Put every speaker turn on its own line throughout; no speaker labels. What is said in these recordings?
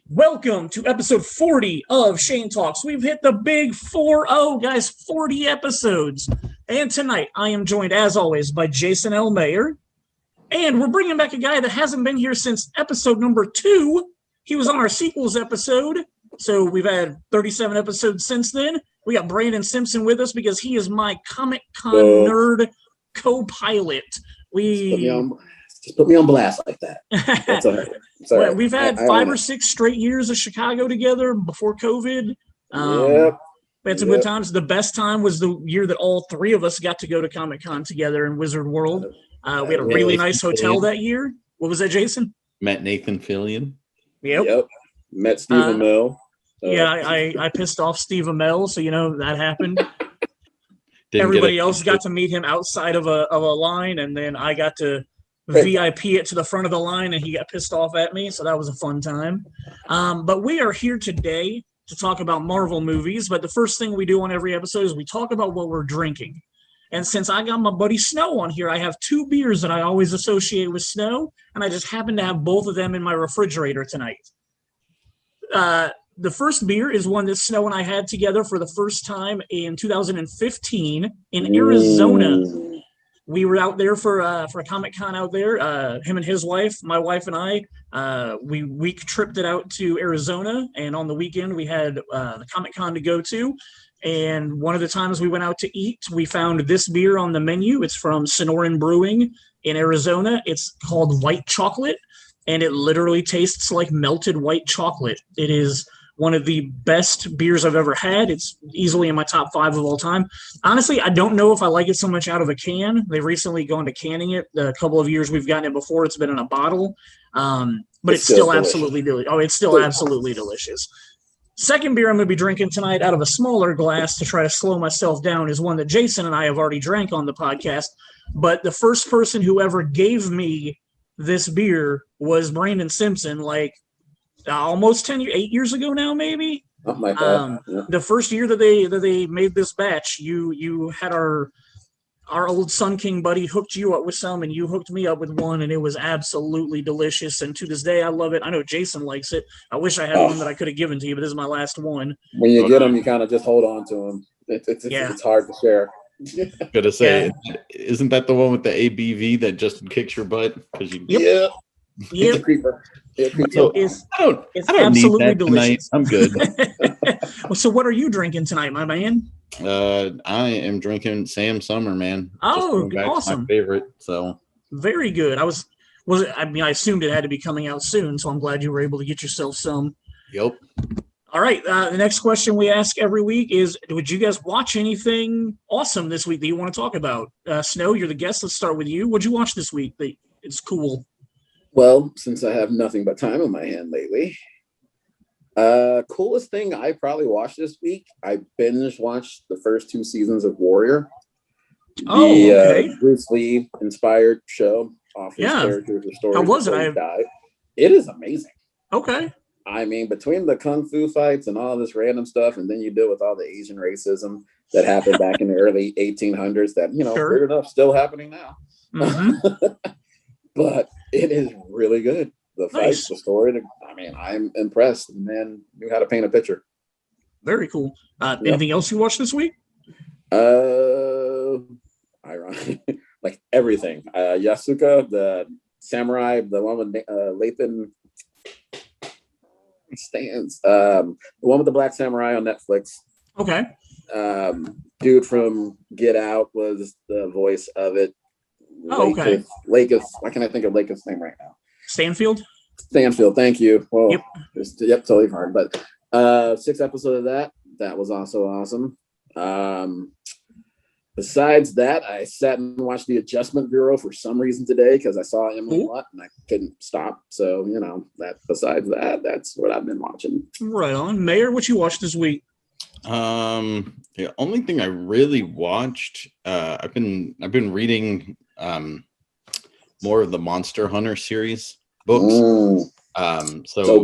Welcome to episode 40 of Shane Talks. We've hit the big 4-0, guys, 40 episodes. And tonight, I am joined, as always, by Jason L. Mayer. And we're bringing back a guy that hasn't been here since episode number 2. He was on our sequels episode, so we've had 37 episodes since then. We got Brandon Simpson with us because he is my Comic-Con nerd co-pilot.
Just put me on blast like that. That's all right.
Well, we've had 5 or 6 straight years of Chicago together before COVID. We had some good times. The best time was the year that all 3 of us got to go to Comic-Con together in Wizard World. We had a really nice hotel that year. What was that, Jason?
Met Nathan Fillion.
Yep.
Met Steve Amell.
I pissed off Steve Amell, so that happened. Everybody else got to meet him outside of a line, and then I got to VIP it to the front of the line, and he got pissed off at me, so that was a fun time. But we are here today to talk about Marvel movies, but the first thing we do on every episode is we talk about what we're drinking. And since I got my buddy Snow on here, I have 2 beers that I always associate with Snow, and I just happen to have both of them in my refrigerator tonight. The first beer is one that Snow and I had together for the first time in 2015 in Arizona. We were out there for a Comic-Con out there. Him and his wife, my wife and I, we week tripped it out to Arizona, and on the weekend we had the Comic-Con to go to. And one of the times we went out to eat, we found this beer on the menu. It's from Sonoran Brewing in Arizona. It's called White Chocolate, and it literally tastes like melted white chocolate. It is one of the best beers I've ever had. It's easily in my top 5 of all time. Honestly, I don't know if I like it so much out of a can. They've recently gone to canning it. The couple of years we've gotten it before, it's been in a bottle. But it's still absolutely delicious. Oh, it's still absolutely delicious. Second beer I'm going to be drinking tonight out of a smaller glass to try to slow myself down is one that Jason and I have already drank on the podcast. But the first person who ever gave me this beer was Brandon Simpson, almost 8 years ago now, maybe.
Something like that.
The first year that they made this batch, you had our old Sun King buddy hooked you up with some, and you hooked me up with one, and it was absolutely delicious. And to this day, I love it. I know Jason likes it. I wish I had one that I could have given to you, but this is my last one.
When you get them, you kind of just hold on to them. It's hard to share.
Gotta say, isn't that the one with the ABV that just kicks your butt?
Yep.
It's a creeper.
It's absolutely delicious.
I'm good.
So what are you drinking tnight, my man?
I am drinking Sam Summer, man.
Oh, awesome.
My favorite. So
very good. I assumed it had to be coming out soon, so I'm glad you were able to get yourself some.
Yep.
All right. The next question we ask every week is, would you guys watch anything awesome this week that you want to talk about? Snow, you're the guest. Let's start with you. What'd you watch this week? It's cool.
Well, since I have nothing but time on my hand lately, coolest thing I probably watched this week, I binge watched the first 2 seasons of Warrior. The Bruce Lee inspired show off his characters or stories.
How was it?
It is amazing.
Okay.
I mean, between the kung fu fights and all this random stuff, and then you deal with all the Asian racism that happened back in the early 1800s that, weird enough, still happening now.
Mm-hmm.
But it is really good. The fights, the story. I'm impressed. The man knew how to paint a picture.
Very cool. Anything else you watched this week?
Ironic, like everything. Yasuka, the samurai, the one with Lathan Stands. The one with the black samurai on Netflix.
Okay.
Dude from Get Out was the voice of it.
Okay.
Laketh. Why can't I think of Laketh's name right now?
Stanfield,
thank you. Well,
yep,
totally hard. But 6 episodes of that was also awesome. Besides that, I sat and watched The Adjustment Bureau for some reason today because I saw Emily Blunt and I couldn't stop. So, besides that, that's what I've been watching.
Right on. Mayor, what you watched this week?
The only thing I really watched, I've been reading more of the Monster Hunter series books.
So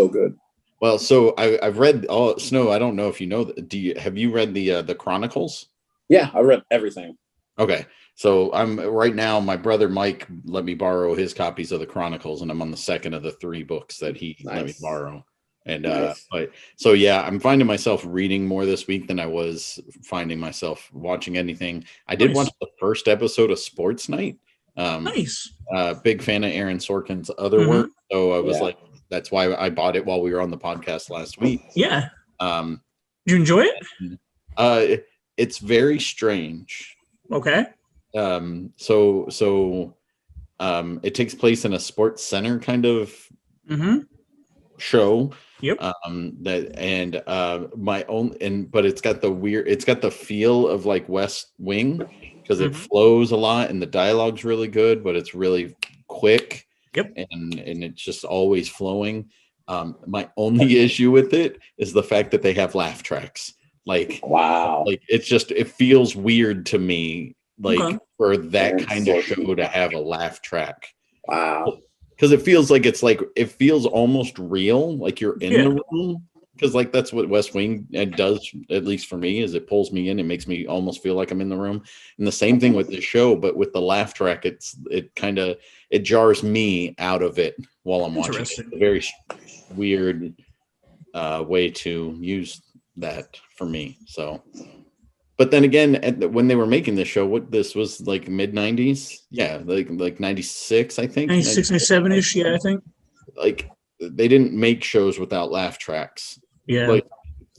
good.
Well, so I've read all Snow. I don't know if you know. Have you read the Chronicles?
Yeah, I read everything.
Okay, So I'm right now, my brother Mike let me borrow his copies of the Chronicles, and I'm on the second of the 3 books that he let me borrow. And but so yeah, I'm finding myself reading more this week than I was finding myself watching anything. I did watch the first episode of Sports Night. Big fan of Aaron Sorkin's other work. So I was like, that's why I bought it while we were on the podcast last week.
Yeah. Did you enjoy it?
It's very strange.
Okay.
So it takes place in a sports center kind of show.
Yep.
But it's got the feel of like West Wing, because it flows a lot and the dialogue's really good, but it's really quick.
Yep.
And it's just always flowing. My only issue with it is the fact that they have laugh tracks. Like,
wow.
Like it feels weird to me, like for that kind of show to have a laugh track.
Wow.
Because it feels almost real, like you're in the room. Because like that's what West Wing does, at least for me, is it pulls me in. It makes me almost feel like I'm in the room. And the same thing with this show, but with the laugh track, it jars me out of it while I'm watching. It's a very weird way to use that for me. So, but then again, when they were making this show, this was like mid 90s, like 96, I think
96, 97ish, I think.
Like they didn't make shows without laugh tracks. Like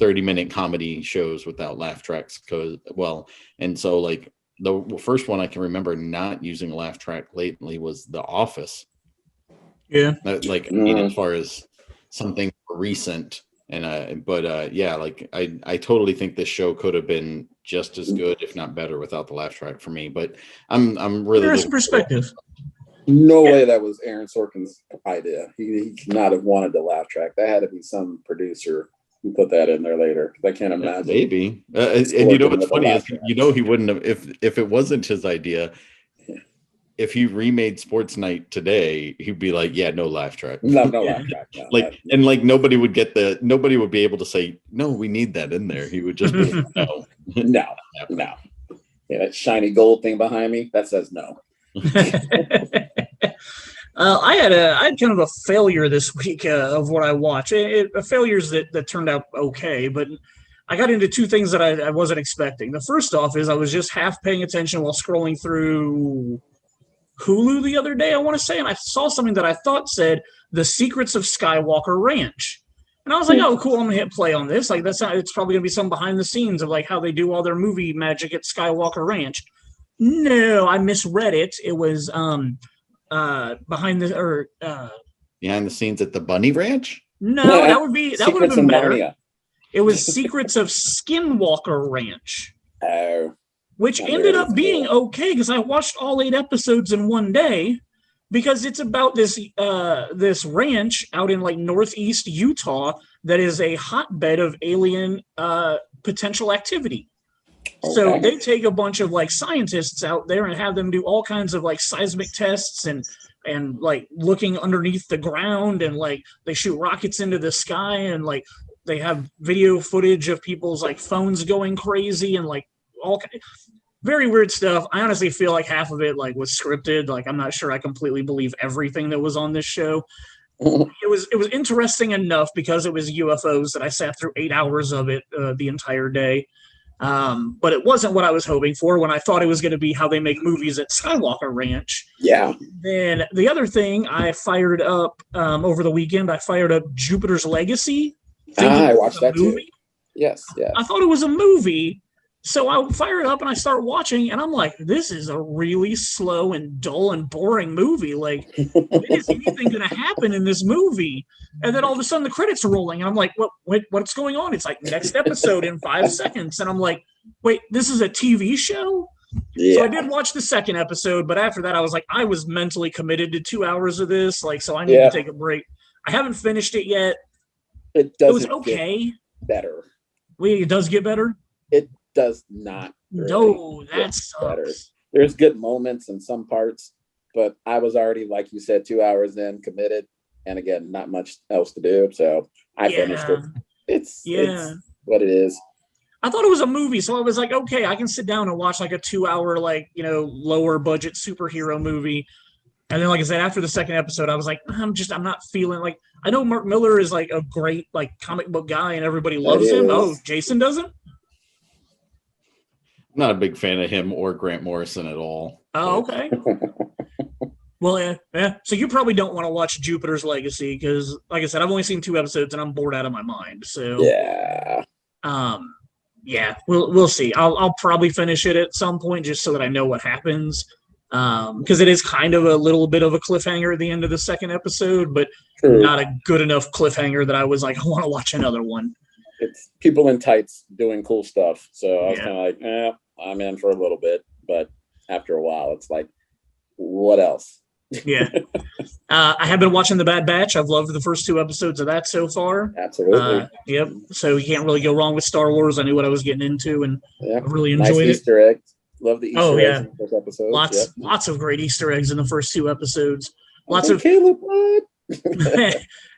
30-minute comedy shows without laugh tracks. And so like the first one I can remember not using a laugh track lately was The Office. As far as something recent. And like I totally think this show could have been just as good, if not better, without the laugh track for me. But I'm really
there's perspective.
No way that was Aaron Sorkin's idea. He could not have wanted the laugh track. That had to be some producer who put that in there later. I can't imagine.
Maybe. And you know what's funny is, he wouldn't have, if it wasn't his idea. If he remade Sports Night today, he'd be like, "Yeah, no laugh track,
no laugh track." No,
nobody would be able to say, "No, we need that in there." He would just be, "No,
no." Yeah, that shiny gold thing behind me that says no.
I had kind of a failure this week of what I watched. Failures that turned out okay, but I got into 2 things that I wasn't expecting. The first off is I was just half paying attention while scrolling through Hulu the other day, I want to say, and I saw something that I thought said The Secrets of Skywalker Ranch. And I was like, oh, cool, I'm going to hit play on this. Like, it's probably going to be some behind the scenes of like how they do all their movie magic at Skywalker Ranch. No, I misread it. It was behind the
scenes at the Bunny Ranch?
No, that would have been better. Narnia. It was Secrets of Skinwalker Ranch.
Oh.
Which ended up being okay because I watched all 8 episodes in one day, because it's about this ranch out in like northeast Utah that is a hotbed of alien potential activity. Okay. So they take a bunch of like scientists out there and have them do all kinds of like seismic tests and like looking underneath the ground, and like they shoot rockets into the sky, and like they have video footage of people's like phones going crazy and like all very weird stuff. I honestly feel like half of it like was scripted. Like I'm not sure I completely believe everything that was on this show. It was interesting enough because it was UFOs that I sat through 8 hours of it the entire day. But it wasn't what I was hoping for when I thought it was going to be how they make movies at Skywalker Ranch.
Yeah.
Then the other thing I fired up over the weekend, I fired up Jupiter's Legacy.
I watched that too. Yes.
I thought it was a movie. So I fire it up and I start watching, and I'm like, this is a really slow and dull and boring movie. Like, is anything going to happen in this movie? And then all of a sudden the credits are rolling, and I'm like, what's going on? It's like next episode in 5 seconds. And I'm like, wait, this is a TV show? Yeah. So I did watch the second episode, but after that I was like, I was mentally committed to 2 hours of this. Like, so I need to take a break. I haven't finished it yet.
It was
okay.
Better.
Wait, it does get better?
It does not really.
No, that sucks.
Better. There's good moments in some parts, but I was already, like you said, 2 hours in, committed, and again, not much else to do, so I finished it. It's what it is.
I thought it was a movie, so I was like, okay, I can sit down and watch like a 2-hour, like, lower budget superhero movie. And then, like I said, after the second episode, I was like, I'm not feeling like, I know Mark Miller is like a great like comic book guy and everybody loves him. Oh, Jason doesn't?
I'm not a big fan of him or Grant Morrison at all.
Oh, okay. Well, yeah. So you probably don't want to watch Jupiter's Legacy because, like I said, I've only seen 2 episodes and I'm bored out of my mind. So yeah, we'll see. I'll probably finish it at some point just so that I know what happens. Because it is kind of a little bit of a cliffhanger at the end of the second episode, but not a good enough cliffhanger that I was like, I want to watch another one.
It's people in tights doing cool stuff. So I was kind of like, I'm in for a little bit. But after a while, it's like, what else?
Yeah. I have been watching The Bad Batch. I've loved the first 2 episodes of that so far.
Absolutely.
Yep. So you can't really go wrong with Star Wars. I knew what I was getting into, and I really enjoyed it.
Easter eggs. Love the Easter eggs in the first episode.
Lots of great Easter eggs in the first 2 episodes. Lots of
Caleb, what?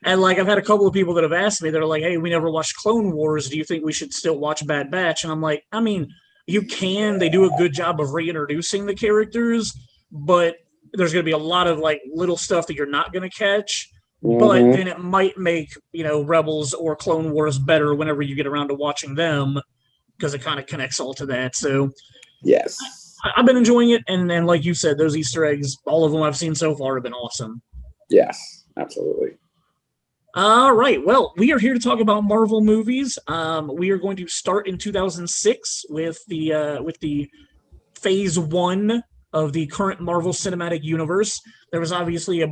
And like I've had a couple of people that have asked me, they're like, hey, we never watched Clone Wars. Do you think we should still watch Bad Batch? And I'm like, I mean, you can. They do a good job of reintroducing the characters, but there's going to be a lot of like little stuff that you're not going to catch. But then it might make, Rebels or Clone Wars better whenever you get around to watching them because it kind of connects all to that. So
yes,
I've been enjoying it. And then, like you said, those Easter eggs, all of them I've seen so far have been awesome.
Yes, absolutely.
All right. Well, we are here to talk about Marvel movies. We are going to start in 2006 with the phase 1 of the current Marvel Cinematic Universe. There was obviously there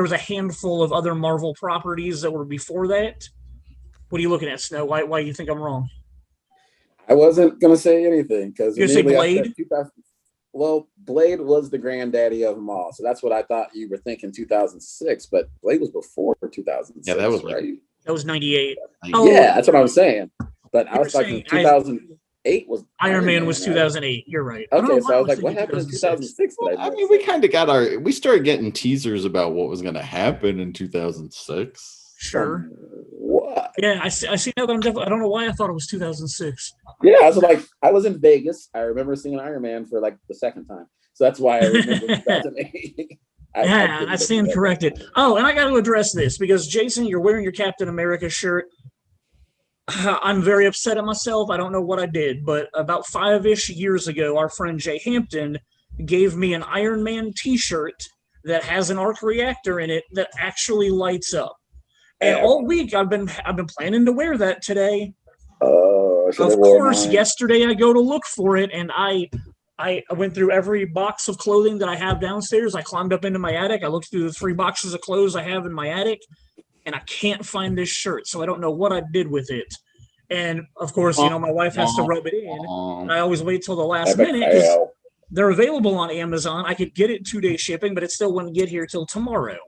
was a handful of other Marvel properties that were before that. What are you looking at, Snow? Why do you think I'm wrong?
I wasn't going to say anything because
you say Blade?
Well, Blade was the granddaddy of them all. So that's what I thought you were thinking 2006, but Blade was before 2006.
Yeah, that was
right.
That was 98.
Yeah, that's what I was saying. But I was thinking 2008 was
Iron Man was 2008. You're right.
Okay, so I was like, what happened in 2006?
Well, I mean, we started getting teasers about what was going to happen in 2006.
Sure.
What?
Yeah, I see now that I don't know why I thought it was 2006.
Yeah, I was like, I was in Vegas. I remember seeing Iron Man for like the second time. So that's why I remember 2008.
I stand corrected. Oh, and I got to address this because, Jason, you're wearing your Captain America shirt. I'm very upset at myself. I don't know what I did, but about 5-ish years ago, our friend Jay Hampton gave me an Iron Man t-shirt that has an arc reactor in it that actually lights up. And all week I've been planning to wear that today. Of course, yesterday I go to look for it, and I went through every box of clothing that I have downstairs. I climbed up into my attic. I looked through the 3 boxes of clothes I have in my attic, and I can't find this shirt, so I don't know what I did with it. And, of course, my wife has to rub it in, and I always wait till the last minute because they're available on Amazon. I could get it 2-day shipping, but it still wouldn't get here till tomorrow.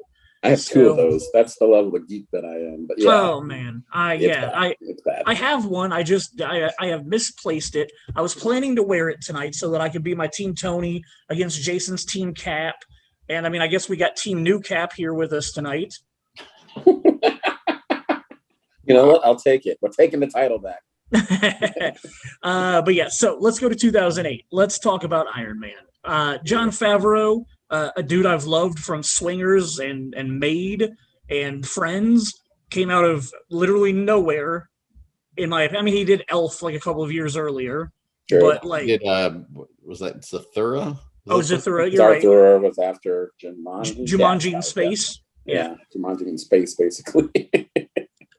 I have 2 of those. That's the level of geek that I am. But yeah.
Oh man, it's bad. I have one. I have misplaced it. I was planning to wear it tonight so that I could be my Team Tony against Jason's Team Cap. And I mean, I guess we got Team New Cap here with us tonight.
You know what? I'll take it. We're taking the title back.
But yeah, so let's go to 2008. Let's talk about Iron Man. Jon Favreau, a dude I've loved from Swingers and Made and Friends, came out of literally nowhere. In my opinion, I mean, he did Elf like a couple of years earlier, but like,
was that Zathura?
Zathura. You're right.
Zathura was after Jumanji.
Jumanji in space.
Yeah, Jumanji in space, basically.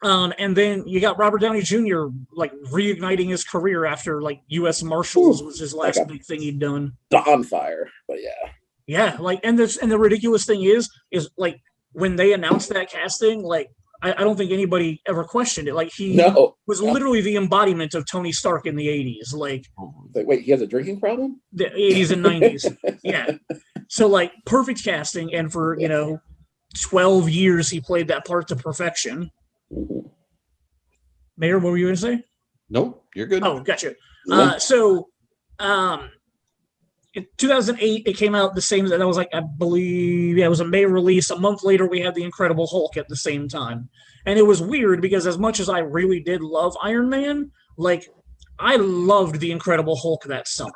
And then you got Robert Downey Jr. like reigniting his career after like U.S. Marshals was his last big thing he'd done.
On fire, but yeah.
Yeah, like and the ridiculous thing is like when they announced that casting, like I don't think anybody ever questioned it. Like he was literally the embodiment of Tony Stark in the 80s. Like
wait, he has a drinking problem?
The 80s and 90s. Yeah. So like perfect casting, and for 12 years he played that part to perfection.
Mm-hmm.
Mayor, what were you gonna say?
Nope, you're good.
Oh, gotcha. In 2008, it came out the same. That was like, I believe, it was a May release. A month later, we had The Incredible Hulk at the same time. And it was weird because as much as I really did love Iron Man, Like, I loved The Incredible Hulk that summer.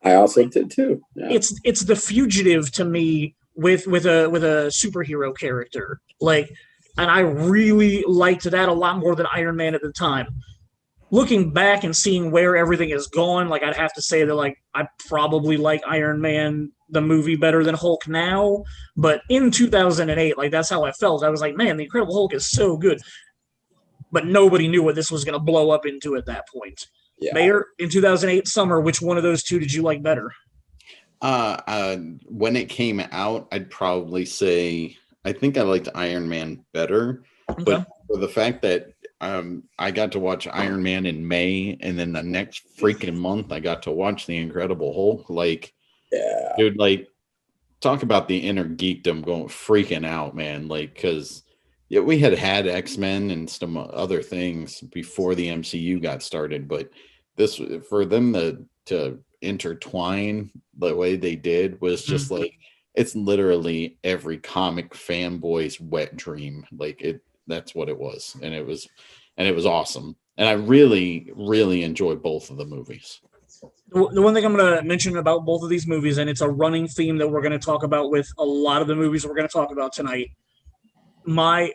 I also did too. Yeah.
It's The Fugitive to me with a superhero character. Like, and I really liked that a lot more than Iron Man at the time. Looking back and seeing where everything is going, like, I'd have to say that, like, I probably like Iron Man the movie better than Hulk now. But in 2008, like, that's how I felt. I was like, man, The Incredible Hulk is so good. But nobody knew what this was going to blow up into at that point. Yeah. Mayor, in 2008 summer, which one of those two did you like better?
When it came out, I'd probably say I think I liked Iron Man better. Okay. But for the fact that I got to watch Iron Man in May, and then the next freaking month I got to watch The Incredible Hulk. Like, yeah, dude, like, talk about the inner geekdom going freaking out, man. Like, because yeah, we had X-Men and some other things before the MCU got started, but this, for them to intertwine the way they did was just like, it's literally every comic fanboy's wet dream. Like, that's what it was. And it was awesome. And I really, really enjoy both of the movies.
The one thing I'm going to mention about both of these movies, and it's a running theme that we're going to talk about with a lot of the movies we're going to talk about tonight. My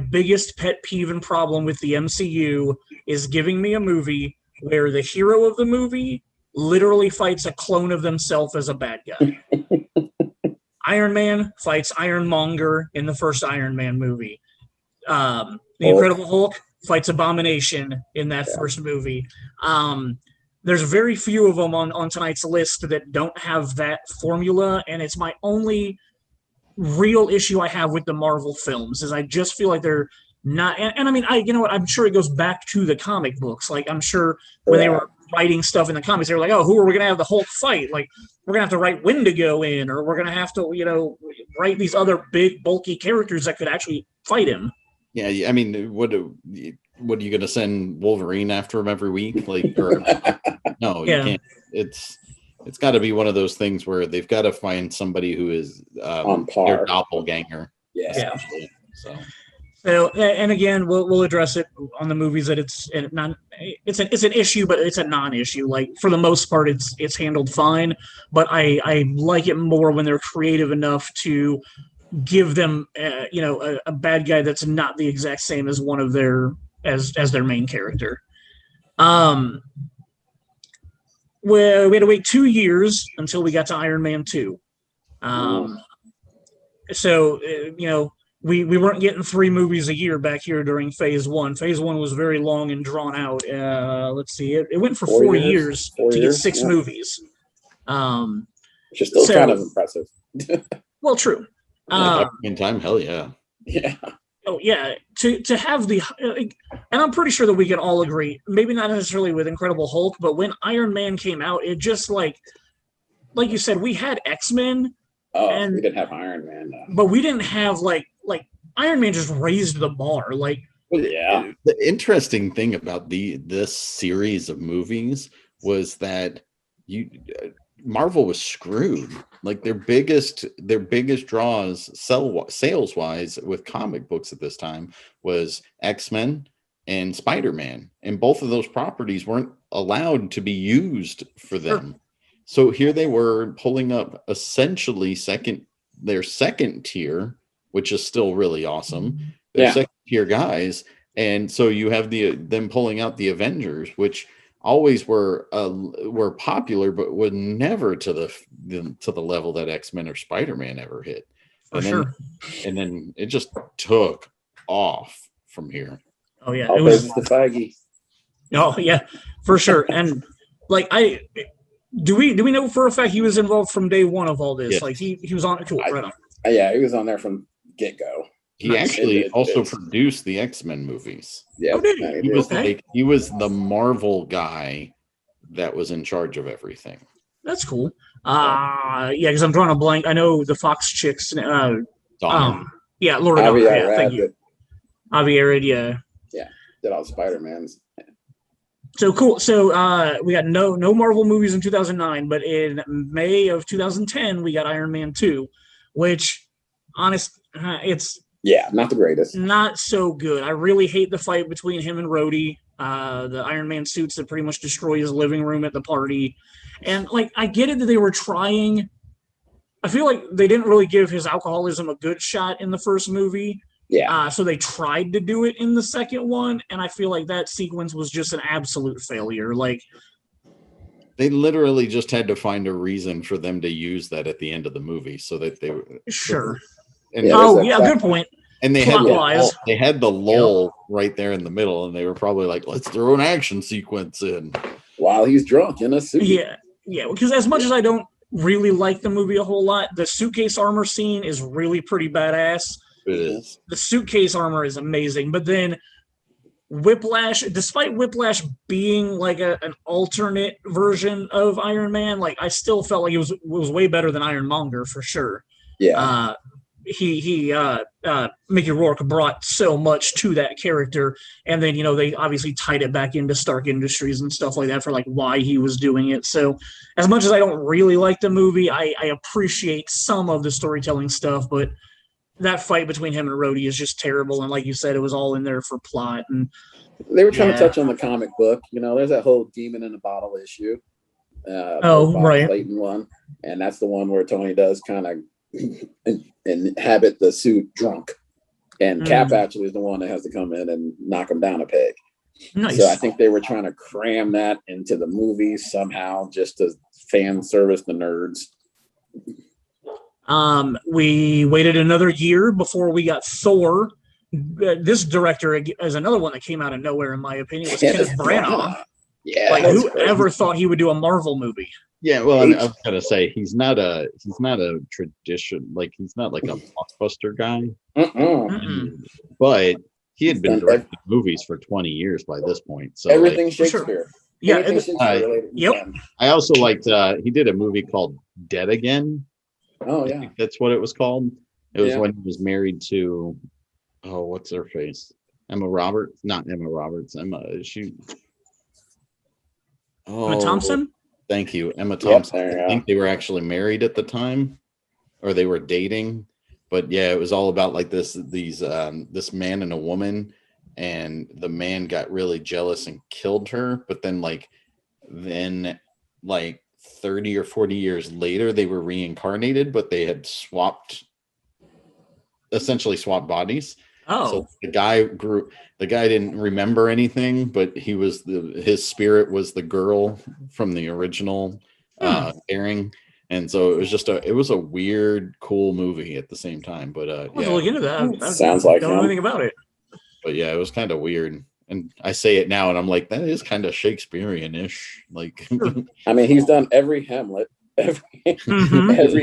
biggest pet peeve and problem with the MCU is giving me a movie where the hero of the movie literally fights a clone of themselves as a bad guy. Iron Man fights Ironmonger in the first Iron Man movie. The Incredible Hulk fights Abomination in that first movie. There's very few of them on tonight's list that don't have that formula, and it's my only real issue I have with the Marvel films is I just feel like they're not, and I mean, you know what, I'm sure it goes back to the comic books. Like, I'm sure when they were writing stuff in the comics, they were like, oh, who are we going to have the Hulk fight? Like, we're going to have to write Wendigo in, or we're going to have to, write these other big, bulky characters that could actually fight him.
Yeah, I mean, what are you going to send Wolverine after him every week? Like, or, no, you can't. It's got to be one of those things where they've got to find somebody who is
on par,
their doppelganger.
Yeah.
So, and again, we'll address it on the movies that it's an issue, but it's a non-issue. Like, for the most part, it's handled fine. But I like it more when they're creative enough to give them a bad guy that's not the exact same as one of their as their main character. We had to wait 2 years until we got to Iron Man 2. So we weren't getting 3 movies a year back here during Phase 1. Phase 1 was very long and drawn out. Let's see, it went for 4 years to get 6 movies.
Which is still kind of impressive.
Well, true.
In time, hell yeah.
Yeah.
Oh yeah, to have the, and I'm pretty sure that we can all agree, maybe not necessarily with Incredible Hulk, but when Iron Man came out, it just like you said, we had X-Men.
Oh, and we didn't have Iron Man,
but we didn't have like Iron Man just raised the bar. Like,
yeah.
The interesting thing about this series of movies was that Marvel was screwed. Like, their biggest draws sales wise with comic books at this time was X-Men and Spider-Man, and both of those properties weren't allowed to be used for them. Sure. So here they were pulling up essentially their second tier, which is still really awesome. Their second tier guys, and so you have them pulling out the Avengers, which always were popular, but were never to the level that X-Men or Spider-Man ever hit. And then it just took off from here.
Oh yeah,
it was the Feige.
Oh yeah, for sure. And like, do we know for a fact he was involved from day one of all this? Yes. Like, he was on it. Cool, right on.
Yeah, he was on there from get-go.
He actually also produced the X-Men movies.
Yeah,
he was the Marvel guy that was in charge of everything.
That's cool. Yeah, because I'm drawing a blank. I know the Fox chicks.
Laura
Donna. Yeah, thank you. Avi Arad, yeah.
Yeah, did all Spider-Mans.
So cool. So we got no Marvel movies in 2009, but in May of 2010 we got Iron Man 2, which it's
not the greatest.
Not so good. I really hate the fight between him and Rhodey. the Iron Man suits that pretty much destroy his living room at the party. And, like, I get it that they were trying. I feel like they didn't really give his alcoholism a good shot in the first movie.
Yeah.
So they tried to do it in the second one, and I feel like that sequence was just an absolute failure. Like,
they literally just had to find a reason for them to use that at the end of the movie, so that they
sure.
And
good point.
And they had the lull right there in the middle, and they were probably like, let's throw an action sequence in
while he's drunk in a suit.
Yeah, because as much as I don't really like the movie a whole lot, the suitcase armor scene is really pretty badass.
It is.
The suitcase armor is amazing, but then Whiplash, despite Whiplash being like an alternate version of Iron Man, like I still felt like it was way better than Ironmonger for sure.
Yeah.
Mickey Rourke brought so much to that character, and then they obviously tied it back into Stark Industries and stuff like that for like why he was doing it. So as much as I don't really like the movie, I appreciate some of the storytelling stuff, but that fight between him and Rhodey is just terrible. And like you said, it was all in there for plot. And
they were trying to touch on the comic book. There's that whole demon in a bottle issue.
Right.
Clayton one, and that's the one where Tony does kind of inhabit the suit drunk, and Cap actually is the one that has to come in and knock him down a peg.
Nice.
So I think they were trying to cram that into the movie somehow, just to fan service the nerds.
We waited another year before we got Thor. This director is another one that came out of nowhere, in my opinion. It was Kenneth Branagh.
Yeah,
like whoever thought he would do a Marvel movie?
Yeah, well, I was gonna say he's not a tradition, like he's not like a blockbuster guy. But he had been directing movies for 20 years by this point. So
everything Shakespeare.
Sure. Yeah.
Yep.
I also liked he did a movie called Dead Again.
Oh yeah,
I think that's what it was called. It was when he was married to what's her face? Emma Roberts. Not Emma Roberts. Emma
Thompson?
Thank you. Emma Thompson.
Yep,
I think they were actually married at the time, or they were dating. But yeah, it was all about like this man and a woman, and the man got really jealous and killed her. But then 30 or 40 years later, they were reincarnated, but they had essentially swapped bodies.
Oh,
so the guy didn't remember anything, but his spirit was the girl from the original airing. And so it was a weird, cool movie at the same time. But
I'll look into that.
Sounds like
don't know anything about it.
But yeah, it was kind of weird. And I say it now, and I'm like, that is kind of Shakespearean-ish. Like,
I mean, he's done every Hamlet, every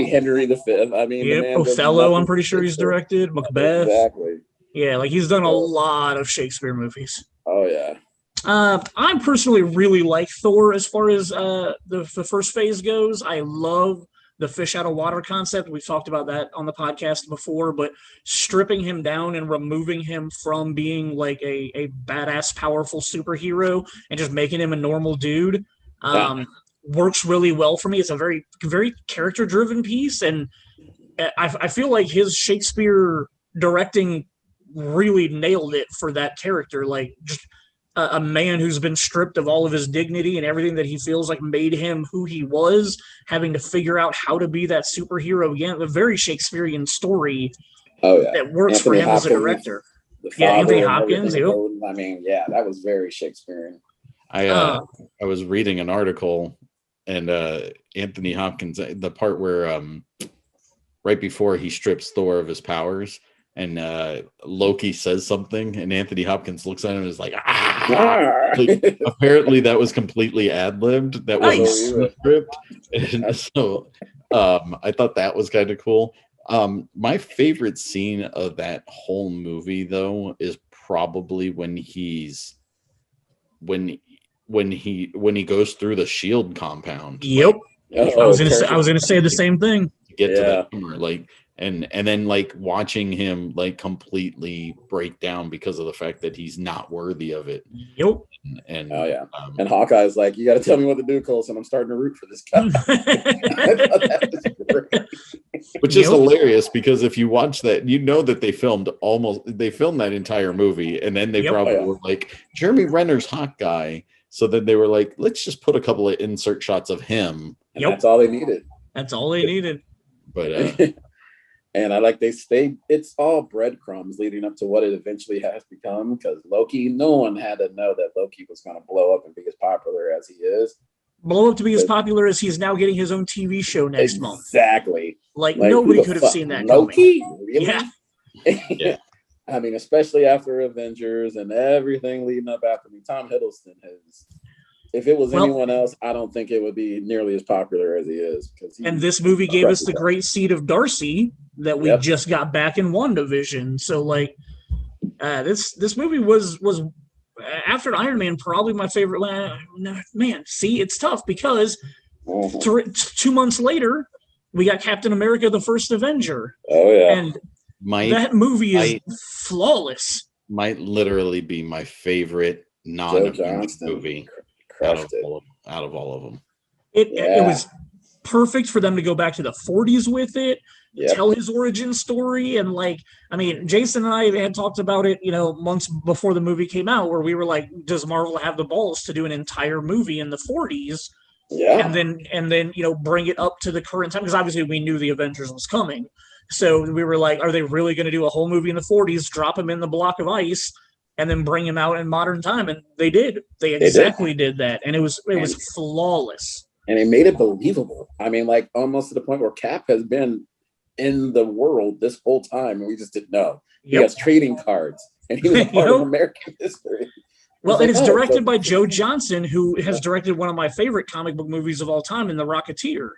Henry V. I mean,
Othello. I'm pretty sure he's directed Macbeth.
Exactly.
Yeah, like he's done a lot of Shakespeare movies.
Oh yeah.
I personally really like Thor as far as the first phase goes. I love the fish out of water concept. We've talked about that on the podcast before, but stripping him down and removing him from being like a badass, powerful superhero and just making him a normal dude works really well for me. It's a very, very character-driven piece, and I feel like his Shakespeare directing really nailed it for that character. Like, just a man who's been stripped of all of his dignity and everything that he feels like made him who he was, having to figure out how to be that superhero again. A very Shakespearean story that works for him as a director. Anthony Hopkins.
I mean, that was very Shakespearean.
I was reading an article, and Anthony Hopkins, the part where right before he strips Thor of his powers, and Loki says something, and Anthony Hopkins looks at him and is like, like, apparently that was completely ad-libbed. That wasn't the script. And so I thought that was kind of cool. My favorite scene of that whole movie, though, is probably when he goes through the SHIELD compound.
Yep. I was gonna say the same thing.
To get to that humor, and then like watching him like completely break down because of the fact that he's not worthy of it.
Yep.
And
oh yeah, and Hawkeye's like, you got to tell me what to do, Coulson. I'm starting to root for this guy.
Which is hilarious, because if you watch that, you know that they filmed that entire movie, and then they probably were like, Jeremy Renner's Hawkeye. So then they were like, let's just put a couple of insert shots of him.
And that's all they needed.
That's all they needed.
But
and I like it's all breadcrumbs leading up to what it eventually has become, because Loki, no one had to know that Loki was going to blow up and be as popular as he is.
Blow up to be as popular as he's now getting his own TV show next month.
Exactly.
Like nobody could have seen that
Loki?
coming.
Really?
Yeah.
I mean, especially after Avengers and everything leading up after me, Tom Hiddleston has. If it was anyone else, I don't think it would be nearly as popular as he is.
And this movie gave us the great seed of Darcy that we just got back in WandaVision. So, like, this movie was after Iron Man probably my favorite. Man, see, it's tough because 2 months later we got Captain America: The First Avenger.
Oh yeah,
and that movie is flawless.
Might literally be my favorite non-Avengers movie. Out of all of them.
It was perfect for them to go back to the 40s with it, tell his origin story. And like, I mean, Jason and I had talked about it, months before the movie came out, where we were like, does Marvel have the balls to do an entire movie in the 40s? Yeah. And then, bring it up to the current time? Because obviously we knew the Avengers was coming. So we were like, are they really going to do a whole movie in the 40s, drop him in the block of ice, and then bring him out in modern time? And they did. They exactly did that. And it was flawless.
And it made it believable. I mean, like almost to the point where Cap has been in the world this whole time and we just didn't know. He has trading cards and he was a part of American history.
Well, and it's directed by Joe Johnston, who has directed one of my favorite comic book movies of all time, in The Rocketeer.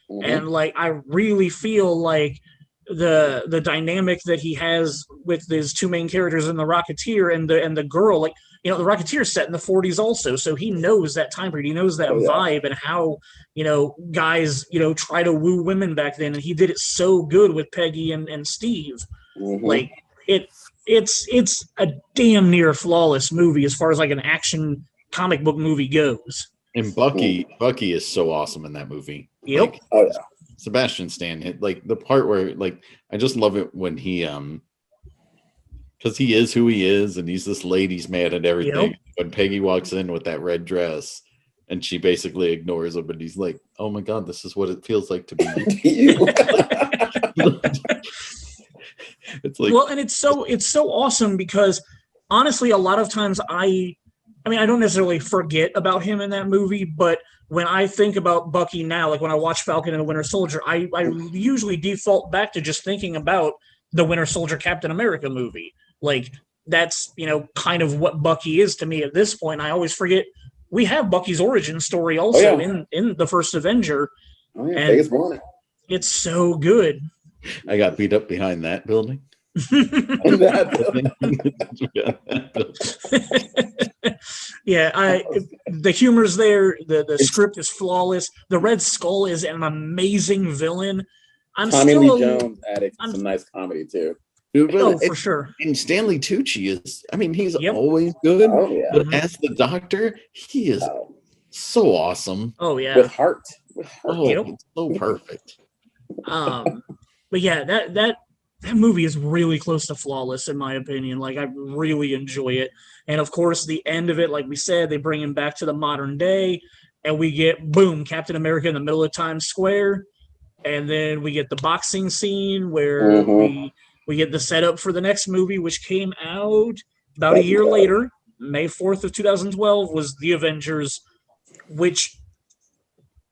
Mm-hmm. And like, I really feel like the dynamic that he has with his two main characters in The Rocketeer and the girl, like, The Rocketeer set in the 40s also, so he knows that time period, he knows that vibe and how guys try to woo women back then, and he did it so good with Peggy and Steve. Mm-hmm. Like it's a damn near flawless movie as far as like an action comic book movie goes.
And Bucky is so awesome in that movie.
Yep.
Like, Sebastian Stan, like the part where, like, I just love it when he because he is who he is and he's this lady's mad at everything. Yep. When Peggy walks in with that red dress and she basically ignores him, and he's like, oh my god, this is what it feels like to be you. It's like,
well, and it's so awesome because honestly, a lot of times I don't necessarily forget about him in that movie, but when I think about Bucky now, like when I watch Falcon and the Winter Soldier, I usually default back to just thinking about the Winter Soldier Captain America movie. Like, that's, kind of what Bucky is to me at this point. I always forget we have Bucky's origin story also in the first Avenger.
Oh, yeah, and
it's so good.
I got beat up behind that building.
Yeah, the humor's there. The script is flawless. The Red Skull is an amazing villain.
Tommy Lee Jones added some nice comedy too.
For sure.
And Stanley Tucci is, he's always good. Oh, yeah. But as the Doctor, he is so awesome.
Oh yeah,
with heart.
It's so perfect.
But yeah, that movie is really close to flawless in my opinion. Like, I really enjoy it. And of course, the end of it, like we said, they bring him back to the modern day, and we get Captain America in the middle of Times Square, and then we get the boxing scene where we get the setup for the next movie, which came out about a year later. May 4th of 2012 was The Avengers, which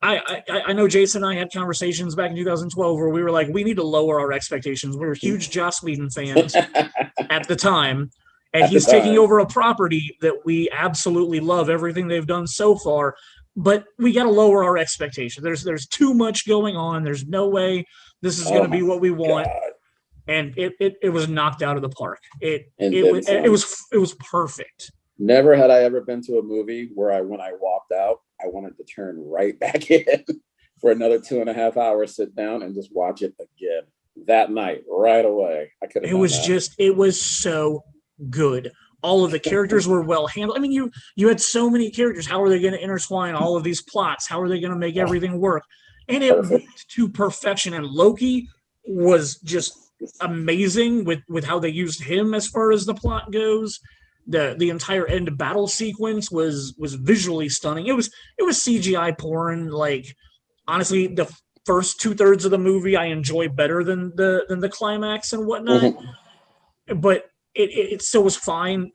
I know Jason and I had conversations back in 2012 where we were like, we need to lower our expectations. We were huge Joss Whedon fans at the time, and he's taking over a property that we absolutely love, everything they've done so far, but we got to lower our expectations. There's too much going on. There's no way this is going to be what we want. God. And it was knocked out of the park. It was perfect.
Never had I ever been to a movie where when I walked out, I wanted to turn right back in for another 2.5 hours, sit down and just watch it again. that night right away. I could have.
It was so good. All of the characters were well handled. I mean, you had so many characters. How are they going to intertwine all of these plots? How are they going to make everything work? And it went to perfection. And Loki was just amazing with how they used him as far as the plot goes. The entire end battle sequence was visually stunning. It was CGI porn. Like, honestly, the first 2/3 of the movie I enjoy better than the climax and whatnot. But it still was fine.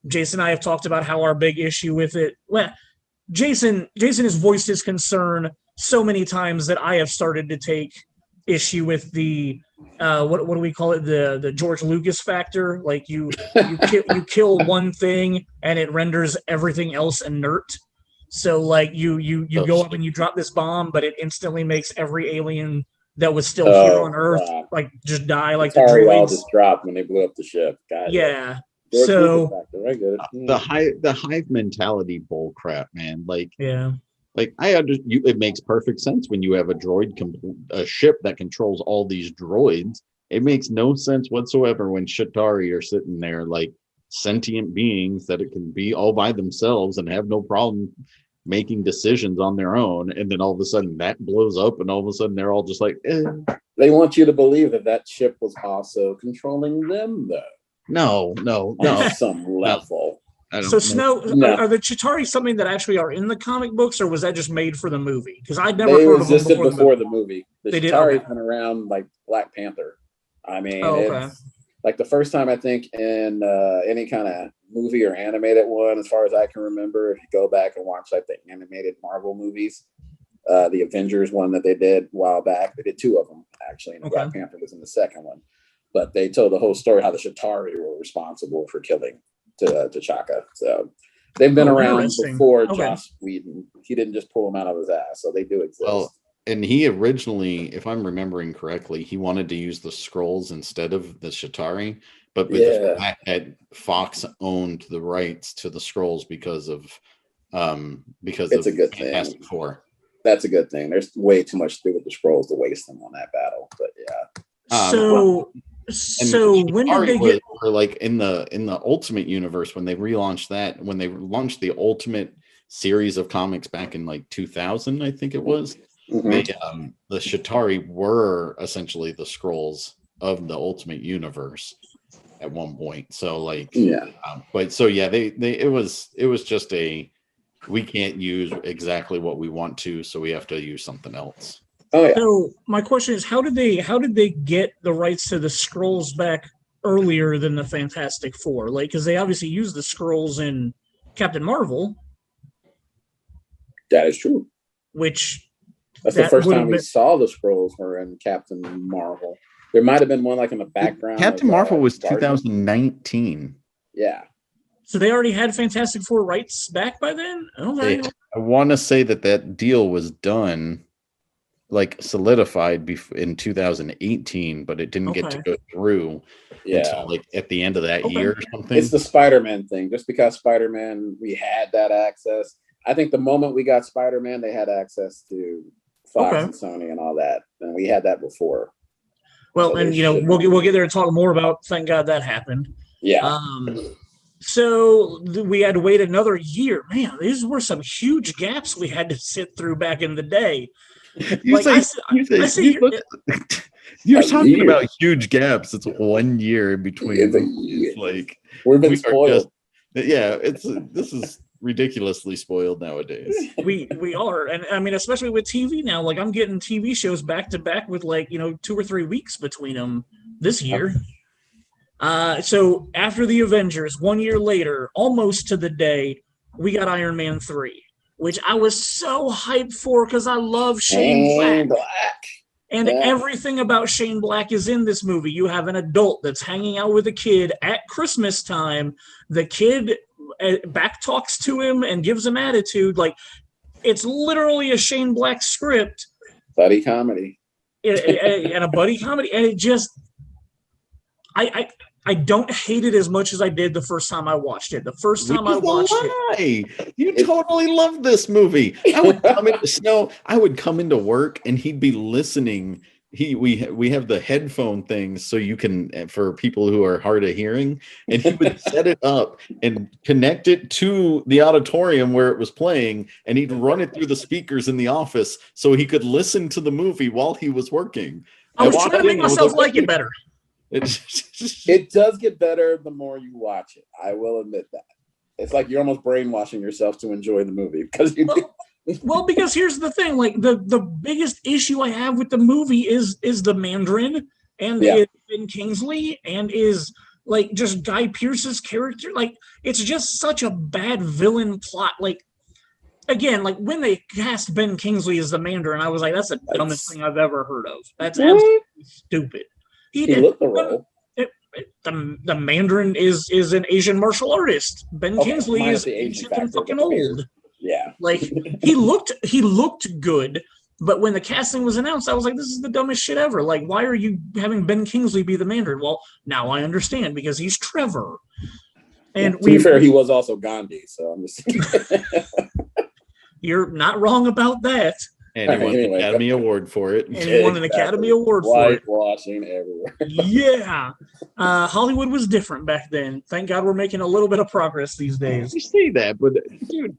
Jason and I have talked about how our big issue with it. Well, Jason has voiced his concern so many times that I have started to take issue with the what do we call it, the George Lucas factor. Like you kill one thing and it renders everything else inert. So like you go up and you drop this bomb, but it instantly makes every alien that was still here on Earth like just die, like the droids.
All just dropped when they blew up the ship.
Yeah.
George
So
the hive mentality bull crap, man. Like,
yeah.
Like it makes perfect sense when you have a ship that controls all these droids. It makes no sense whatsoever when Chitauri are sitting there like sentient beings that it can be all by themselves and have no problem making decisions on their own, and then all of a sudden that blows up, and all of a sudden they're all just like, eh.
They want you to believe that ship was also controlling them, though.
No.
On some level.
So Snow, are the Chitauri something that actually are in the comic books, or was that just made for the movie? Because I'd never heard of them
before the movie. The Chitauri went around like Black Panther. I mean, it's like the first time I think in any kind of movie or animated one, as far as I can remember, if you go back and watch like the animated Marvel movies, the Avengers one that they did a while back, they did 2 of them actually, and Black Panther was in the second one. But they told the whole story how the Chitauri were responsible for killing T'Chaka. So they've been around before Joss Whedon. He didn't just pull them out of his ass, so they do exist.
Well, and he originally, if I'm remembering correctly, he wanted to use the Skrulls instead of the Chitauri, but the fact that Fox owned the rights to the Skrulls because it's
a good thing. That's a good thing. There's way too much to do with the Skrulls to waste them on that battle. But yeah.
So when did they get
like in the Ultimate Universe, when they relaunched that, when they launched the Ultimate series of comics back in like 2000, I think it was, the Chitauri were essentially the Skrulls of the Ultimate Universe at one point. So like, it was just we can't use exactly what we want to, so we have to use something else.
Oh, yeah.
So my question is, how did they get the rights to the Skrulls back earlier than the Fantastic Four? Like, because they obviously used the Skrulls in Captain Marvel.
That is true. That's the first time we saw the Skrulls were in Captain Marvel. There might have been one like in the background.
Captain Marvel was 2019.
Yeah. So
they already had Fantastic Four rights back by then? Okay.
I want to say that deal was done, like solidified in 2018, but it didn't get to go through until like at the end of that year or something.
It's the Spider-Man thing. Just because Spider-Man, we had that access. I think the moment we got Spider-Man, they had access to Fox and Sony and all that, and we had that before.
Well, so and we'll get there and talk more about. Thank God that happened.
Yeah.
So we had to wait another year. Man, these were some huge gaps we had to sit through back in the day.
You're talking about huge gaps. It's 1 year in between. It's like
we've been spoiled.
This is ridiculously spoiled nowadays.
We are, and I mean, especially with TV now. Like I'm getting TV shows back to back with 2 or 3 weeks between them this year. So after the Avengers, 1 year later, almost to the day, we got Iron Man 3. Which I was so hyped for because I love Shane Black. And everything about Shane Black is in this movie. You have an adult that's hanging out with a kid at Christmas time. The kid back talks to him and gives him attitude. Like, it's literally a Shane Black script.
Buddy comedy.
And a buddy comedy. And it just... I don't hate it as much as I did the first time I watched it. The first time I watched it.
You totally love this movie. I would come into work and he'd be listening we have the headphone things so you can, for people who are hard of hearing, and he would set it up and connect it to the auditorium where it was playing, and he'd run it through the speakers in the office so he could listen to the movie while he was working.
I was trying to make myself like it better.
It does get better the more you watch it. I will admit that. It's like you're almost brainwashing yourself to enjoy the movie because you.
Well, because here's the thing: like the biggest issue I have with the movie is the Mandarin and is Ben Kingsley and is like just Guy Pearce's character. Like it's just such a bad villain plot. Like again, like when they cast Ben Kingsley as the Mandarin, I was like, that's the dumbest thing I've ever heard of. That's absolutely stupid.
He looked the role.
The Mandarin is an Asian martial artist. Ben Kingsley is ancient and fucking old.
Yeah.
Like he looked good, but when the casting was announced, I was like, this is the dumbest shit ever. Like, why are you having Ben Kingsley be the Mandarin? Well, now I understand because he's Trevor. And
to be fair, he was also Gandhi, so I'm just
You're not wrong about that.
And he won an Academy Award for it.
And he won an Academy Award for it.
Whitewashing everywhere.
Yeah. Hollywood was different back then. Thank God we're making a little bit of progress these days.
You say that, but dude,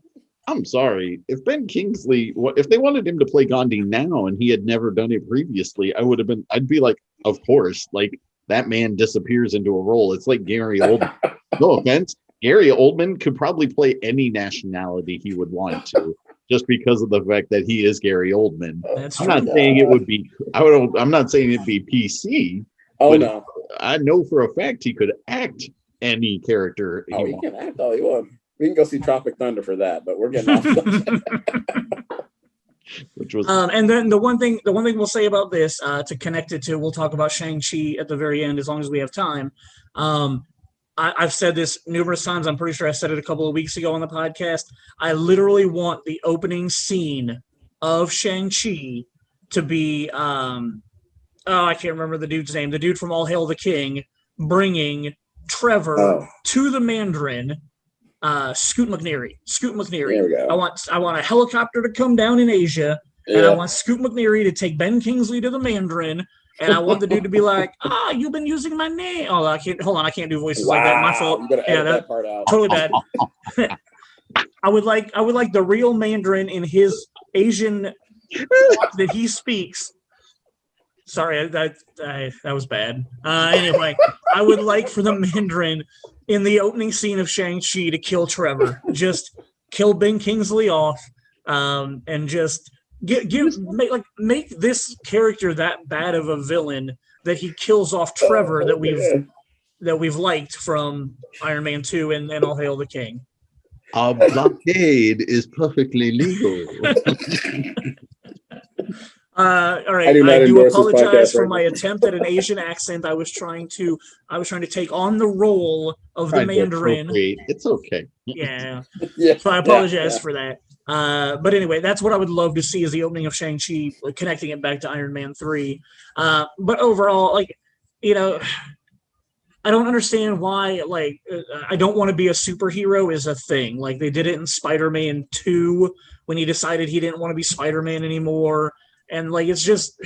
I'm sorry. If Ben Kingsley, if they wanted him to play Gandhi now and he had never done it previously, I'd be like, of course, like that man disappears into a role. It's like Gary Oldman. No offense. Gary Oldman could probably play any nationality he would want to, just because of the fact that he is Gary Oldman. I'm not saying it would be. I'm not saying it'd be PC.
Oh no!
I know for a fact he could act any character.
He can act all he wants. We can go see Tropic Thunder for that, but we're getting off.
Which was,
and then the one thing we'll say about this to connect it to, we'll talk about Shang-Chi at the very end as long as we have time. I've said this numerous times. I'm pretty sure I said it a couple of weeks ago on the podcast. I literally want the opening scene of Shang-Chi to be, I can't remember the dude's name. The dude from All Hail the King bringing Trevor to the Mandarin. Scoot McNairy.
There we go.
I want a helicopter to come down in Asia, and I want Scoot McNairy to take Ben Kingsley to the Mandarin. And I want the dude to be like, you've been using my name. Oh, I can't do voices like that. My fault.
You gotta edit that part out.
Totally bad. I would like the real Mandarin in his Asian that he speaks. Sorry, that was bad. Anyway, I would like for the Mandarin in the opening scene of Shang-Chi to kill Trevor. Just kill Ben Kingsley off, and just make this character that bad of a villain that he kills off Trevor that we've liked from Iron Man 2 and All Hail the King.
Our blockade is perfectly legal.
All right, I do apologize for my attempt at an Asian accent. I was trying to take on the role of the Mandarin.
It's okay.
Yeah. So I apologize for that. But anyway, that's what I would love to see is the opening of Shang-Chi, like, connecting it back to Iron Man 3. But overall, I don't understand why, I don't want to be a superhero is a thing. Like, they did it in Spider-Man 2 when he decided he didn't want to be Spider-Man anymore. And, it's just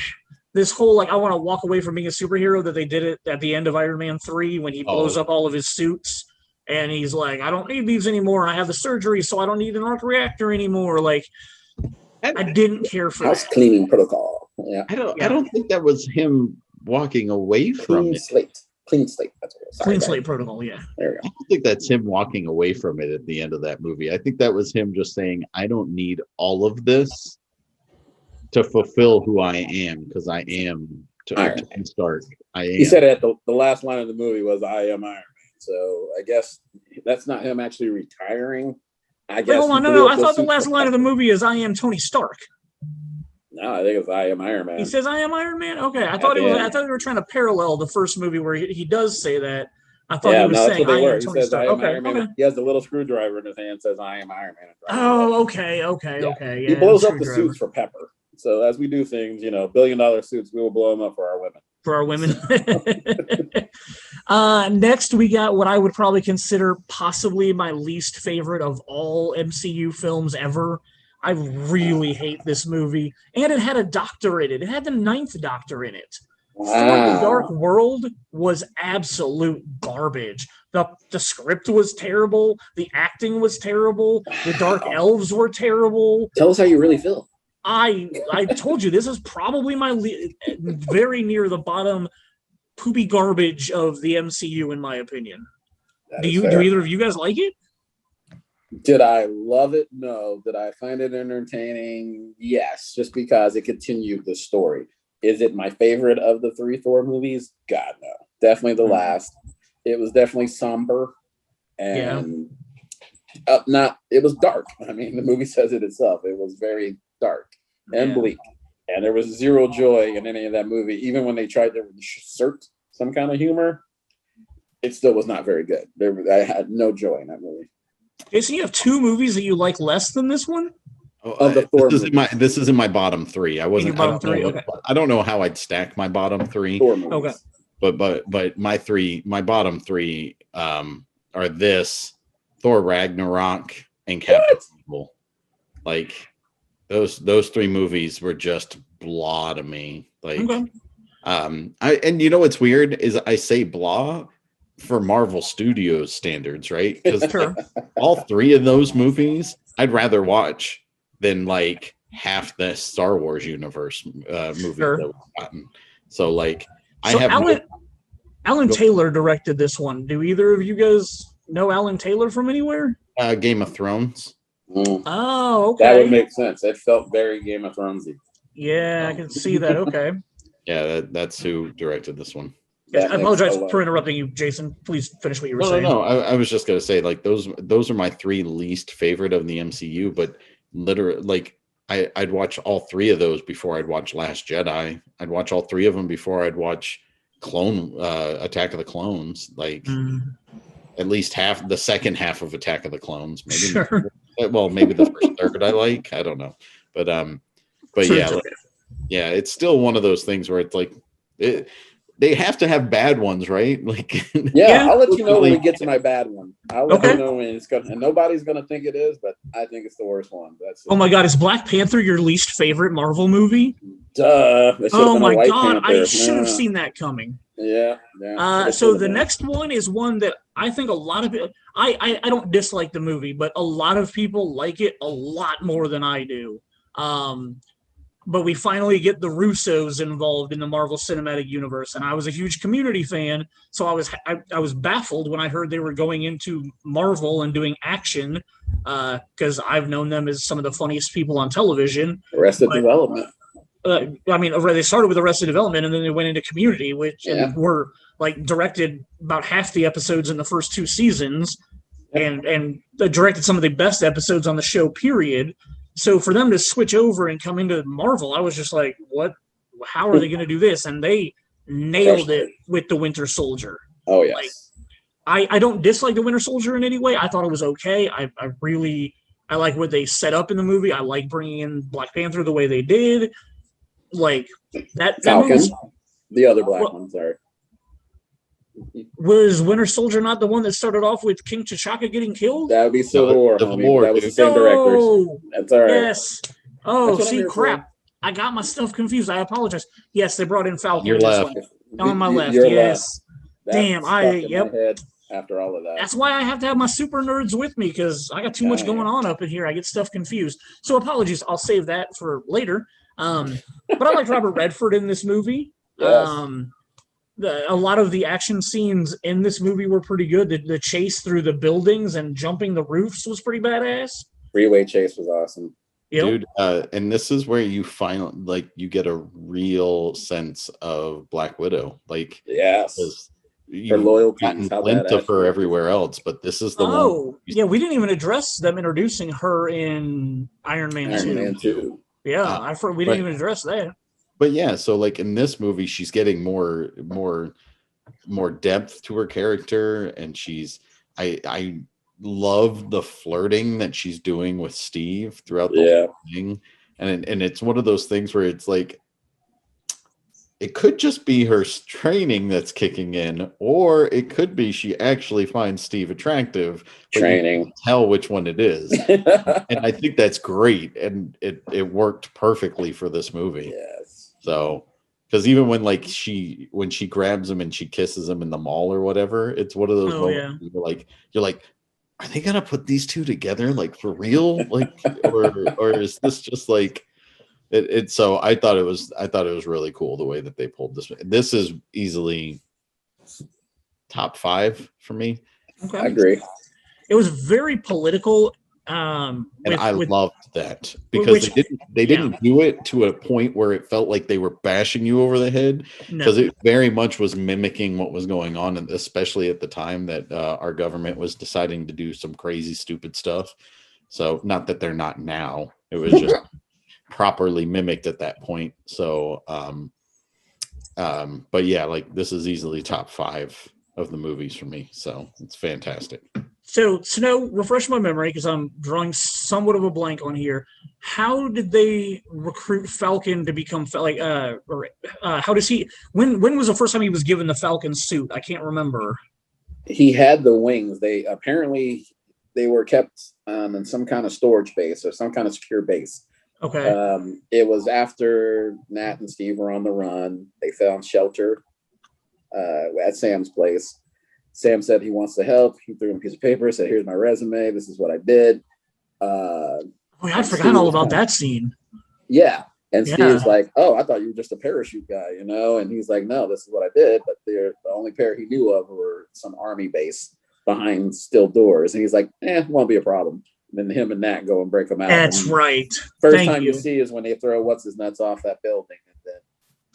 this whole, I want to walk away from being a superhero that they did it at the end of Iron Man 3 when he blows up all of his suits. And he's like, I don't need these anymore. I have the surgery, so I don't need an arc reactor anymore. I didn't care for
house cleaning protocol. Yeah.
I don't think that was him walking away from it.
Clean slate. That's what it was.
Clean slate protocol, yeah.
There we go.
I don't think that's him walking away from it at the end of that movie. I think that was him just saying, I don't need all of this to fulfill who I am, because I am Tony Stark. I am.
He said it at the last line of the movie was, I am Iron Man. So I guess that's not him actually retiring. I guess.
Hold on, no. I thought the last line of the movie is, I am Tony Stark.
No, I think it's I am Iron Man.
He says, I am Iron Man? Okay. I thought we were trying to parallel the first movie where he does say that. I thought he was saying, I am Tony Stark. Okay.
He has the little screwdriver in his hand, says, I am Iron Man.
Oh, okay. Yeah,
he blows up the suits for Pepper. So as we do things, $1 billion suits, we will blow them up for our women.
Next, we got what I would probably consider possibly my least favorite of all MCU films ever. I really hate this movie. And it had a doctor in it. It had the 9th Doctor in it.
Wow.
Thor: The Dark World was absolute garbage. The script was terrible. The acting was terrible. The Dark Elves were terrible.
Tell us how you really feel.
I told you, this is probably very near the bottom poopy garbage of the MCU, in my opinion. Do either of you guys like it?
Did I love it? No. Did I find it entertaining? Yes, just because it continued the story. Is it my favorite of the 3 Thor movies? God, no. Definitely the last. It was definitely somber and it was dark. I mean, the movie says it itself. It was very dark and bleak. And there was zero joy in any of that movie. Even when they tried to insert some kind of humor, it still was not very good. I had no joy in that movie.
Jason, you have 2 movies that you like less than this one?
Of the Thor
this is in my bottom 3. I don't know how I'd stack my bottom 3.
Okay.
But my bottom 3 are this, Thor Ragnarok, and Captain Marvel. Like those 3 movies were just blah to me. Like and you know what's weird is I say blah for Marvel Studios standards, right? Because all 3 of those movies I'd rather watch than like half the Star Wars universe movie that we've gotten. So like Alan
Taylor directed this one. Do either of you guys know Alan Taylor from anywhere?
Game of Thrones.
Oh, okay.
That would make sense. It felt very Game of Thronesy.
Yeah, I can see that. Okay.
Yeah, that's who directed this one.
Yes, I apologize for interrupting you, Jason. Please finish what you were saying.
No. I was just gonna say, like, those are my 3 least favorite of the MCU, but literally, like, I'd watch all 3 of those before I'd watch Last Jedi. I'd watch all 3 of them before I'd watch Attack of the Clones. Like at least the second half of Attack of the Clones. Maybe maybe the first third I like. I don't know. But yeah, it's still one of those things where it's like they have to have bad ones, right? Like,
I'll let you know when we get to my bad one. I'll let you know when it's gonna, and nobody's gonna think it is, but I think it's the worst one. That's it.
Oh my God, is Black Panther your least favorite Marvel movie?
Duh.
Oh my God, I should have seen that coming.
Yeah.
So the next one is one that I think a lot of people, I don't dislike the movie, but a lot of people like it a lot more than I do. But we finally get the Russos involved in the Marvel Cinematic Universe, and I was a huge Community fan, so I was baffled when I heard they were going into Marvel and doing action, because I've known them as some of the funniest people on television.
Arrested Development.
They started with Arrested Development, and then they went into Community, and were like directed about half the episodes in the first 2 seasons, and directed some of the best episodes on the show, period. So for them to switch over and come into Marvel, I was just like, what? How are they going to do this? And they nailed it with the Winter Soldier.
Oh, yes.
Like, I don't dislike the Winter Soldier in any way. I thought it was okay. I like what they set up in the movie. I like bringing in Black Panther the way they did. Like, that
Falcon, the other black one, sorry.
Was Winter Soldier not the one that started off with King T'Chaka getting killed?
That would be Civil War. That was the same directors. That's all right.
Yes. Oh, see, crap. I got my stuff confused. I apologize. Yes, they brought in Falcon.
Your left.
On my left, yes. Damn,
after all of that.
That's why I have to have my super nerds with me, because I got too much going on up in here. I get stuff confused. So apologies. I'll save that for later. But I like Robert Redford in this movie.
Yes.
A lot of the action scenes in this movie were pretty good. The chase through the buildings and jumping the roofs was pretty badass.
Freeway chase was awesome.
Yep.
Dude, and this is where you finally, like, you get a real sense of Black Widow. Like,
yes, her loyalty,
how glint of her everywhere else, but this is the one.
Oh, yeah, we didn't even address them introducing her in Iron Man 2. Yeah, we didn't even address that.
But yeah, so like in this movie, she's getting more depth to her character, and I love the flirting that she's doing with Steve throughout the whole thing, and it's one of those things where it's like, it could just be her training that's kicking in, or it could be she actually finds Steve attractive.
Training. You can
tell which one it is. And I think that's great. And it worked perfectly for this movie.
Yes.
So, because even when she grabs him and she kisses him in the mall or whatever, it's one of those moments you're like, are they gonna put these two together like for real? Like, or is this just like it? So I thought it was really cool the way that they pulled this. This is easily top 5 for me.
Okay. I agree.
It was very political.
And I loved that because they didn't do it to a point where it felt like they were bashing you over the head, because it very much was mimicking what was going on, and especially at the time that our government was deciding to do some crazy, stupid stuff. So not that they're not now, it was just properly mimicked at that point. So, but yeah, like this is easily top 5 of the movies for me. So it's fantastic.
So, Snow, refresh my memory because I'm drawing somewhat of a blank on here. How did they recruit Falcon to become how does he? When was the first time he was given the Falcon suit? I can't remember.
He had the wings. They were kept in some kind of storage base or some kind of secure base.
Okay.
It was after Nat and Steve were on the run. They found shelter at Sam's place. Sam said he wants to help. He threw him a piece of paper, said, "Here's my resume. This is what I did."
I forgot all about that scene.
Yeah. And Steve's like, "Oh, I thought you were just a parachute guy, you know?" And he's like, "No, this is what I did." But the only pair he knew of were some army base behind steel doors. And he's like, won't be a problem. And then him and Nat go and break them out.
That's right.
First time you see is when they throw what's-his-nuts off that building. And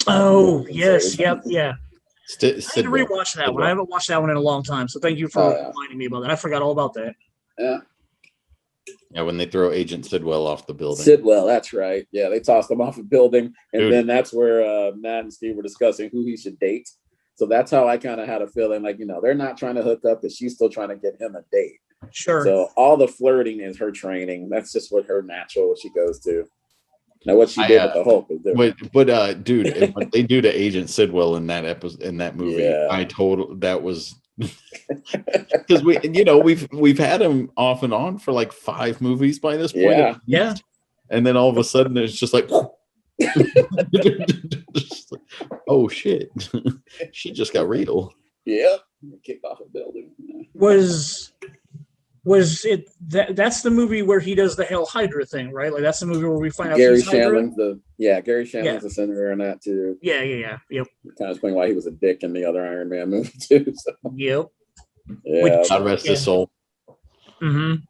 then,
yes. Yep. Yeah. I need to rewatch that one. I haven't watched that one in a long time, so thank you for reminding me about that. I forgot all about that.
Yeah, when they throw Agent Sidwell off the building.
Sidwell, that's right. Yeah, they tossed him off a building, and then that's where Matt and Steve were discussing who he should date. So that's how I kind of had a feeling like, they're not trying to hook up, but she's still trying to get him a date.
Sure.
So all the flirting is her training. That's just what she goes to. Now, what she did with the Hulk was different.
But dude, what they do to Agent Sidwell in that movie, that was because we've had him off and on for like 5 movies by this point.
Yeah.
And then all of a sudden it's just like, oh shit, she just got real.
Yeah, kicked off a building.
Was it that's the movie where he does the Hail Hydra thing, right? Like that's the movie where we find out
Gary Shandling's the senator in that too.
Yeah. Yep.
Kind of explain why he was a dick in the other Iron Man movie too. So.
Yep.
Yeah.
God rest his soul.
Mm-hmm.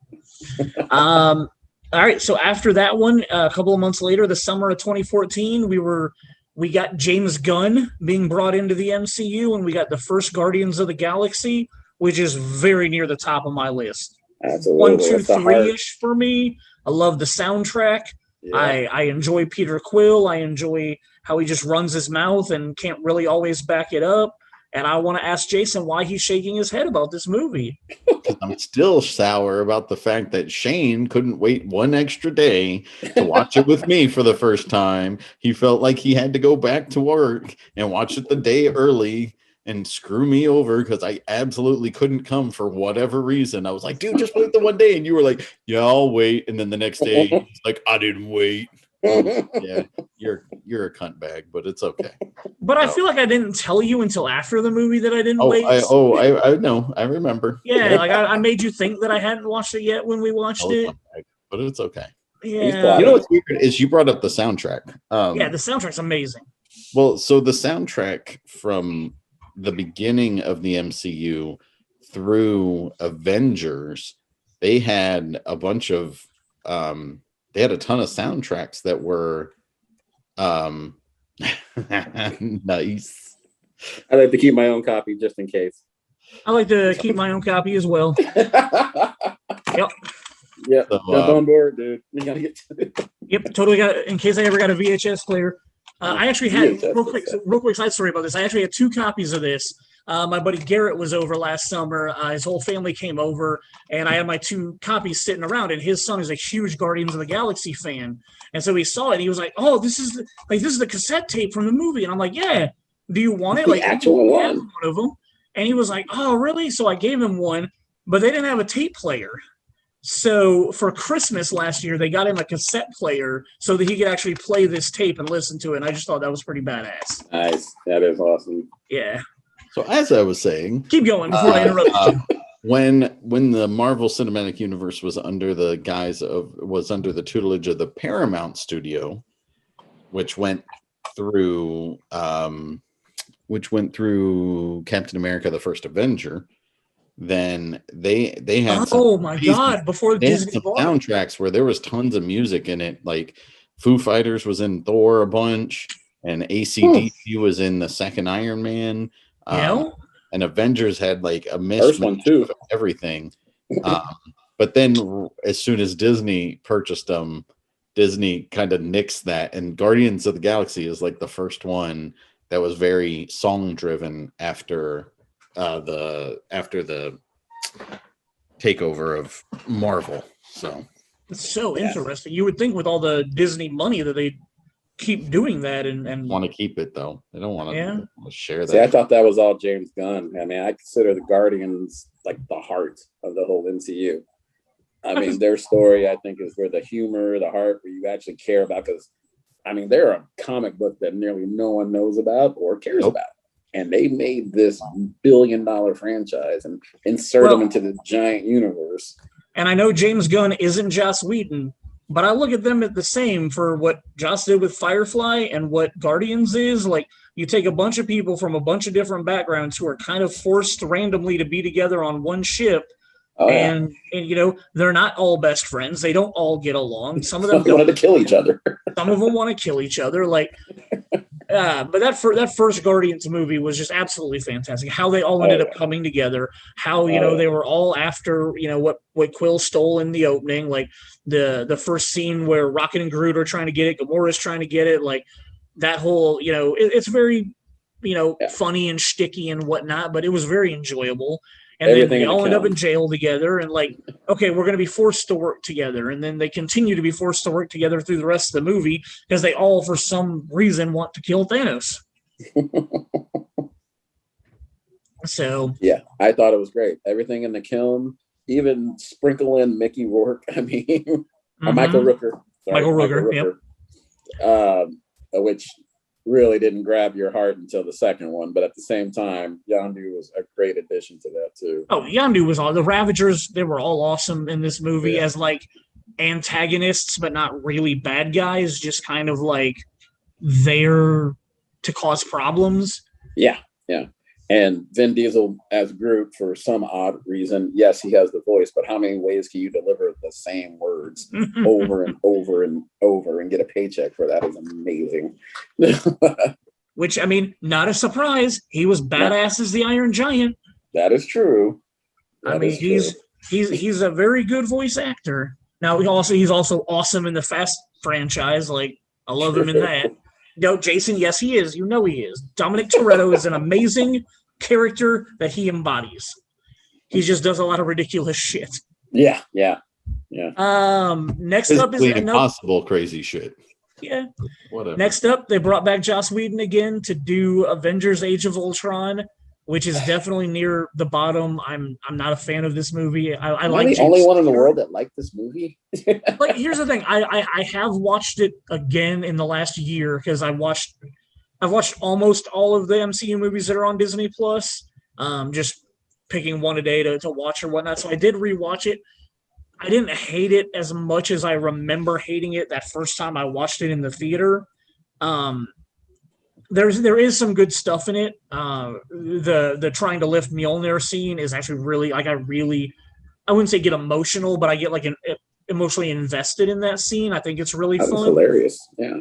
All right. So after that one, a couple of months later, the summer of 2014, we got James Gunn being brought into the MCU, and we got the first Guardians of the Galaxy, which is very near the top of my list.
Absolutely.
1, 2, 3-ish for me. I love the soundtrack. Yeah. I enjoy Peter Quill. I enjoy how he just runs his mouth and can't really always back it up. And I want to ask Jason why he's shaking his head about this movie.
I'm still sour about the fact that Shane couldn't wait 1 extra day to watch it with me for the first time. He felt like he had to go back to work and watch it the day early and screw me over because I absolutely couldn't come for whatever reason. I was like, dude, just wait the 1 day. And you were like, yeah, I'll wait. And then the next day, it's like, I didn't wait. Yeah, you're a cunt bag, but it's okay.
But I feel like I didn't tell you until after the movie that I didn't wait.
I know. I remember.
Yeah, like I made you think that I hadn't watched it yet when we watched it.
But it's okay.
Yeah.
You know what's weird is you brought up the soundtrack.
Yeah, the soundtrack's amazing.
Well, so the soundtrack from the beginning of the MCU through Avengers, they had a bunch of they had a ton of soundtracks that were nice.
I like to keep my own copy just in case.
I like to keep my own copy as well. Yep.
Yep. So, jump on board, dude. You gotta get
Yep, totally got it. In case I ever got a VHS player. I actually had real quick side story about this. I actually had 2 copies of this. My buddy Garrett was over last summer. His whole family came over, and I had my 2 copies sitting around. And his son is a huge Guardians of the Galaxy fan, and so he saw it. And he was like, "Oh, this is the cassette tape from the movie." And I'm like, "Yeah, do you want it?"
The actual one
of them. And he was like, "Oh, really?" So I gave him one, but they didn't have a tape player. So for Christmas last year, they got him a cassette player so that he could actually play this tape and listen to it. And I just thought that was pretty badass.
Nice. That is awesome.
Yeah.
So as I was saying,
keep going before I interrupt you.
When the Marvel Cinematic Universe was under the tutelage of the Paramount Studio, which went through Captain America: The First Avenger. Then they had
before Disney
soundtracks where there was tons of music in it, like Foo Fighters was in Thor a bunch, and AC/DC was in the second Iron Man. And Avengers had like a mix of everything. But then as soon as Disney purchased them, Disney kind of nixed that, and Guardians of the Galaxy is like the first one that was very song driven after the takeover of Marvel. So
it's so interesting. You would think with all the Disney money that they keep doing that and
want to keep it though. They don't want to share that.
See, I thought that was all James Gunn. I mean, I consider the Guardians like the heart of the whole MCU. I mean, their story, I think, is where the humor, the heart, where you actually care about, because I mean, they're a comic book that nearly no one knows about or cares about. And they made this $1 billion franchise and insert them into the giant universe.
And I know James Gunn isn't Joss Whedon, but I look at them at the same for what Joss did with Firefly and what Guardians is. Like, you take a bunch of people from a bunch of different backgrounds who are kind of forced randomly to be together on one ship. And you know, they're not all best friends. They don't all get along. Some of them
wanted to kill each other.
Some of them want to kill each other. Like, but that first Guardians movie was just absolutely fantastic. How they all ended up coming together. How they were all after what Quill stole in the opening. Like the first scene where Rocket and Groot are trying to get it. Gamora's trying to get it. Like that whole it's very funny and sticky and whatnot. But it was very enjoyable. And then they all end up in jail together, and like, okay, we're going to be forced to work together. And then they continue to be forced to work together through the rest of the movie because they all, for some reason, want to kill Thanos. So
yeah, I thought it was great. Everything in the kiln, even sprinkle in Mickey Rourke. I mean, Michael Rooker.
Michael Rooker.
Which really didn't grab your heart until the second one, but at the same time, Yondu was a great addition to that too.
Oh, Yondu was all the Ravagers. They were all awesome in this movie as like antagonists, but not really bad guys. Just kind of like there to cause problems. Yeah.
And Vin Diesel as Groot, for some odd reason, yes, he has the voice, but how many ways can you deliver the same words over and over and over and get a paycheck for that? Is amazing.
Which, I mean, not a surprise. He was badass as the Iron Giant.
That is true.
He's a very good voice actor. Now he's also awesome in the Fast franchise. Like, I love him in that. No, Jason, yes, he is. You know he is. Dominic Toretto is an amazing character that he embodies. He just does a lot of ridiculous shit.
Yeah.
Next up is
impossible crazy shit.
Yeah.
Whatever.
Next up, they brought back Joss Whedon again to do Avengers Age of Ultron, which is definitely near the bottom. I'm not a fan of this movie. I like
the only one in the world that liked this movie.
Like, here's the thing. I have watched it again in the last year because I've watched almost all of the MCU movies that are on Disney Plus. Just picking one a day to watch or whatnot. So I did rewatch it. I didn't hate it as much as I remember hating it that first time I watched it in the theater. There is some good stuff in it. The trying to lift Mjolnir scene is actually really, like, I wouldn't say get emotional, but I get like emotionally invested in that scene. I think it's really fun.
It's hilarious. Yeah.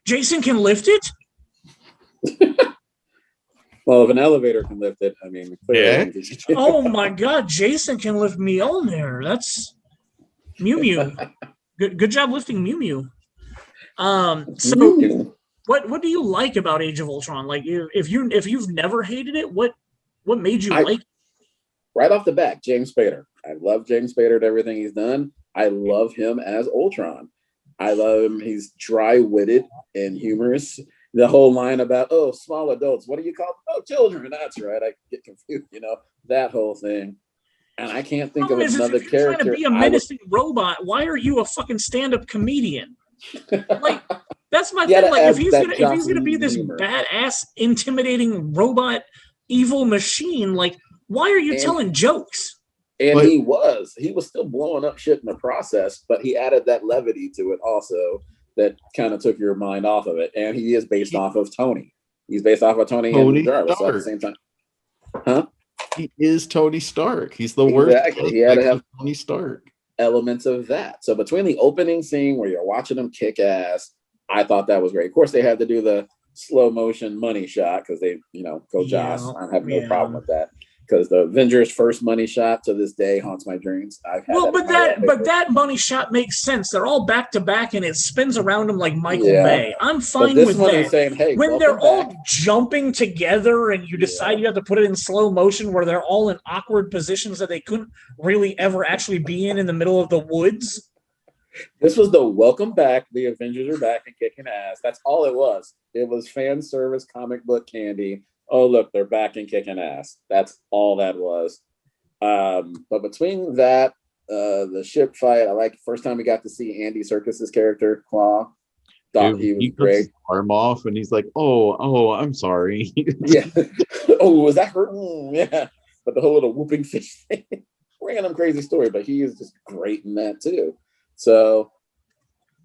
Jason can lift it.
Well, if an elevator can lift it, I mean, clearly.
Oh my God, Jason can lift Mjolnir. That's Mew Mew. Good job lifting Mew Mew. So What do you like about Age of Ultron? Like, if you've never hated it, what made you like it?
Right off the bat, James Spader. I love James Spader and everything he's done. I love him as Ultron. I love him. He's dry-witted and humorous. The whole line about, oh, small adults, what do you call them? Oh, children. That's right. I get confused, that whole thing. And I can't think of another character. Trying to
be a menacing robot, why are you a fucking stand-up comedian? Like, that's my thing. Like, if he's gonna be this badass, intimidating robot, evil machine, like, why are you telling jokes?
And he was still blowing up shit in the process, but he added that levity to it also that kind of took your mind off of it. And he is based off of Tony. He's based off of Tony and Jarvis at the same time. Huh?
He is Tony Stark. He's the worst.
Exactly. He had to have
Tony Stark
elements of that. So between the opening scene where you're watching him kick ass, I thought that was great. Of course, they had to do the slow motion money shot because they, Coach Joss. I have no problem with that. Because the Avengers' first money shot to this day haunts my dreams.
But that money shot makes sense. They're all back to back, and it spins around them like Michael Bay. I'm fine with that.
Saying, hey,
when they're all jumping together, and you decide you have to put it in slow motion, where they're all in awkward positions that they couldn't really ever actually be in the middle of the woods.
This was the welcome back. The Avengers are back and kicking ass. That's all it was. It was fan service comic book candy. Oh, look, they're back and kicking ass. That's all that was. But between that, the ship fight, I like first time we got to see Andy Serkis's character, Claw. Thought he was great.
His arm off and he's like, oh, I'm sorry.
Yeah. Oh, was that hurt? Yeah. But the whole little whooping fish thing. Random crazy story, but he is just great in that too. So,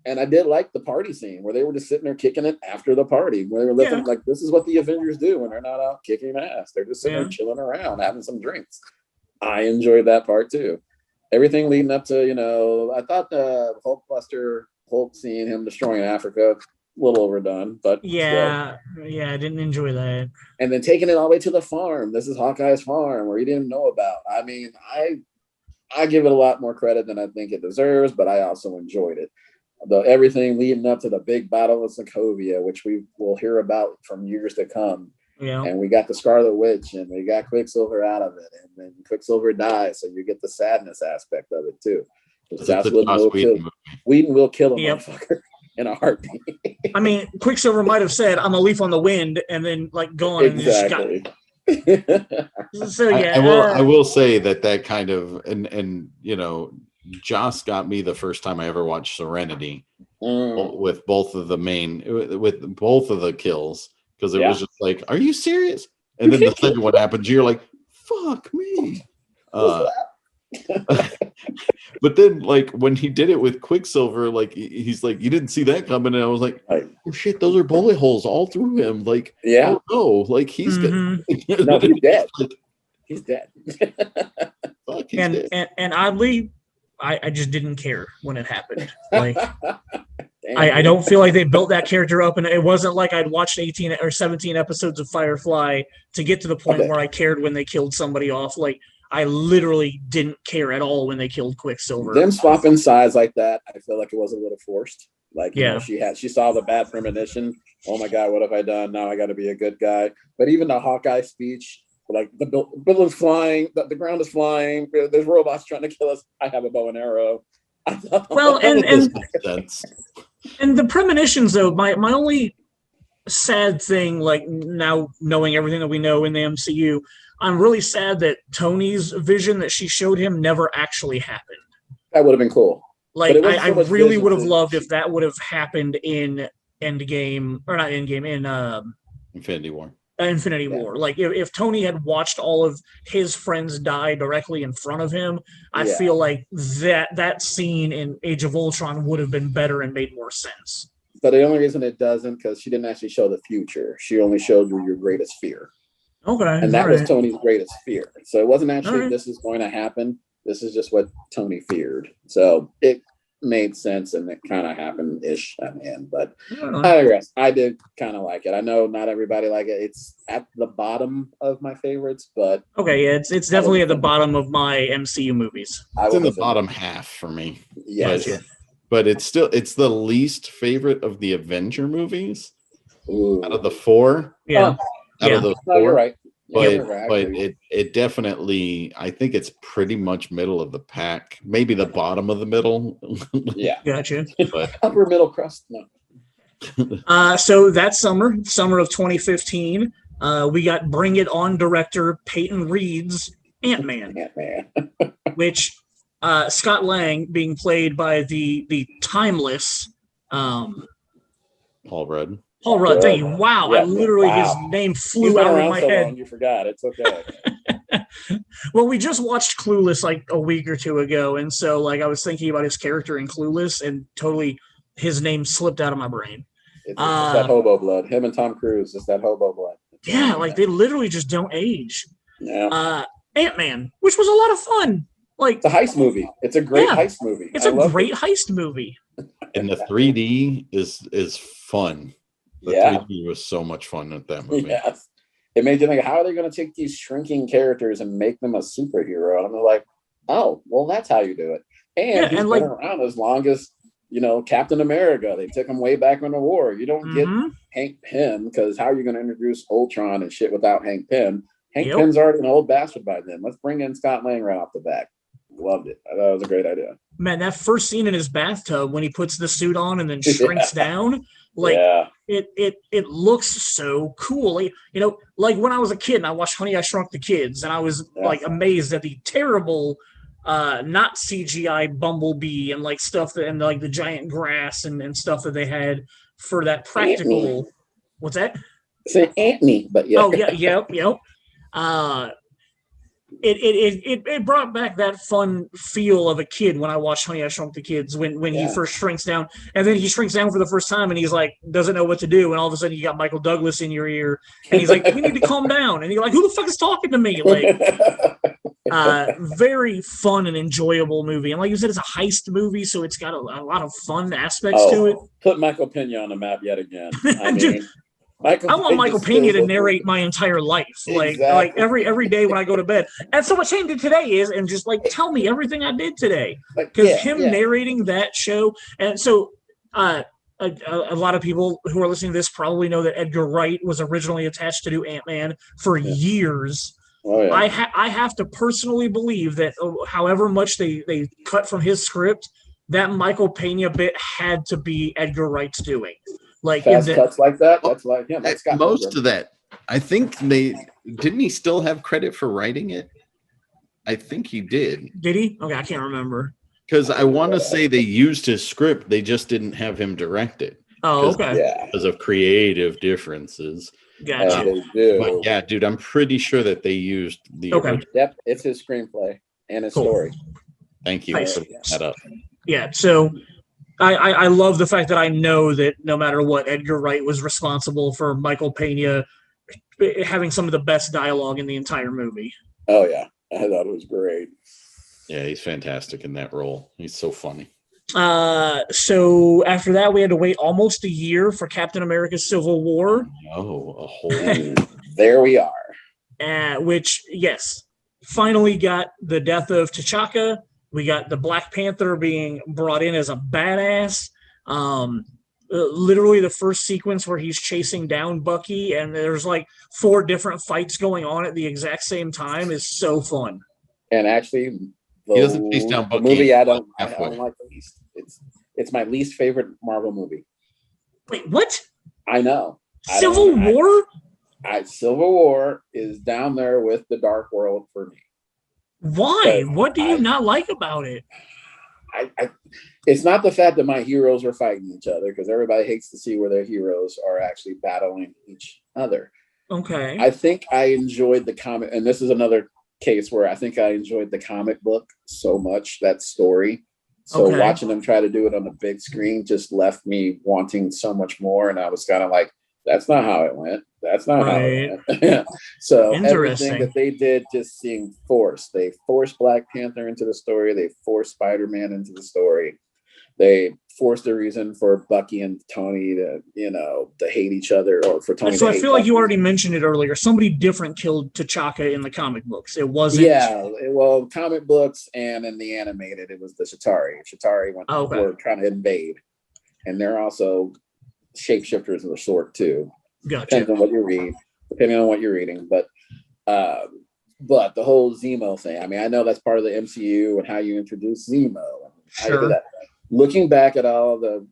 and I did like the party scene where they were just sitting there kicking it after the party, where they were looking like this is what the Avengers do when they're not out kicking ass. They're just sitting there chilling around, having some drinks. I enjoyed that part too. Everything leading up to, I thought the Hulk seeing him destroying Africa, a little overdone, but
I didn't enjoy that.
And then taking it all the way to the farm. This is Hawkeye's farm where he didn't know about. I mean, I give it a lot more credit than I think it deserves, but I also enjoyed it. Everything leading up to the big battle of Sokovia, which we will hear about from years to come.
Yeah.
And we got the Scarlet Witch and we got Quicksilver out of it. And then Quicksilver dies, so you get the sadness aspect of it too. Whedon will kill a motherfucker in a heartbeat.
I mean, Quicksilver might have said, I'm a leaf on the wind, and then gone.
Exactly.
So
I will say that kind of and Joss got me the first time I ever watched Serenity with both of the kills, because it was just like, are you serious? And then the second one happens, you're like, fuck me. But then when he did it with Quicksilver, he's like, you didn't see that coming, and I was like, oh shit, those are bullet holes all through him. Oh no, he's
no, he's dead. He's dead.
Fuck, he's dead.
And oddly, I just didn't care when it happened. I don't feel like they built that character up, and it wasn't like I'd watched 18 or 17 episodes of Firefly to get to the point where I cared when they killed somebody off. I literally didn't care at all when they killed Quicksilver.
Them swapping sides like that, I feel like it was a little forced. She saw the bad premonition. Oh my God, what have I done? Now I got to be a good guy. But even the Hawkeye speech, the building's flying, the ground is flying. There's robots trying to kill us. I have a bow and arrow.
Well, and the premonitions though, my only sad thing, now knowing everything that we know in the MCU, I'm really sad that Tony's vision that she showed him never actually happened.
That would have been cool.
I really would have loved if that would have happened in Endgame, or not Endgame, in
Infinity War.
Infinity War. If Tony had watched all of his friends die directly in front of him, I feel like that scene in Age of Ultron would have been better and made more sense.
But the only reason it doesn't, because she didn't actually show the future. She only showed you your greatest fear.
Okay.
And that was Tony's greatest fear. So it wasn't actually this is going to happen. This is just what Tony feared. So it made sense, and it kind of happened-ish at the end. But I digress. I did kind of like it. I know not everybody like it. It's at the bottom of my favorites, but
it's definitely at the bottom of my MCU movies.
It's in the bottom half for me.
Yes.
But it's the least favorite of the Avenger movies. out of the four.
Yeah.
Out of the four.
You're right.
But it definitely, I think it's pretty much middle of the pack, maybe the bottom of the middle.
Yeah,
gotcha.
But upper middle crust, no.
So that summer of 2015, we got Bring It On director Peyton Reed's Ant-Man, which Scott Lang being played by the timeless
Paul Rudd.
Paul Rudd, thank you. Wow, I literally his name flew out of my head.
Long, you forgot. It's okay.
Well, we just watched Clueless like a week or two ago, and so like I was thinking about his character in Clueless, and totally his name slipped out of my brain.
It's that hobo blood. Him and Tom Cruise. It's that hobo blood.
Yeah, like they literally just don't age.
Yeah.
Ant-Man, which was a lot of fun. Like
it's a heist movie. It's a great heist movie.
It's a great heist movie.
And the 3D is fun. The 3D was so much fun at that movie.
Yes. It made you think, how are they going to take these shrinking characters and make them a superhero? And I'm like, oh, well, that's how you do it. And he's been around as long as, Captain America. They took him way back in the war. You don't get Hank Pym, because how are you going to introduce Ultron and shit without Hank Pym? Hank Pym's already an old bastard by then. Let's bring in Scott Lang right off the back. Loved it. I thought it was a great idea. Man,
that first scene in his bathtub when he puts the suit on and then shrinks down, it looks so cool. Like when I was a kid and I watched Honey, I Shrunk the Kids, and I was like amazed at the terrible not CGI Bumblebee and like stuff that, and like the giant grass and stuff that they had for that practical.
Ant-Me.
What's that?
Say Ant-Me, but yeah.
Oh yeah, yep. It brought back that fun feel of a kid when I watched Honey, I Shrunk the Kids when he first shrinks down, and then he shrinks down for the first time and he's like doesn't know what to do, and all of a sudden you got Michael Douglas in your ear and he's like, we need to calm down, and you're like, who the fuck is talking to me? Like very fun and enjoyable movie, and like you said, it's a heist movie, so it's got a lot of fun aspects to it.
Put Michael Pena on the map yet again. I mean,
I want Michael Pena to narrate my entire life, like every day when I go to bed. And so what Shane did today is, and just like tell me everything I did today, because narrating that show. And so a lot of people who are listening to this probably know that Edgar Wright was originally attached to do Ant-Man for years. Oh, yeah. I have to personally believe that however much they cut from his script, that Michael Pena bit had to be Edgar Wright's doing. Like
fast cuts like that. That's like that's got
most of that. I think didn't he still have credit for writing it? I think he did.
Did he? Okay, I can't remember.
Because I want to say they used his script, they just didn't have him direct it.
Oh, okay.
Because of creative differences.
Gotcha.
But yeah, dude, I'm pretty sure that they used the original.
Yep, it's his screenplay and his story.
Thank you for putting that up.
Yeah, so I love the fact that I know that no matter what, Edgar Wright was responsible for Michael Pena having some of the best dialogue in the entire movie.
Oh, yeah. I thought it was great.
Yeah, he's fantastic in that role. He's so funny.
So after that, we had to wait almost a year for Captain America Civil War.
Oh, a whole
there we are.
Which, yes, finally got the death of T'Chaka. We got the Black Panther being brought in as a badass. Literally the first sequence where he's chasing down Bucky and there's like 4 different fights going on at the exact same time is so fun.
And actually,
he doesn't chase down Bucky.
Movie I don't like the least. It's my least favorite Marvel movie.
Wait, what?
I know.
Civil War?
Civil War is down there with the Dark World for me.
Why? What do you not like about it?
It's not the fact that my heroes are fighting each other, because everybody hates to see where their heroes are actually battling each other.
Okay.
I think I enjoyed the comic, and this is another case where I think I enjoyed the comic book so much, that story. So watching them try to do it on the big screen just left me wanting so much more, and I was kind of like, that's not how it went. That's not how it went. So everything that they did just seemed forced. They forced Black Panther into the story. They forced Spider-Man into the story. They forced a reason for Bucky and Tony to hate each other, or for Tony.
So
to
I feel like you already mentioned it earlier. Somebody different killed T'Chaka in the comic books. It wasn't.
Yeah, well, comic books and in the animated, it was the Chitauri. Chitauri were trying to invade, and they're also shapeshifters of the sort too.
Gotcha.
Depends on what you read, depending on what you're reading. But the whole Zemo thing, I mean, I know that's part of the MCU and how you introduce Zemo and how you do that. Looking back at all the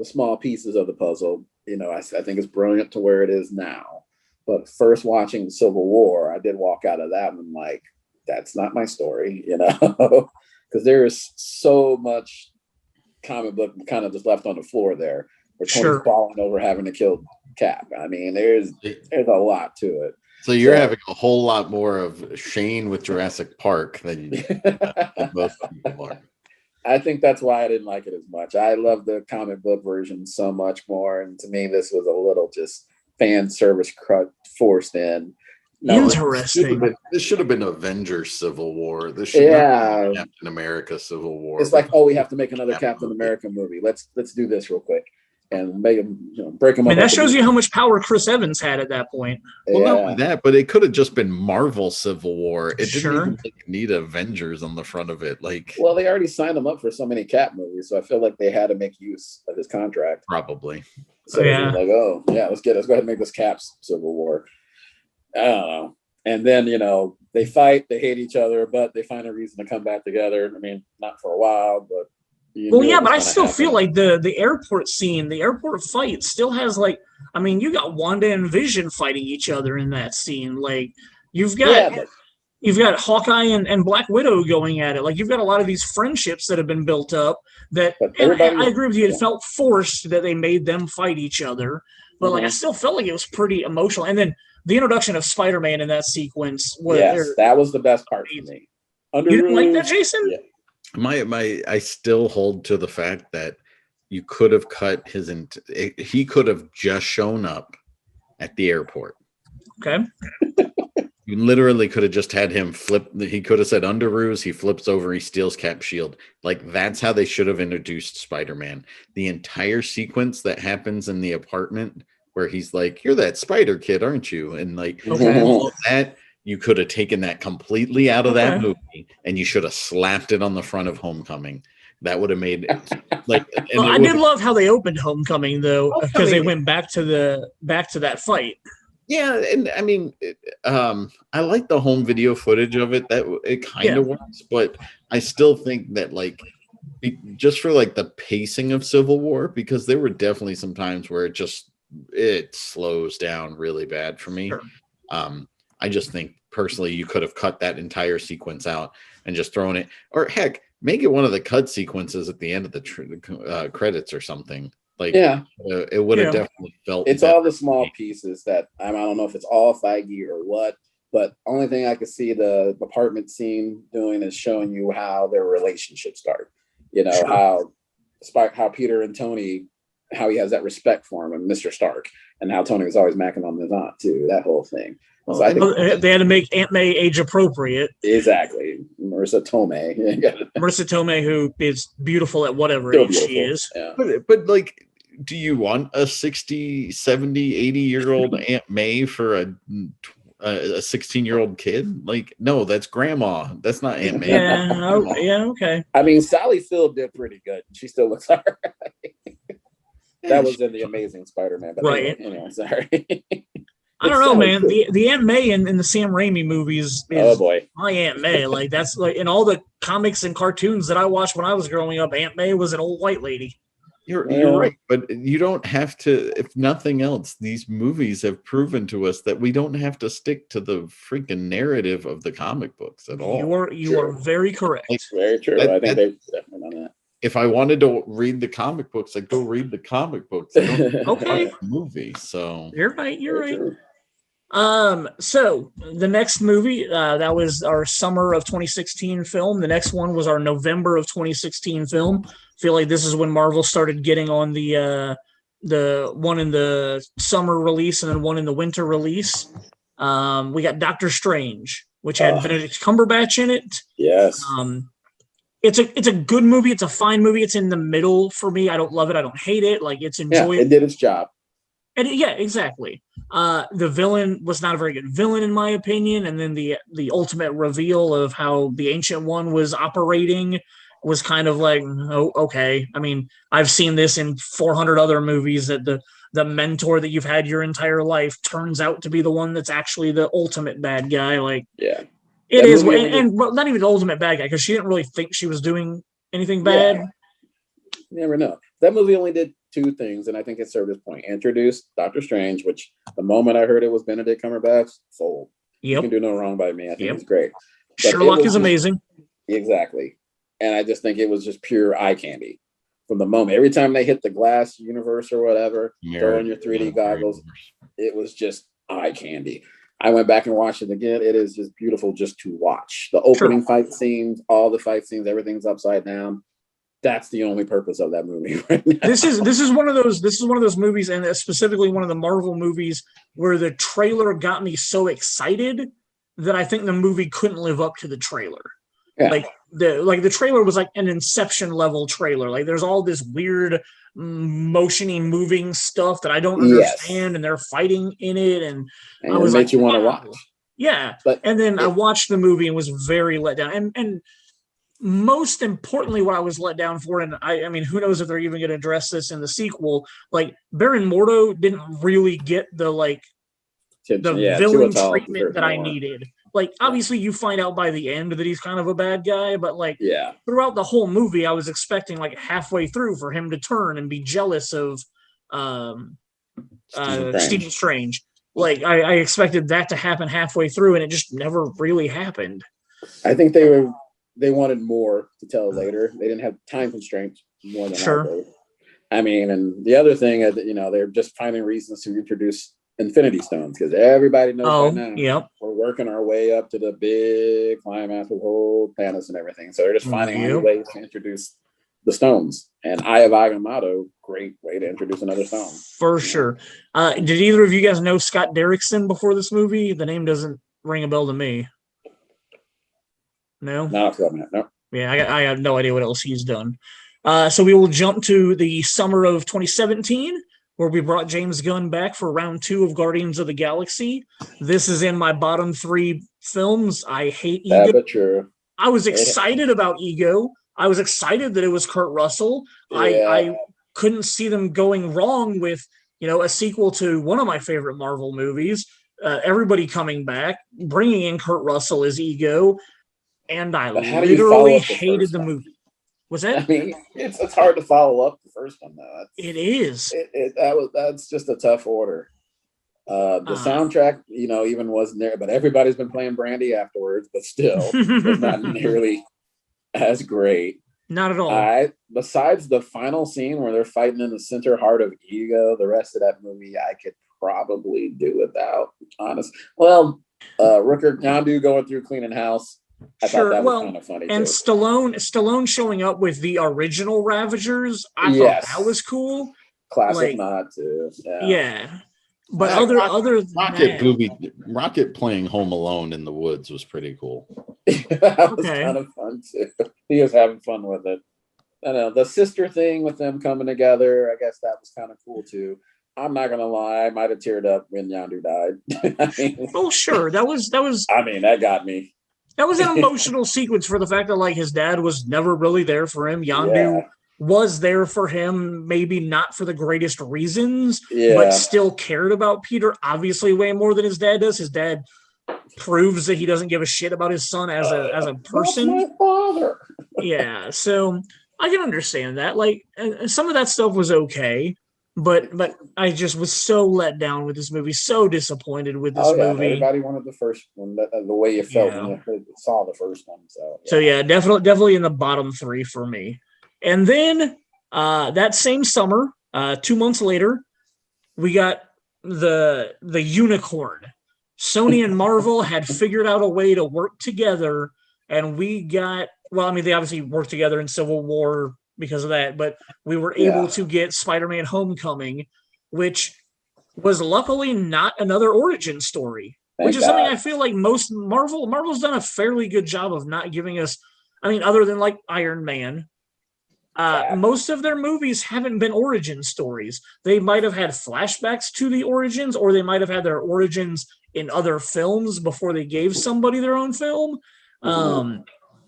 small pieces of the puzzle, you know, I think it's brilliant to where it is now. But first watching Civil War, I did walk out of that one like, that's not my story, you know, because there is so much comic book kind of just left on the floor there. Where Tony's falling over having to kill Cap. I mean, there's a lot to it.
So you're having a whole lot more of Shane with Jurassic Park than most people are.
I think that's why I didn't like it as much. I love the comic book version so much more, and to me, this was a little just fan service forced in.
No, interesting.
This should have been Avengers Civil War. This should have been Captain America Civil War.
It's like, oh, we have to make another Captain America movie. Let's do this real quick and make them, break them up.
And that shows you how much power Chris Evans had at that point.
Well, not only that, but it could have just been Marvel Civil War. It didn't even need Avengers on the front of it. Well,
they already signed him up for so many Cap movies, so I feel like they had to make use of his contract.
Probably.
So like, oh yeah, let's go ahead and make this Cap's Civil War. I don't know. And then, they fight, they hate each other, but they find a reason to come back together. I mean, not for a while, but
but I still feel like the airport scene, the airport fight still has you got Wanda and Vision fighting each other in that scene. Like you've got Hawkeye and Black Widow going at it. Like you've got a lot of these friendships that have been built up that I agree with you. It felt forced that they made them fight each other, but I still felt like it was pretty emotional. And then the introduction of Spider-Man in that sequence.
That was the best part for me.
You didn't like that, Jason?
Yeah.
I still hold to the fact that you could have cut he could have just shown up at the airport.
Okay.
You literally could have just had him flip. He could have said Underoos. He flips over. He steals Cap's shield. Like that's how they should have introduced Spider-Man. The entire sequence that happens in the apartment where he's like, "You're that Spider Kid, aren't you?" And all of that. You could have taken that completely out of that movie, and you should have slapped it on the front of Homecoming. That would have made
I did love how they opened Homecoming though, because they went back to that fight.
Yeah, and I mean, I like the home video footage of it. That it kind of works, but I still think that just for the pacing of Civil War, because there were definitely some times where it slows down really bad for me. Sure. I just think personally you could have cut that entire sequence out and just thrown it, or heck, make it one of the cut sequences at the end of the credits or something. It would have definitely felt.
It's all the small pieces that I don't know if it's all Feige or what, but only thing I could see the apartment scene doing is showing you how their relationship started. How Peter and Tony, how he has that respect for him and Mr. Stark, and how Tony was always macking on his aunt too. That whole thing.
So I think they had to make Aunt May age appropriate.
Exactly. Marissa Tomei.
Marissa Tomei, who is beautiful at whatever age she is.
Yeah. But do you want a 60, 70, 80-year-old Aunt May for a 16-year-old kid? No, that's grandma. That's not Aunt May.
Okay.
I mean, Sally Field did pretty good. She still looks all right. That was in the Amazing Spider-Man. But
right.
Anyway, sorry.
I don't know, man. The Aunt May in the Sam Raimi movies is my Aunt May. That's in all the comics and cartoons that I watched when I was growing up, Aunt May was an old white lady.
You're right, but you don't have to. If nothing else, these movies have proven to us that we don't have to stick to the freaking narrative of the comic books at all.
You are very correct.
Very true. I think they've definitely done that.
If I wanted to read the comic books, I'd go read the comic books.
Okay.
Movie. So
you're right. True. So the next movie, that was our summer of 2016 film. The next one was our November of 2016 film. I feel like this is when Marvel started getting on the one in the summer release and then one in the winter release. We got Doctor Strange, which had Benedict Cumberbatch in it.
Yes.
It's a good movie. It's a fine movie. It's in the middle for me. I don't love it. I don't hate it. It's enjoyable.
Yeah, it did its job.
And exactly. The villain was not a very good villain, in my opinion. And then the ultimate reveal of how the Ancient One was operating was kind of okay. I mean, I've seen this in 400 other movies that the the mentor that you've had your entire life turns out to be the one that's actually the ultimate bad guy. Like,
yeah,
it is, and not even the ultimate bad guy, because she didn't really think she was doing anything bad.
You never know. That movie only did two things, and I think it served its point. Introduced Doctor Strange, which the moment I heard it was Benedict Cumberbatch, sold. You can do no wrong by me. I think it's great.
But Sherlock is amazing.
Exactly. And I just think it was just pure eye candy from the moment. Every time they hit the glass universe or whatever, throw in your 3D goggles, it was just eye candy. I went back and watched it again. It is just beautiful just to watch. The opening fight scenes, all the fight scenes, everything's upside down. That's the only purpose of that movie right now.
This is one of those movies, and specifically one of the Marvel movies, where the trailer got me so excited that I think the movie couldn't live up to the trailer. Yeah. Like the trailer was like an Inception level trailer. Like, there's all this weird motioning, moving stuff that I don't understand, and they're fighting in it, and I was like,
you want to watch.
Yeah, and then I watched the movie and was very let down. And most importantly, what I was let down for, and I mean, who knows if they're even going to address this in the sequel? Like, Baron Mordo didn't really get the villain treatment that I needed. Like, obviously, you find out by the end that he's kind of a bad guy, but like, throughout the whole movie, I was expecting like halfway through for him to turn and be jealous of Stephen Strange. Like, I expected that to happen halfway through, and it just never really happened.
I think they wanted more to tell later. They didn't have time constraints more than I mean, and the other thing is that, they're just finding reasons to introduce Infinity Stones, because everybody knows by now we're working our way up to the big climax with whole Thanos and everything. So they're just finding new ways to introduce the stones. And Eye of Agamotto, great way to introduce another stone.
For sure. Did either of you guys know Scott Derrickson before this movie? The name doesn't ring a bell to me. No?
Not from it, no.
Yeah, I have no idea what else he's done. So we will jump to the summer of 2017, where we brought James Gunn back for round 2 of Guardians of the Galaxy. This is in my bottom 3 films. I hate Ego. I was excited about Ego. I was excited that it was Kurt Russell. I couldn't see them going wrong with, a sequel to one of my favorite Marvel movies. Everybody coming back, bringing in Kurt Russell as Ego. And I literally hated the movie. Was that?
I mean, it's hard to follow up the first one, though.
It is.
That's just a tough order. The soundtrack, even wasn't there, but everybody's been playing Brandy afterwards, but still, it's not nearly as great.
Not at all.
Besides the final scene where they're fighting in the center heart of Ego, the rest of that movie I could probably do without, honest. Well, Rooker Yondu going through cleaning house. I thought that was kind of funny.
And
too.
Stallone showing up with the original Ravagers, I thought that was cool.
Classic nod too.
Yeah. But other
Rocket playing Home Alone in the woods was pretty cool.
That was kind of fun too. He was having fun with it. I know the sister thing with them coming together. I guess that was kind of cool too. I'm not gonna lie, I might have teared up when Yondu died.
Sure. That was.
I mean, that got me.
That was an emotional sequence for the fact that his dad was never really there for him. Yondu was there for him, maybe not for the greatest reasons, but still cared about Peter, obviously way more than his dad does. His dad proves that he doesn't give a shit about his son as a person.
That's my father.
Yeah, so I can understand that. Some of that stuff was okay. But I just was so let down with this movie, so disappointed with this movie.
Everybody wanted the first one, the way you felt when you saw the first one. So
definitely in the bottom 3 for me. And then that same summer, 2 months later, we got the Unicorn. Sony and Marvel had figured out a way to work together, and we got they obviously worked together in Civil War because of that, but we were able to get Spider-Man Homecoming, which was luckily not another origin story, which is something I feel like most Marvel's done a fairly good job of not giving us. I mean, other than Iron Man, most of their movies haven't been origin stories. They might have had flashbacks to the origins, or they might have had their origins in other films before they gave somebody their own film.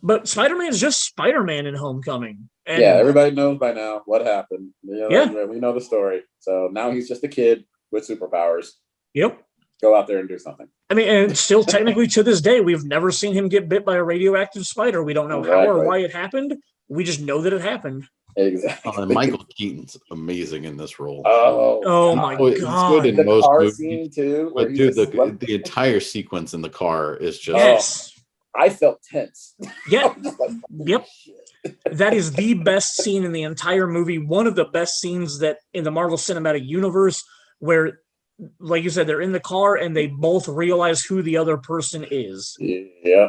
But Spider-Man is just Spider-Man in Homecoming. And
everybody knows by now what happened. We know the story. So now he's just a kid with superpowers.
Yep.
Go out there and do something.
I mean, and still technically to this day, we've never seen him get bit by a radioactive spider. We don't know how or why it happened. We just know that it happened.
Exactly.
And Michael Keaton's amazing in this role.
Oh my God.
He's good in most
car
movies.
Scene too,
but dude, the entire sequence in the car is just...
Yes.
I felt tense.
Yeah. Yep. That is the best scene in the entire movie. One of the best scenes that in the Marvel Cinematic Universe, where, like you said, they're in the car and they both realize who the other person is.
Yeah.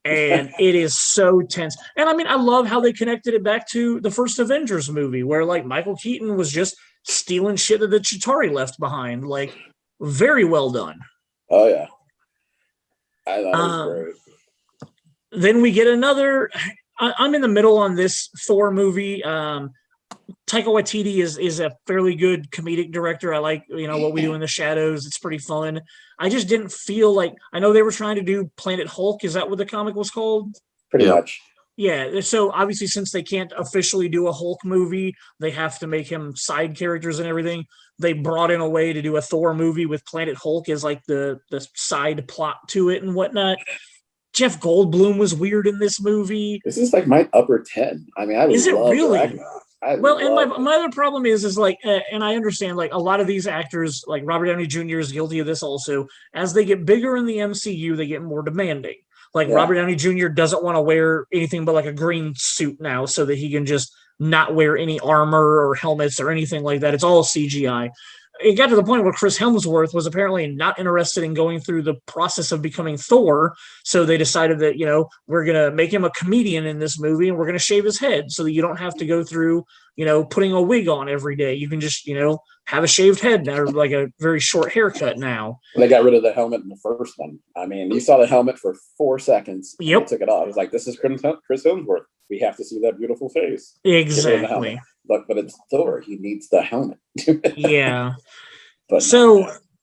And it is so tense. And I mean, I love how they connected it back to the first Avengers movie, where like Michael Keaton was just stealing shit that the Chitauri left behind. Like, very well done.
Oh yeah. I thought it was great.
Then we get another. I'm in the middle on this Thor movie. Taika Waititi is a fairly good comedic director. I like, What We Do in the Shadows. It's pretty fun. I just didn't feel like, I know they were trying to do Planet Hulk. Is that what the comic was called?
Pretty much.
Yeah. So obviously, since they can't officially do a Hulk movie, they have to make him side characters and everything. They brought in a way to do a Thor movie with Planet Hulk as like the side plot to it and whatnot. Jeff Goldblum was weird in this movie.
This is like my upper 10. I mean,
is it really?
Ragnarok.
And my other problem is like, and I understand like a lot of these actors, like Robert Downey Jr. is guilty of this also. As they get bigger in the MCU, they get more demanding. Like Robert Downey Jr. doesn't want to wear anything but like a green suit now, so that he can just not wear any armor or helmets or anything like that. It's all CGI. It got to the point where Chris Hemsworth was apparently not interested in going through the process of becoming Thor. So they decided that, we're going to make him a comedian in this movie and we're going to shave his head so that you don't have to go through, putting a wig on every day. You can just, have a shaved head now, like a very short haircut now.
They got rid of the helmet in the first one. I mean, you saw the helmet for 4 seconds.
Yep.
Took it off. It was like, this is Chris Hemsworth. We have to see that beautiful face.
Exactly.
But it's Thor. He needs the helmet.
Yeah.
But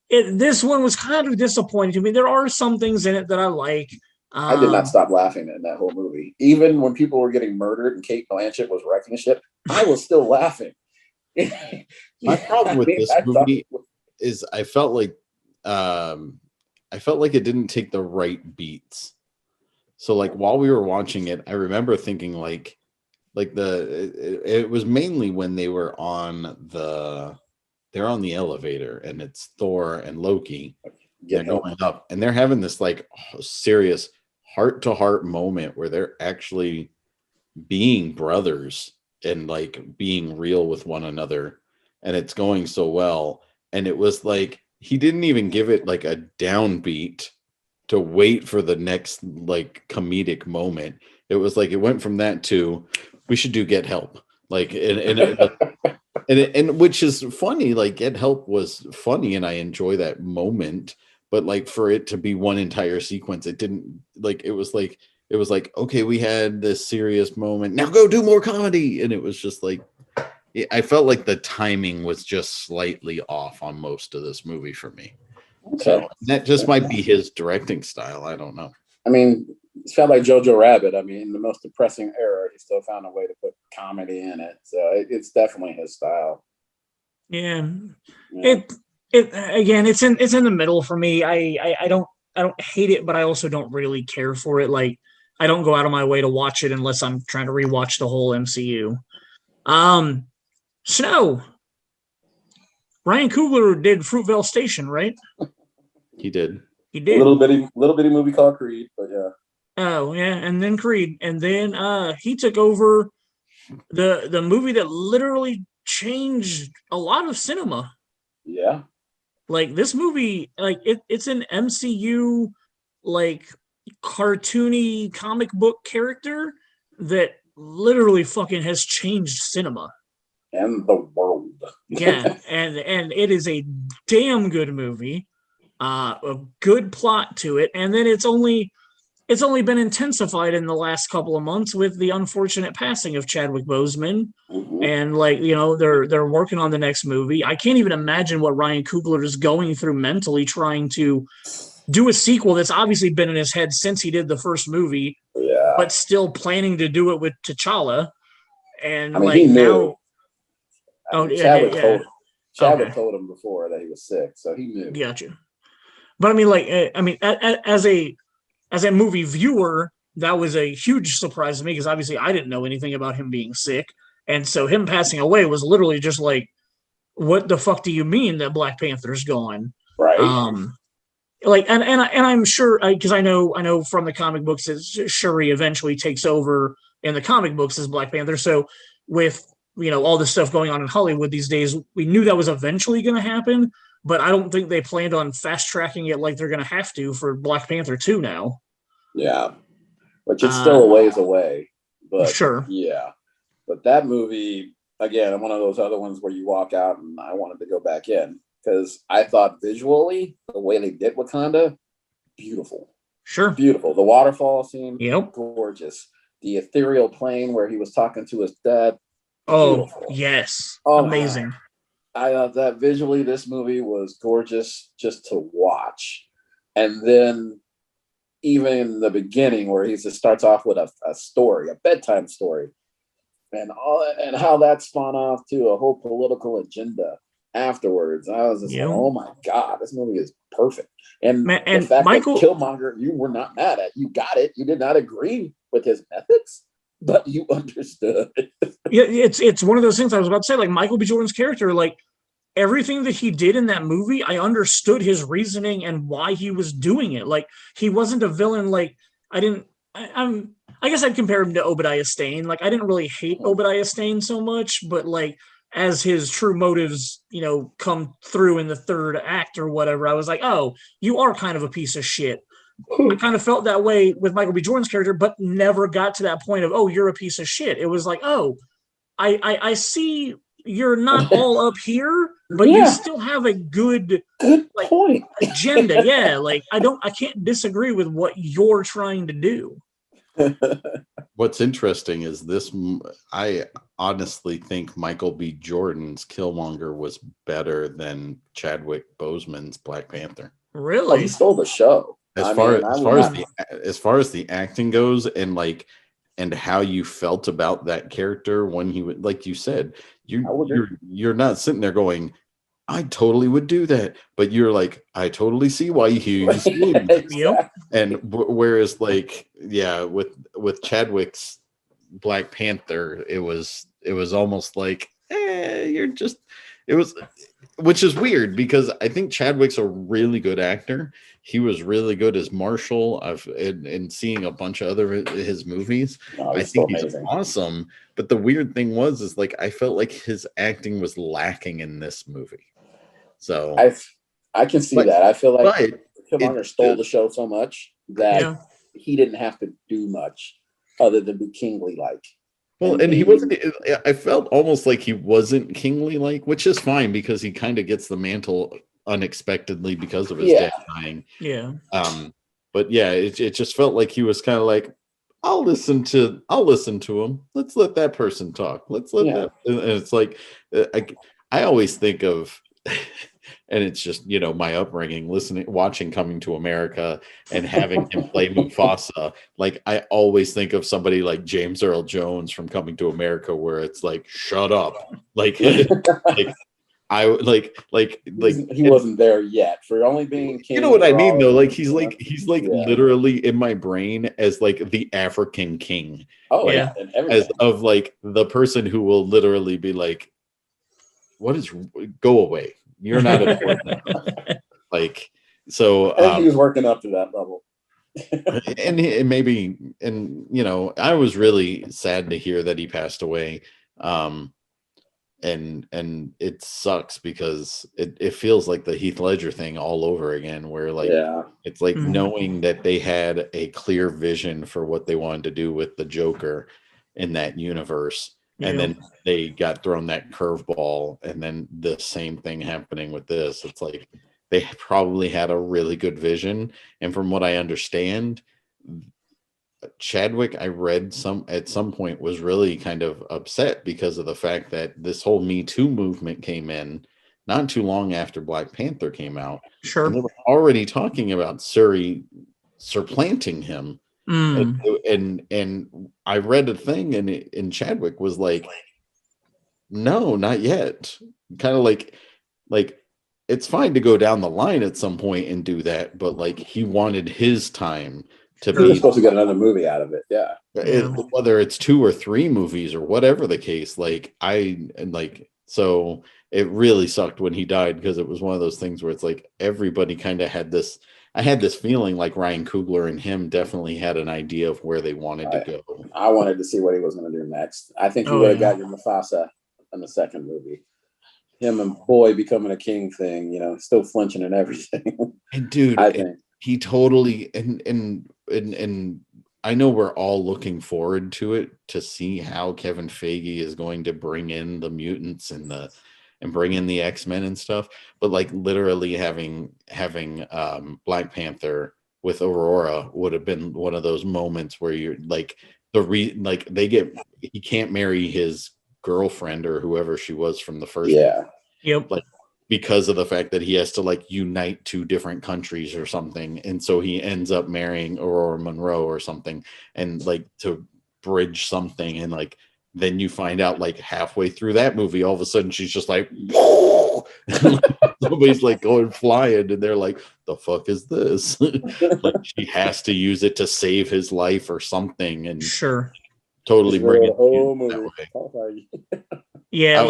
this one was kind of disappointing to me. There are some things in it that I like.
I did not stop laughing in that whole movie. Even when people were getting murdered and Kate Blanchett was wrecking shit, I was still laughing.
My problem with this movie is I felt like it didn't take the right beats. So like while we were watching it, I remember thinking it was mainly when they were on they're on the elevator and it's Thor and Loki. They're going up and they're having this like serious heart-to-heart moment where they're actually being brothers and like being real with one another, and it's going so well. And it was like he didn't even give it like a downbeat to wait for the next like comedic moment. It was like it went from that to we should do Get Help, like and which is funny. Like Get Help was funny and I enjoy that moment, but like for it to be one entire sequence, it didn't like it was like okay, we had this serious moment, now go do more comedy. And it was just like I felt like the timing was just slightly off on most of this movie for me. Okay. So that just might be his directing style. I don't know.
I mean, it felt like Jojo Rabbit. I mean, in the most depressing era, he still found a way to put comedy in it. So it's definitely his style.
Yeah. It again, it's in the middle for me. I don't hate it, but I also don't really care for it. Like I don't go out of my way to watch it unless I'm trying to rewatch the whole MCU. Snow. Ryan Coogler did Fruitvale Station, right?
He did.
He did.
A little bitty movie called Creed, but yeah.
Oh, yeah, and then Creed. And then he took over the movie that literally changed a lot of cinema.
Yeah.
Like this movie, like it's an MCU like cartoony comic book character that literally fucking has changed cinema.
And the world.
Yeah, and it is a damn good movie. A good plot to it, and then it's only been intensified in the last couple of months with the unfortunate passing of Chadwick Boseman. Mm-hmm. And like they're working on the next movie. I can't even imagine what Ryan Coogler is going through mentally trying to do a sequel that's obviously been in his head since he did the first movie, but still planning to do it with T'Challa. And
I mean,
like
he knew.
now,
Chadwick told him before that he was sick, so he knew.
Gotcha. But I mean, like, as a movie viewer, that was a huge surprise to me because obviously I didn't know anything about him being sick, and so him passing away was literally just like, what the fuck do you mean that Black Panther's gone?
Right.
Like, and I'm sure because I know from the comic books that Shuri eventually takes over in the comic books as Black Panther. So with all this stuff going on in Hollywood these days, we knew that was eventually going to happen, but I don't think they planned on fast tracking it like they're going to have to for Black Panther 2 now.
Yeah, which it's still a ways away, but
sure.
Yeah, but that movie again, one of those other ones where you walk out and I wanted to go back in because I thought visually the way they did Wakanda, beautiful.
Sure,
beautiful. The waterfall scene,
yep,
gorgeous. The ethereal plane where he was talking to his dad.
Beautiful. Oh, yes. Amazing.
I thought that visually this movie was gorgeous just to watch. And then even in the beginning where he just starts off with a story, a bedtime story, and how that spawned off to a whole political agenda afterwards. I was just like, oh my God, this movie is perfect. And the fact that Killmonger, you were not mad at. You got it. You did not agree with his methods, but you understood.
Yeah, it's one of those things I was about to say, like Michael B. Jordan's character, like everything that he did in that movie, I understood his reasoning and why he was doing it. Like he wasn't a villain. Like I guess I'd compare him to Obadiah Stane. Like I didn't really hate Obadiah Stane so much, but like as his true motives, come through in the third act or whatever, I was like, oh, you are kind of a piece of shit. I kind of felt that way with Michael B. Jordan's character, but never got to that point of, oh, you're a piece of shit. It was like, oh, I see you're not all up here, but you still have a good like
point
agenda. Yeah, like I can't disagree with what you're trying to do.
What's interesting is this. I honestly think Michael B. Jordan's Killmonger was better than Chadwick Boseman's Black Panther.
Really?
Oh, he stole the show.
As far as the acting goes, and how you felt about that character when he would, like you said, you're not sitting there going, I totally would do that, but you're like, I totally see why he's doing that. And whereas with Chadwick's Black Panther, it was almost like which is weird because I think Chadwick's a really good actor. He was really good as Marshall. In seeing a bunch of his movies, I think he's awesome. But the weird thing is like I felt like his acting was lacking in this movie. So
I can see that. I feel like Killmonger stole the show so much that he didn't have to do much other than be kingly like.
Well, and he wasn't. I felt almost like he wasn't kingly like, which is fine because he kind of gets the mantle unexpectedly because of his dad dying.
Yeah.
But yeah, it just felt like he was kind of like, I'll listen to him. Let's let that person talk. Let's let that. And it's like, I always think of. And it's just, my upbringing, watching Coming to America and having him play Mufasa. Like, I always think of somebody like James Earl Jones from Coming to America, where it's like, shut up. Like, he
wasn't there yet for only being king.
You know what I mean, though? Like, he's literally in my brain as like the African king.
Oh, yeah.
As of like the person who will literally be like, go away. You're not important. Like, so
he was working up to that level.
and I was really sad to hear that he passed away. And it sucks because it feels like the Heath Ledger thing all over again, where it's like knowing that they had a clear vision for what they wanted to do with the Joker in that universe. And then they got thrown that curveball, and then the same thing happening with this. It's like they probably had a really good vision. And from what I understand, Chadwick, I read at some point, was really kind of upset because of the fact that this whole Me Too movement came in not too long after Black Panther came out.
Sure.
And they were already talking about Shuri supplanting him And I read a thing, and Chadwick was like, no, not yet. Kind of like it's fine to go down the line at some point and do that, but like he wanted his time to
be supposed to get another movie out of it. Yeah.
Whether it's 2 or 3 movies or whatever the case, so it really sucked when he died, because it was one of those things where it's like everybody kind of had this. I had this feeling like Ryan Coogler and him definitely had an idea of where they wanted to go.
I wanted to see what he was going to do next. I think he would have got your Mufasa in the second movie. Him and Boy becoming a king thing, still flinching and everything.
And dude, I think he totally and I know we're all looking forward to it, to see how Kevin Feige is going to bring in the mutants and bring in the X-Men and stuff. But like literally having Black Panther with Aurora would have been one of those moments where you're like he can't marry his girlfriend or whoever she was from the first
one. Yep.
Like because of the fact that he has to like unite 2 different countries or something, and so he ends up marrying Aurora Monroe or something, and like to bridge something, and like then you find out like halfway through that movie, all of a sudden she's just like somebody's like going flying, and they're like, the fuck is this? Like she has to use it to save his life or something, and
sure,
totally bring it that
way. Yeah,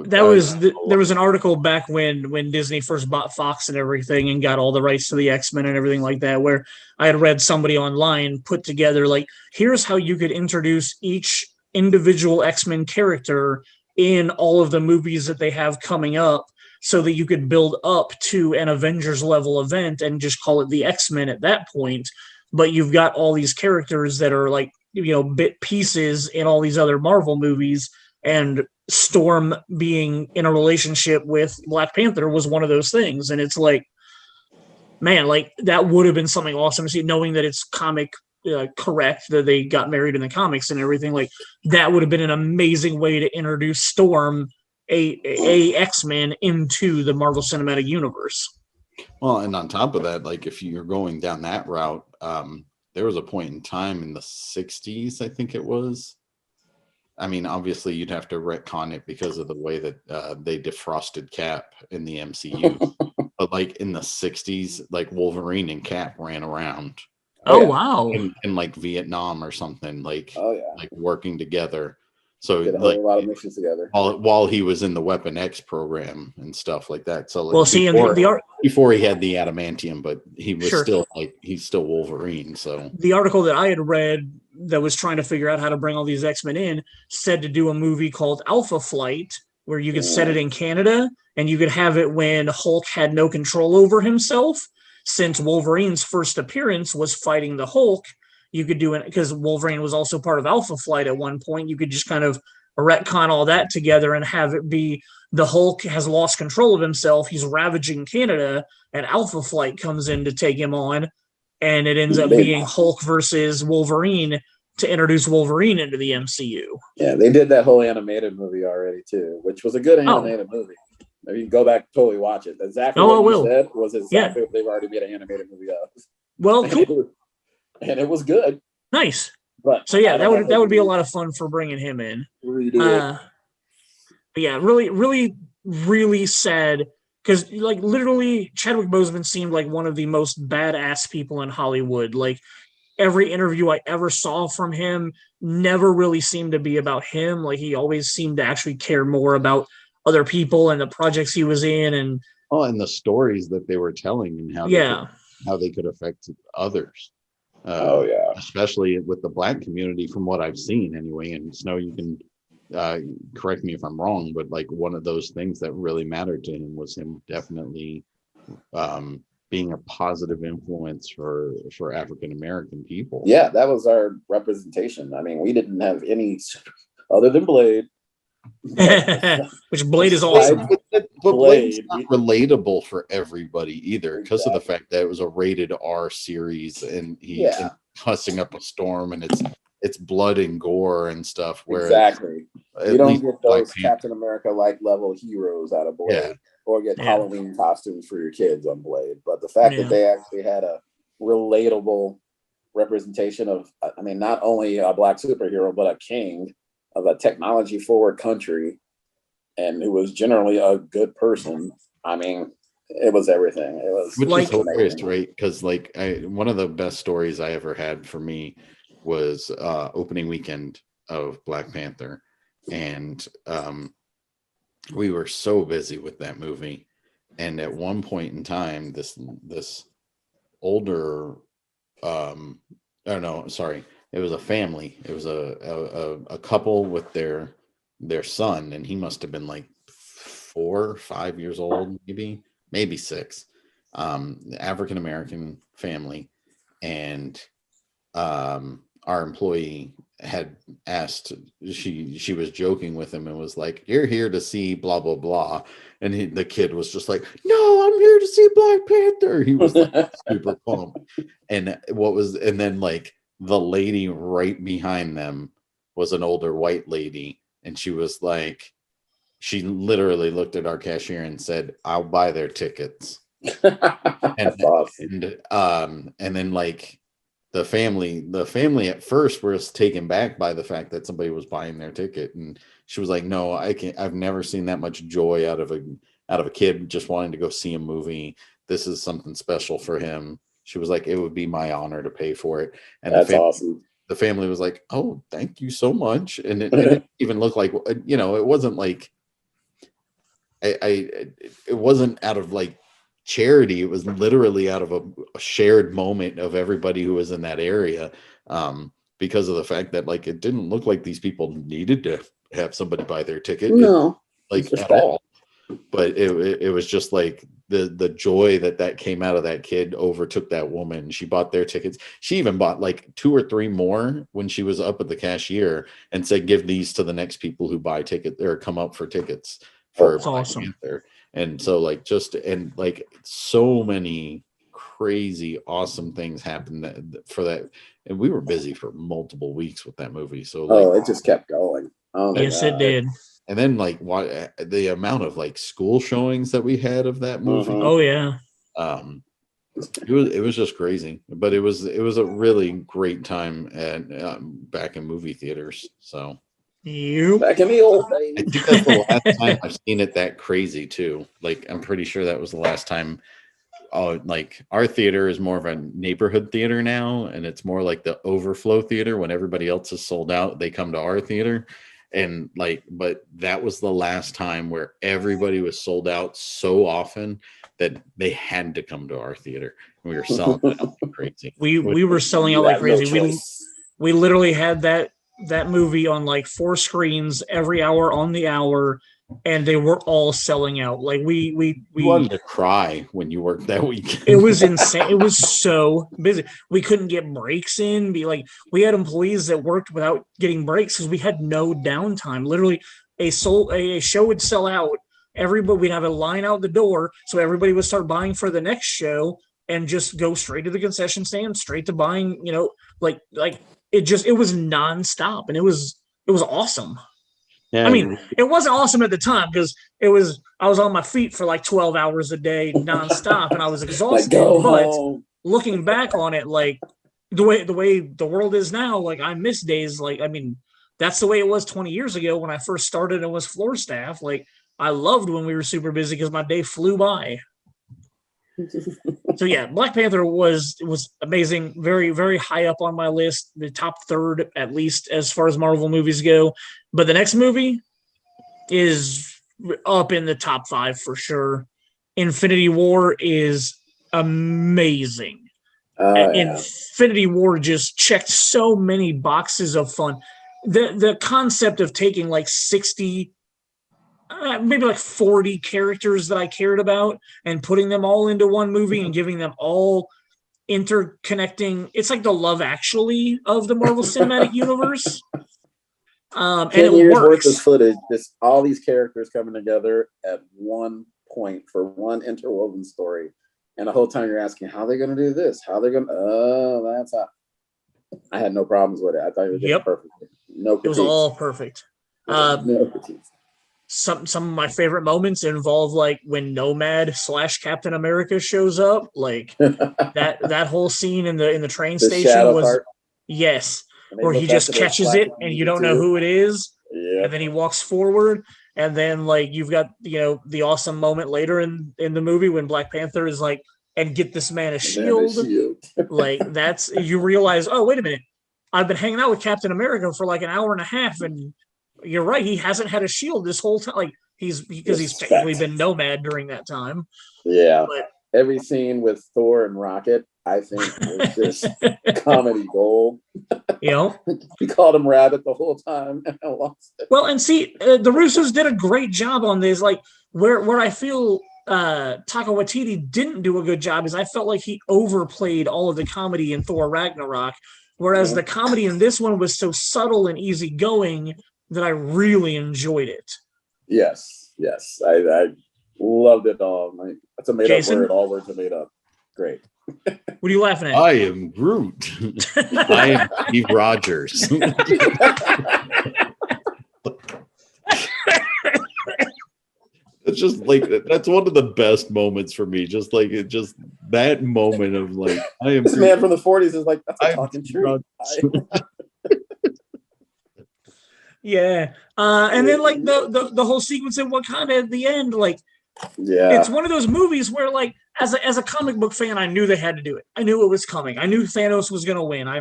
there was an article back when Disney first bought Fox and everything and got all the rights to the X-Men and everything like that, where I had read somebody online put together like, here's how you could introduce each individual X-Men character in all of the movies that they have coming up, so that you could build up to an Avengers level event and just call it the X-Men at that point. But you've got all these characters that are like, bit pieces in all these other Marvel movies, and Storm being in a relationship with Black Panther was one of those things. And it's like, man, like that would have been something awesome to see, knowing that it's comic correct that they got married in the comics and everything. Like that would have been an amazing way to introduce Storm, a X-Men, into the Marvel Cinematic Universe.
Well, and on top of that, like if you're going down that route, there was a point in time in the 60s, I think it was. I mean, obviously you'd have to retcon it because of the way that they defrosted Cap in the MCU. But like in the 60s, like Wolverine and Cap ran around.
Oh, wow.
In like Vietnam or something, like working together. So
did a whole lot of missions together
while he was in the Weapon X program and stuff like that. So like,
well, see,
before he had the adamantium, but he was still like, he's still Wolverine. So
the article that I had read that was trying to figure out how to bring all these X-Men in said to do a movie called Alpha Flight, where you could set it in Canada and you could have it when Hulk had no control over himself. Since Wolverine's first appearance was fighting the Hulk, you could do it because Wolverine was also part of Alpha Flight at one point. You could just kind of retcon all that together and have it be the Hulk has lost control of himself. He's ravaging Canada, and Alpha Flight comes in to take him on. And it ends up being Hulk versus Wolverine to introduce Wolverine into the MCU.
Yeah, they did that whole animated movie already too, which was a good animated movie. Maybe you can go back, totally watch it. Exactly what you said was exactly what they've already made an animated movie of.
Well, cool.
And it was good.
Nice.
But
so yeah, that would be a lot of fun for bringing him in. But yeah, really, really, really sad. Because, like, literally, Chadwick Boseman seemed like one of the most badass people in Hollywood. Like, every interview I ever saw from him never really seemed to be about him. Like, he always seemed to actually care more about other people and the projects he was in. And
and the stories that they were telling and how they could affect others. Especially with the Black community, from what I've seen anyway. And Snow, you can correct me if I'm wrong, but like one of those things that really mattered to him was him definitely being a positive influence for African American people.
Yeah, that was our representation. I mean, we didn't have any other than Blade.
Which Blade is awesome.
But Blade's not relatable for everybody either, because of the fact that it was a rated R series and he cussing up a storm, and it's blood and gore and stuff. Where
you don't get those Captain America like level heroes out of Blade, or get Halloween costumes for your kids on Blade. But the fact that they actually had a relatable representation of, I mean, not only a black superhero, but a king of a technology forward country, and who was generally a good person. I mean, it was everything. It was,
which is hilarious, right? Because like one of the best stories I ever had for me was opening weekend of Black Panther, and we were so busy with that movie, and at one point in time, this older, oh no, sorry, it was a family. It was a couple with their son, and he must have been like 4 or 5 years old, maybe 6. African American family, and our employee had asked, she was joking with him and was like, "You're here to see blah blah blah," and the kid was just like, "No, I'm here to see Black Panther." He was like super pumped. And then like the lady right behind them was an older white lady, and she was like, she literally looked at our cashier and said, "I'll buy their tickets."
That's awesome.
And then like the family at first was taken back by the fact that somebody was buying their ticket, and she was like, "No, I've never seen that much joy out of a kid just wanting to go see a movie. This is something special for him." She was like, "It would be my honor to pay for it." And
that's awesome.
The family was like, "Oh, thank you so much." And it even looked like, it wasn't like it wasn't out of like charity. It was literally out of a shared moment of everybody who was in that area, because of the fact that like it didn't look like these people needed to have somebody buy their ticket, like at all. But it was just like the joy that came out of that kid overtook that woman. She bought their tickets. She even bought like 2 or 3 more when she was up at the cashier and said, "Give these to the next people who buy tickets or come up for tickets for Black Panther." And so like so many crazy awesome things happened for that, and we were busy for multiple weeks with that movie. So like,
it just kept going. Oh
yes, it did.
And then like the amount of like school showings that we had of that movie.
Oh yeah.
It was just crazy, but it was a really great time at back in movie theaters. So
back in the old days.
I think that's the last time I've seen it that crazy too. Like I'm pretty sure that was the last time. Like our theater is more of a neighborhood theater now, and it's more like the overflow theater. When everybody else is sold out, they come to our theater. And like, but that was the last time where everybody was sold out so often that they had to come to our theater. We were selling it out like crazy.
We were selling out like crazy. We literally had that movie on like 4 screens every hour on the hour, and they were all selling out. Like we
wanted to cry when you worked that weekend.
It was insane. It was so busy. We couldn't get breaks in. We had employees that worked without getting breaks because we had no downtime. Literally, a show would sell out. We'd have a line out the door, so everybody would start buying for the next show and just go straight to the concession stand, straight to buying. Like it was nonstop, and it was awesome. Yeah. I mean, it wasn't awesome at the time because I was on my feet for like 12 hours a day nonstop, and I was exhausted. But looking back on it, like the way the world is now, like I miss days. Like, I mean, that's the way it was 20 years ago when I first started and was floor staff. Like I loved when we were super busy because my day flew by. So yeah, Black Panther was amazing. Very, very high up on my list, the top 3rd at least as far as Marvel movies go. But the next movie is up in the top 5 for sure. Infinity War is amazing. Infinity War just checked so many boxes of fun. The concept of taking like 60, maybe like 40 characters that I cared about and putting them all into one movie and giving them all interconnecting. It's like the Love Actually of the Marvel Cinematic Universe.
10 years worth of footage, just all these characters coming together at one point for one interwoven story. And the whole time you're asking how they're going to do this, that's how. I had no problems with it. I thought it was perfect.
No critiques. It was all perfect. some of my favorite moments involve like when Nomad / Captain America shows up, like that whole scene in the train station was
part.
Yes, where he just catches it and you don't know who it is, and then he walks forward, and then like you've got the awesome moment later in the movie when Black Panther is like, and get this man a shield. Like that's, you realize, oh wait a minute, I've been hanging out with Captain America for like an hour and a half, and you're right, he hasn't had a shield this whole time. Like he's technically been Nomad during that time.
Yeah, but every scene with Thor and Rocket, I think, was just comedy gold. He called him Rabbit the whole time, and I lost it.
Well, and see, the Russos did a great job on this. Like where I feel Taika Waititi didn't do a good job is I felt like he overplayed all of the comedy in Thor Ragnarok, whereas the comedy in this one was so subtle and easygoing that I really enjoyed it.
Yes, I loved it all. Like, that's a made-up word. All words are made up. Great.
What are you laughing at?
I am Groot. I am Steve Rogers. It's just like, that's one of the best moments for me. Just like that moment of like, I am
this man from the 40s is like, that's a talking true.
Yeah. And then like the whole sequence in Wakanda at the end, like, it's one of those movies where like as a comic book fan, I knew they had to do it. I knew it was coming. I knew Thanos was going to win. I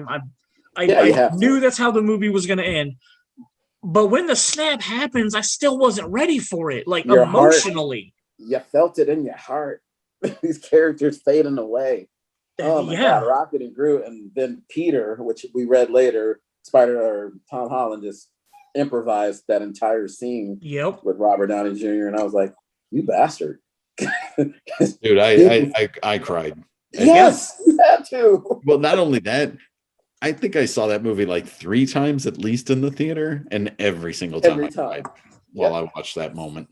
knew that's how the movie was going to end. But when the snap happens, I still wasn't ready for it. Like your emotionally,
you felt it in your heart. These characters fading away. Oh my God, Rocket and Groot, and then Peter, which we read later, Tom Holland just improvised that entire scene with Robert Downey Jr. And I was like, you bastard.
Dude, I cried.
Yes, you had to.
Well, not only that, I think I saw that movie like 3 times at least in the theater, and every single time I cried while I watched that moment.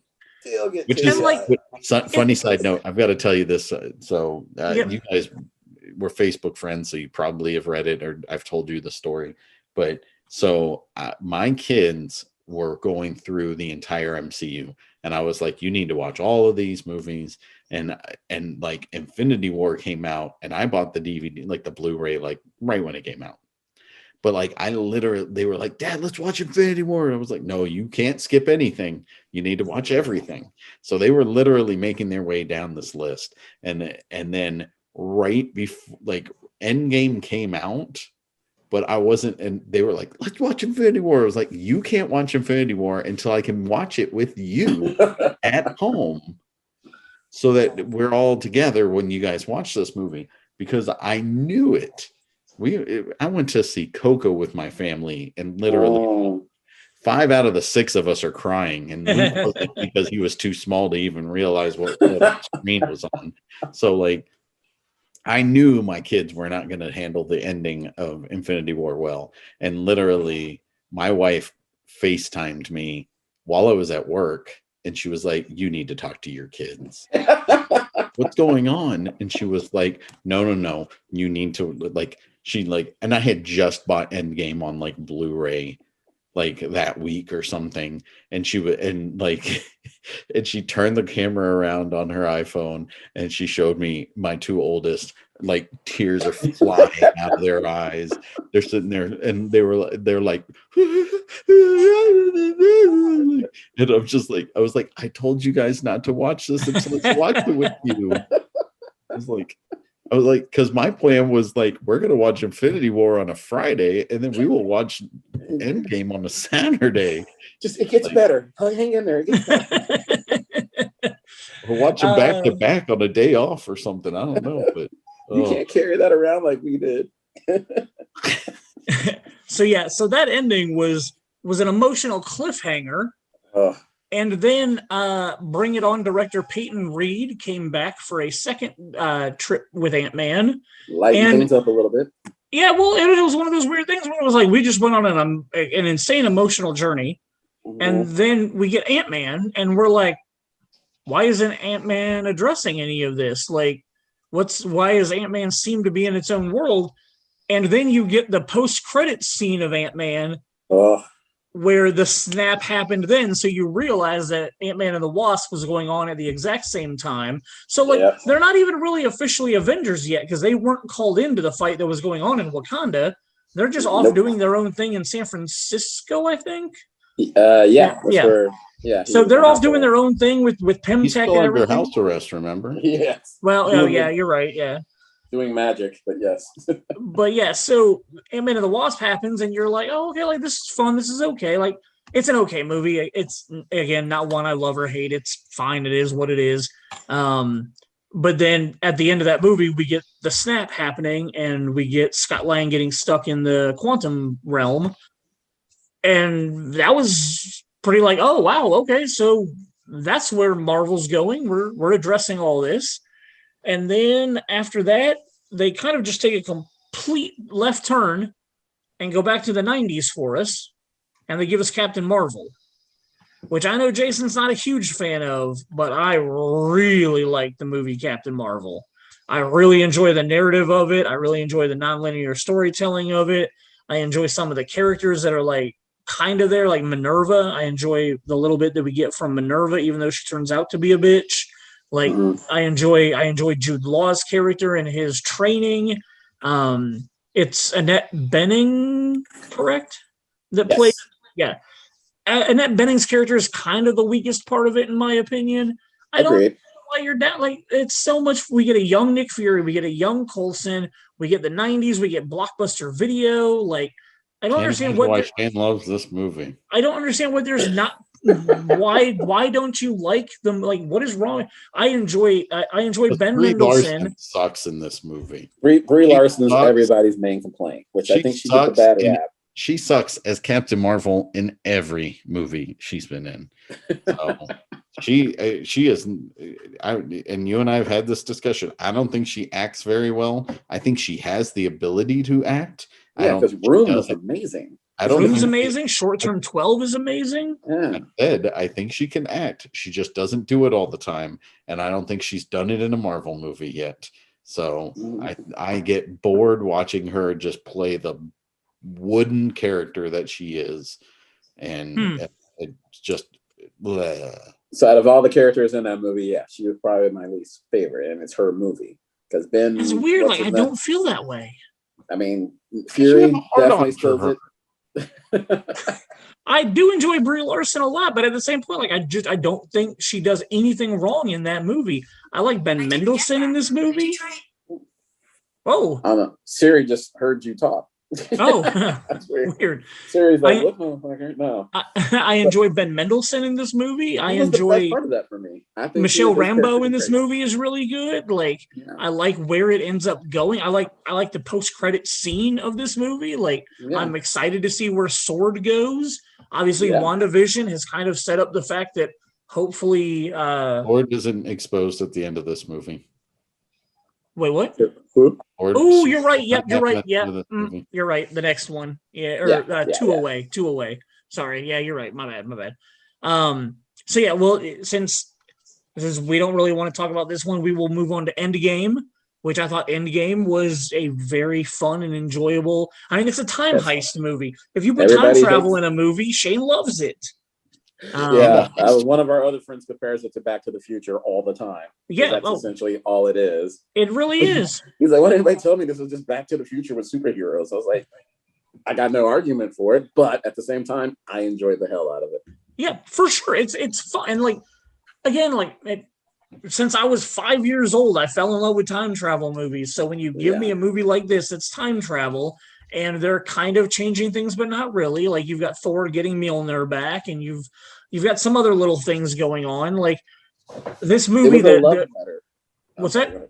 Which is like funny side note. I've got to tell you this. You guys were Facebook friends, so you probably have read it, or I've told you the story. But so my kids were going through the entire MCU, and I was like, you need to watch all of these movies. And like Infinity War came out, and I bought the DVD, like the Blu-ray, like right when it came out. But like they were like, Dad, let's watch Infinity War. And I was like, no, you can't skip anything. You need to watch everything. So they were literally making their way down this list. And then right before like Endgame came out, but I wasn't, and they were like, let's watch Infinity War. I was like, you can't watch Infinity War until I can watch it with you at home, so that we're all together when you guys watch this movie, because I knew it. I went to see Coco with my family, and literally 5 out of the 6 of us are crying, and because he was too small to even realize what the screen was on. So like, I knew my kids were not going to handle the ending of Infinity War well. And literally my wife FaceTimed me while I was at work, and she was like, you need to talk to your kids. What's going on? And she was like, no, you need to, like, and I had just bought Endgame on like Blu-ray like that week or something, and she would, and like, and she turned the camera around on her iPhone, and she showed me my 2 oldest, like tears are flying out of their eyes. They're sitting there, and they're like, and I'm just like, I was like, I told you guys not to watch this until let's watch it with you. I was like, because my plan was like, we're going to watch Infinity War on a Friday, and then we will watch Endgame on a Saturday.
It gets better. Hang in there. It gets better.
We'll watch them back to back on a day off or something. I don't know, but
you can't carry that around like we did.
So that ending was an emotional cliffhanger. And then Bring It On director Peyton Reed came back for a second trip with Ant-Man.
Lighten things up a little bit.
Yeah, well, it was one of those weird things where it was like, we just went on an insane emotional journey. Mm-hmm. And then we get Ant-Man, and we're like, why isn't Ant-Man addressing any of this? Like, why does Ant-Man seem to be in its own world? And then you get the post-credits scene of Ant-Man. where the snap happened then, so you realize that Ant-Man and the Wasp was going on at the exact same time. So like they're not even really officially Avengers yet because they weren't called into the fight that was going on in Wakanda. They're just off doing their own thing in San Francisco, I think. So they're off doing their own thing with Pym Tech and everything.
Under house arrest, remember?
Yes.
Well, you're right. Yeah.
Doing magic, but yes.
But yeah, so Ant-Man and the Wasp happens, and you're like, oh, okay, like this is fun. This is okay. Like it's an okay movie. It's again not one I love or hate. It's fine. It is what it is. But then at the end of that movie, we get the snap happening, and we get Scott Lang getting stuck in the quantum realm, and that was pretty like, oh wow, okay, so that's where Marvel's going. We're addressing all this. And then after that, they kind of just take a complete left turn and go back to the 90s for us. And they give us Captain Marvel, which I know Jason's not a huge fan of, but I really like the movie Captain Marvel. I really enjoy the narrative of it. I really enjoy the nonlinear storytelling of it. I enjoy some of the characters that are like kind of there, like Minerva. I enjoy the little bit that we get from Minerva, even though she turns out to be a bitch. Like I enjoy Jude Law's character and his training. It's Annette Bening, correct? That plays, Annette Bening's character is kind of the weakest part of it, in my opinion. I don't know why you're down. Like it's so much. We get a young Nick Fury, we get a young Coulson, we get the '90s, we get Blockbuster Video. Like I don't understand
why Shane loves this movie.
I don't understand what there's not. Why don't you like them? Like, what is wrong? I enjoy Ben Mendelsohn.
Sucks in this movie.
Brie Larson is everybody's main complaint, which I think she gets a bad rap.
She sucks as Captain Marvel in every movie she's been in. So she is. And you and I have had this discussion. I don't think she acts very well. I think she has the ability to act.
Yeah, because Room was amazing.
Room's amazing. Short Term 12 is amazing.
Yeah.
I think she can act. She just doesn't do it all the time, and I don't think she's done it in a Marvel movie yet. So I get bored watching her just play the wooden character that she is, and it's just. Bleh.
So out of all the characters in that movie, she was probably my least favorite, and it's her movie because Ben.
It's weird. Like I don't feel that way.
I mean, Fury definitely steals it.
I do enjoy Brie Larson a lot, but at the same point, like I don't think she does anything wrong in that movie. I like Ben Mendelsohn in this movie. Oh,
I don't know. Siri just heard you talk.
Oh,
that's weird.
Siri's
like, what motherfucker? No.
I enjoy Ben Mendelsohn in this movie. I enjoy
the best part of that for me. I think
Michelle Rambeau in this movie is really good. Like I like where it ends up going. I like the post-credit scene of this movie. Like I'm excited to see where Sword goes. Obviously, WandaVision has kind of set up the fact that hopefully
Sword isn't exposed at the end of this movie.
Wait, what? Oh, you're right. Yep, you're right. Yeah, you're right. The next one, two away. Sorry, yeah, you're right. My bad. So yeah, well, since we don't really want to talk about this one, we will move on to Endgame, which I thought Endgame was a very fun and enjoyable. I mean, it's a time heist movie. If you put time travel in a movie, Shane loves it.
One of our other friends compares it to Back to the Future all the time.
Yeah,
that's essentially all it is.
It really is.
He's like, why didn't anybody tell me this was just Back to the Future with superheroes? I was like, I got no argument for it, but at the same time, I enjoyed the hell out of it.
Yeah, for sure. It's fun. And like, again, since I was 5 years old, I fell in love with time travel movies. So when you give me a movie like this, it's time travel. And they're kind of changing things, but not really. Like you've got Thor getting Mjolnir back, and you've got some other little things going on. Like this movie,
letter.
What's that?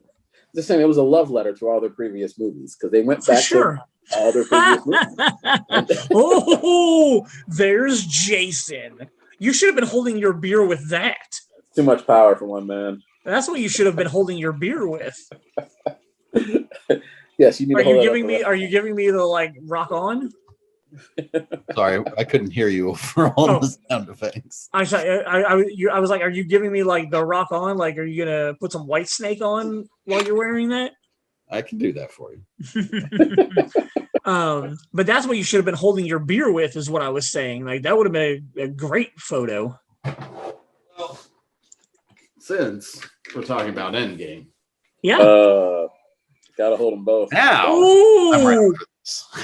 Just saying, it was a love letter to all their previous movies because they went back to all their previous movies.
Oh, there's Jason. You should have been holding your beer with that.
Too much power for one man.
That's what you should have been holding your beer with.
Yes, you need.
Are you giving me the like rock on?
Sorry, I couldn't hear you for all the sound effects.
I was like, are you giving me like the rock on? Like, are you gonna put some White Snake on while you're wearing that?
I can do that for you.
But that's what you should have been holding your beer with, is what I was saying. Like, that would have been a great photo.
Well, since we're talking about Endgame.
Yeah.
Gotta hold them both.
Now,
ooh,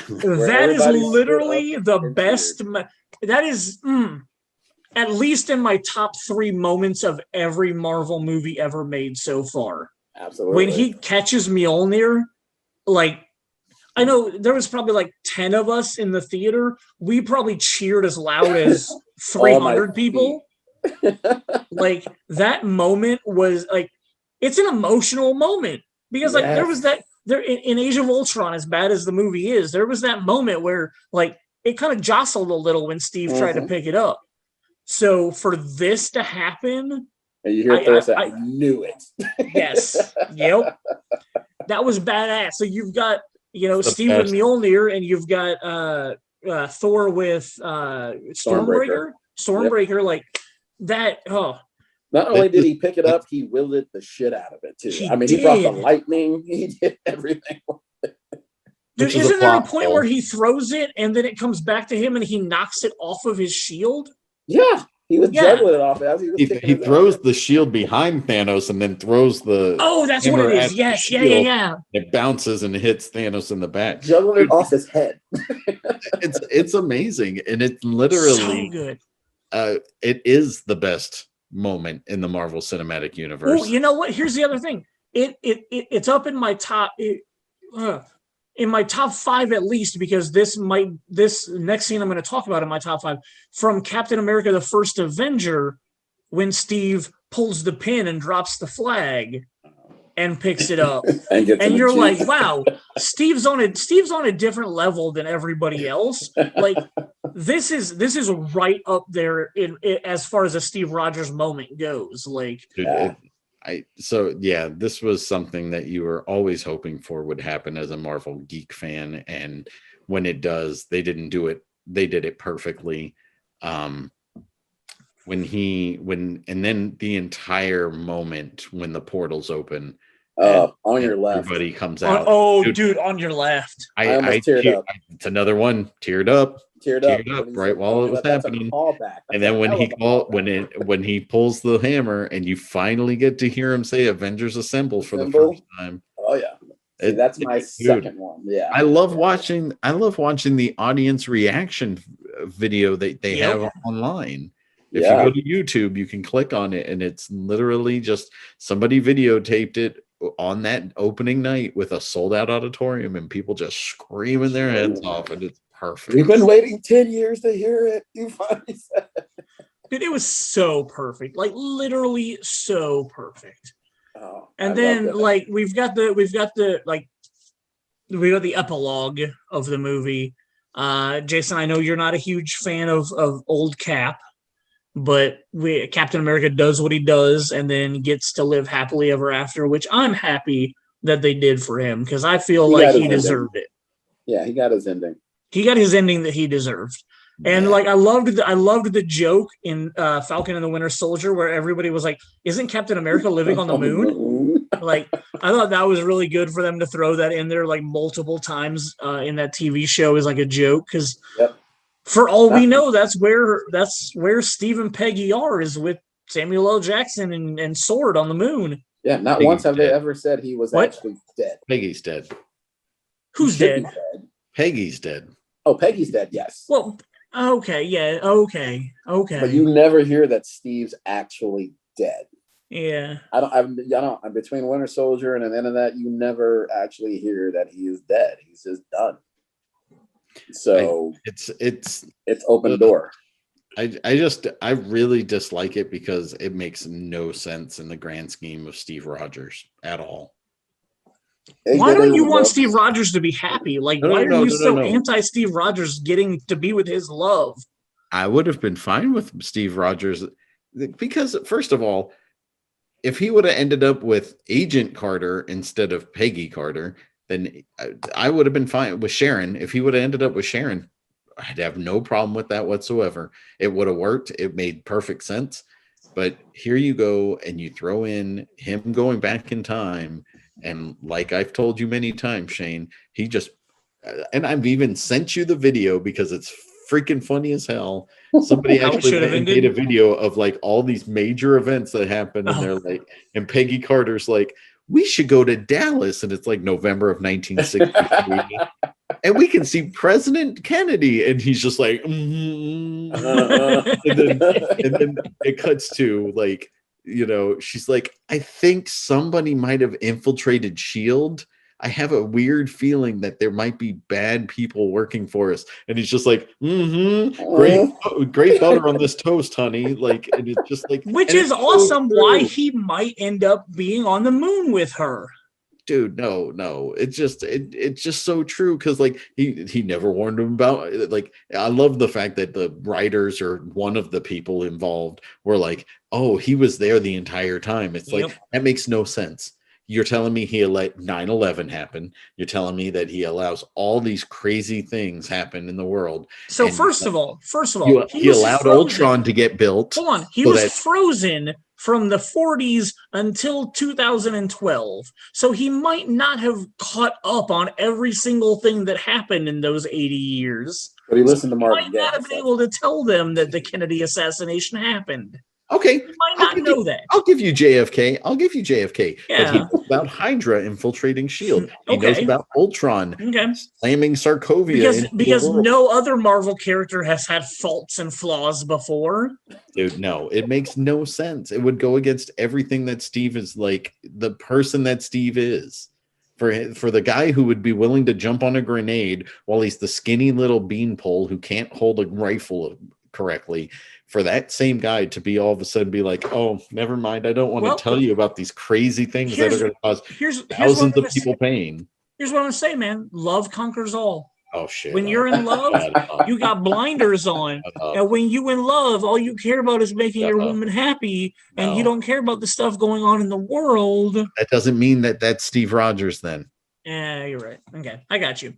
that is literally the best. That is at least in my top 3 moments of every Marvel movie ever made so far.
Absolutely.
When he catches Mjolnir, like, I know there was probably like 10 of us in the theater. We probably cheered as loud as 300 people. Like, that moment was like, it's an emotional moment because like there was that there in Age of Ultron, as bad as the movie is, there was that moment where like it kind of jostled a little when Steve tried to pick it up. So for this to happen,
and you hear Thor say, I knew it.
Yes. Yep. That was badass. So you've got, Steve with Mjolnir, and you've got Thor with Stormbreaker. Yep. Like that. Oh.
Not only did he pick it up, he wielded the shit out of it too. He brought the lightning. He did everything.
Dude, isn't there a point where he throws it and then it comes back to him and he knocks it off of his shield?
Yeah. He was juggling it off as he was
he throws the shield behind Thanos and then throws the
that's what it is. Yes, yeah.
It bounces and hits Thanos in the back.
Juggling it off his head.
It's amazing. And it's literally
so good.
It is the best moment in the Marvel Cinematic Universe.
Oh, you know what? Here's the other thing. It's up in my top in my top 5 at least, because this next scene I'm going to talk about in my top 5 from Captain America: The First Avenger, when Steve pulls the pin and drops the flag and picks it up, and you're like, wow, Steve's on a different level than everybody else. Like, this is right up there in as far as a Steve Rogers moment goes. Like,
dude, this was something that you were always hoping for would happen as a Marvel geek fan, and when it does, they didn't do it. They did it perfectly. And then the entire moment when the portals open.
On your left.
Everybody comes out.
Dude, on your left.
I almost teared up.
It's another one. Teared up right while it was happening. And then when he pulls the hammer and you finally get to hear him say "Avengers Assemble" for the first time.
Oh yeah. See, that's my second one. Yeah.
I love watching the audience reaction video that they have online. If you go to YouTube, you can click on it, and it's literally just somebody videotaped it on that opening night with a sold-out auditorium, and people just screaming their heads off, and it's perfect.
We've been waiting 10 years to hear it. You finally said it.
Dude, it was so perfect, like literally so perfect. And
I
then like we've got the epilogue of the movie. Jason, I know you're not a huge fan of old Cap, but Captain America does what he does and then gets to live happily ever after, which I'm happy that they did for him, because I feel like he deserved it.
Yeah, he got his ending.
He got his ending that he deserved. And like I loved the joke in Falcon and the Winter Soldier where everybody was like, "Isn't Captain America living on the moon?" Like, I thought that was really good for them to throw that in there like multiple times in that TV show as like a joke, because for all we know, that's where Steve and Peggy are, is with Samuel L. Jackson and Sword on the moon.
Yeah, not once have they ever said he was actually dead.
Peggy's dead.
Who's dead?
Peggy's dead.
Oh, Peggy's dead. Yes.
Well, okay, yeah, okay.
But you never hear that Steve's actually dead.
Yeah.
I'm between Winter Soldier and the end of that, you never actually hear that he is dead. He's just done. So it's open door.
I really dislike it because it makes no sense in the grand scheme of Steve Rogers at all.
Why don't you want Steve Rogers to be happy? Like, why are you so anti-Steve Rogers getting to be with his love?
I would have been fine with Steve Rogers because, first of all, if he would have ended up with Agent Carter instead of Peggy Carter, then I would have been fine with Sharon. If he would have ended up with Sharon, I'd have no problem with that whatsoever. It would have worked. It made perfect sense. But here you go, and you throw in him going back in time. And like I've told you many times, Shane, he just and I've even sent you the video because it's freaking funny as hell. Somebody actually made a video of like all these major events that happen, and they're like, and Peggy Carter's like, we should go to Dallas, and it's like November of 1963, and we can see President Kennedy, and he's just like, and then it cuts to like, you know, she's like, I think somebody might have infiltrated SHIELD. I have a weird feeling that there might be bad people working for us. And he's just like, great butter on this toast, honey. Like, and it's just like,
which is awesome. Why he might end up being on the moon with her.
Dude, no. It's just so true. Cause like he never warned him about, like, I love the fact that the writers or one of the people involved were like, oh, he was there the entire time. It's like, that makes no sense. You're telling me he let 9/11 happen. You're telling me that he allows all these crazy things happen in the world.
So first of all,
he allowed frozen. Ultron to get built.
Hold on, he was frozen from the 40s until 2012. So he might not have caught up on every single thing that happened in those 80 years.
But he listened to Martin.
He might not have been able to tell them that the Kennedy assassination happened.
Okay,
you might not know that.
I'll give you JFK. Yeah. But he knows about Hydra infiltrating SHIELD. He knows about Ultron slamming Sokovia.
Because no other Marvel character has had faults and flaws before.
Dude, no. It makes no sense. It would go against everything that Steve is like, the person that Steve is. For the guy who would be willing to jump on a grenade while he's the skinny little beanpole who can't hold a rifle correctly, for that same guy to be all of a sudden be like, oh, never mind, I don't want to tell you about these crazy things that are going to cause thousands of people pain.
Here's what I'm going to say, man. Love conquers all.
Oh, shit.
When you're in love, you got blinders on. And when you in love, all you care about is making your woman happy, and you don't care about the stuff going on in the world.
That doesn't mean that that's Steve Rogers then.
Yeah, you're right. Okay, I got you.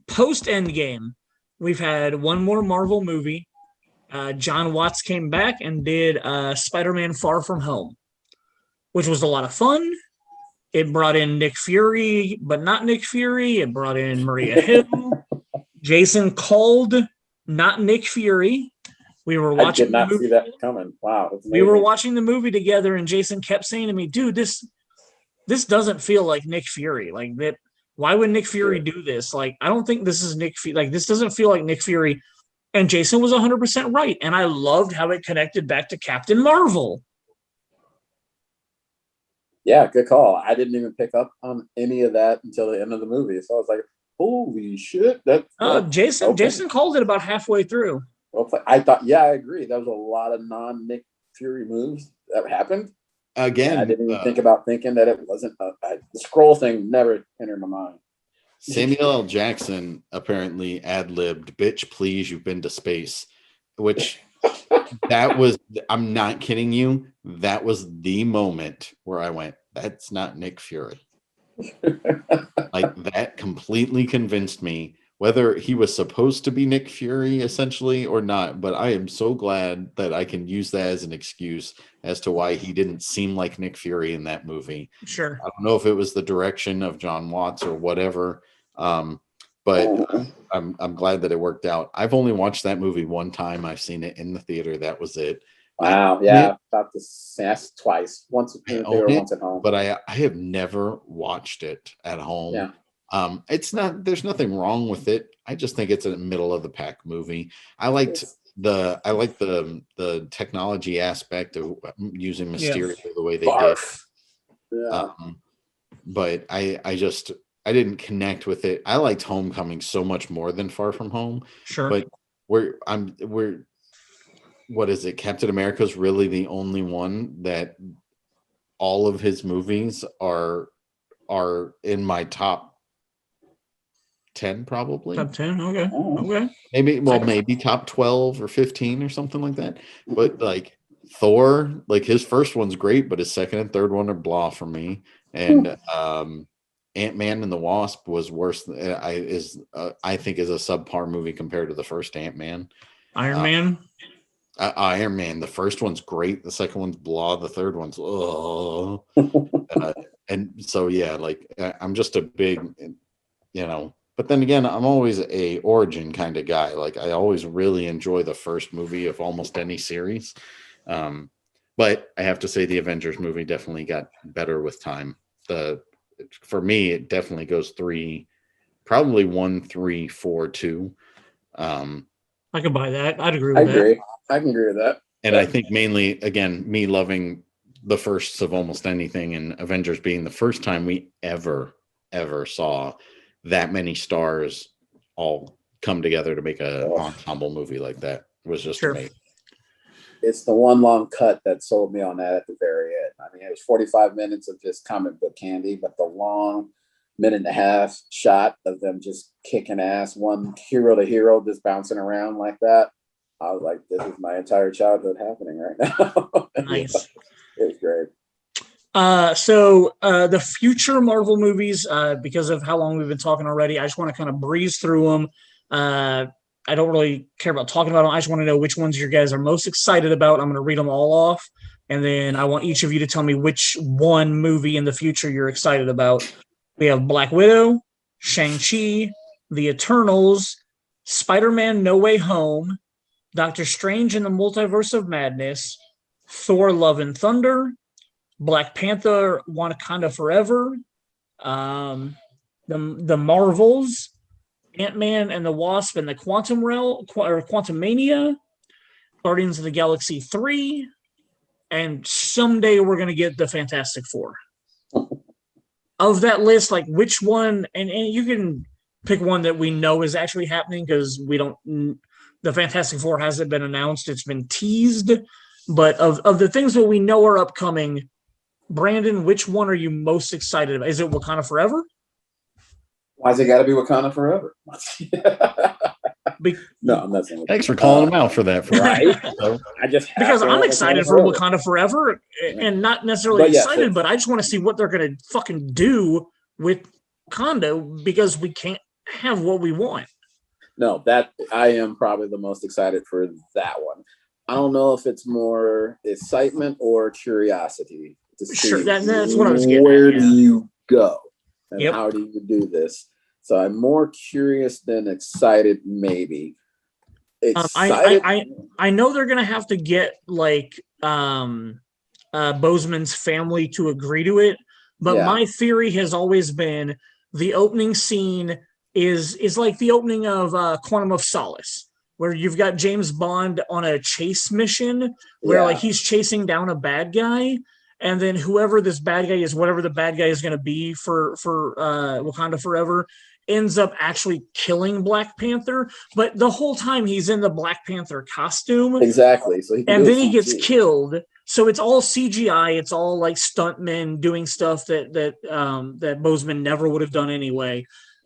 Post Endgame, we've had one more Marvel movie. John Watts came back and did Spider-Man Far From Home, which was a lot of fun. It brought in Nick Fury, but not Nick Fury. It brought in Maria Hill. Jason called, not Nick Fury. We were watching.
I did not see that coming. Wow.
We were watching the movie together, and Jason kept saying to me, dude, this doesn't feel like Nick Fury. Like that. Why would Nick Fury do this? Like, I don't think this is Nick Fury. Like, this doesn't feel like Nick Fury. And Jason was 100% right. And I loved how it connected back to Captain Marvel.
Yeah, good call. I didn't even pick up on any of that until the end of the movie. So I was like, holy shit.
Jason called it about halfway through.
Well, I thought, I agree. That was a lot of non-Nick Fury moves that happened.
Again,
I didn't even think about thinking that it wasn't the scroll thing never entered my mind.
Samuel L. Jackson apparently ad-libbed, bitch, please, you've been to space, which that was, I'm not kidding you, that was the moment where I went, that's not Nick Fury. Like, that completely convinced me, whether he was supposed to be Nick Fury essentially or not, but I am so glad that I can use that as an excuse as to why he didn't seem like Nick Fury in that movie.
Sure.
I don't know if it was the direction of John Watts or whatever, but I'm glad that it worked out. I've only watched that movie one time. I've seen it in the theater. That was it.
Wow. Yeah. About to ask twice. Once at the theater, once at home.
But I have never watched it at home.
Yeah.
It's not, there's nothing wrong with it. I just think it's a middle of the pack movie. I liked the technology aspect of using Mysterio the way they did.
Yeah.
But I didn't connect with it. I liked Homecoming so much more than Far From Home.
Sure.
But what is it? Captain America's really the only one that all of his movies are in my top 10, probably.
Top 10, okay.
Maybe top 12 or 15 or something like that. But like Thor, like his first one's great, but his second and third one are blah for me. And Ant-Man and the Wasp was worse. I think is a subpar movie compared to the first Ant-Man.
Iron Man.
Iron Man. The first one's great. The second one's blah. The third one's and so like I'm just a big, But then again, I'm always a origin kind of guy. Like I always really enjoy the first movie of almost any series. But I have to say the Avengers movie definitely got better with time. For me, it definitely goes 3, probably 1, 3, 4, 2.
I could buy that. I'd agree with that.
I can agree with that.
And I think mainly, again, me loving the firsts of almost anything, and Avengers being the first time we ever saw that many stars all come together to make an ensemble movie like that. It was just amazing.
It's the one long cut that sold me on that at the very end. I mean, it was 45 minutes of just comic book candy, but the long 1.5-minute shot of them just kicking ass, one hero to hero, just bouncing around like that. I was like, this is my entire childhood happening right now.
Nice.
It was great.
So the future Marvel movies, because of how long we've been talking already, I just want to kind of breeze through them. I don't really care about talking about them. I just want to know which ones you guys are most excited about. I'm going to read them all off, and then I want each of you to tell me which one movie in the future you're excited about. We have Black Widow, Shang-Chi, The Eternals, Spider-Man No Way Home, Doctor Strange in the Multiverse of Madness, Thor Love and Thunder, Black Panther Wakanda Forever, the Marvels, Ant-Man and the Wasp and the Quantum Realm or Quantumania, Guardians of the Galaxy 3, and someday we're going to get the Fantastic Four. Of that list, like which one, and you can pick one that we know is actually happening because the Fantastic Four hasn't been announced, it's been teased, but of the things that we know are upcoming, Brandon, which one are you most excited about? Is it Wakanda Forever?
Why's it got to be Wakanda Forever? No, I'm not saying.
Thanks for calling him out for that.
Right?
Because I'm excited for Wakanda Forever, and not necessarily excited, but I just want to see what they're going to fucking do with Wakanda because we can't have what we want.
No, that I am probably the most excited for that one. I don't know if it's more excitement or curiosity to see
that's what I was getting
where do you go and how do you do this. So I'm more curious than excited, maybe.
I know they're gonna have to get like Boseman's family to agree to it, but my theory has always been the opening scene is like the opening of Quantum of Solace, where you've got James Bond on a chase mission where like he's chasing down a bad guy, and then whoever this bad guy is, whatever the bad guy is going to be for Wakanda Forever, ends up actually killing Black Panther. But the whole time he's in the Black Panther costume.
Exactly. So
and then he gets killed. So it's all CGI. It's all like stuntmen doing stuff that Boseman never would have done anyway.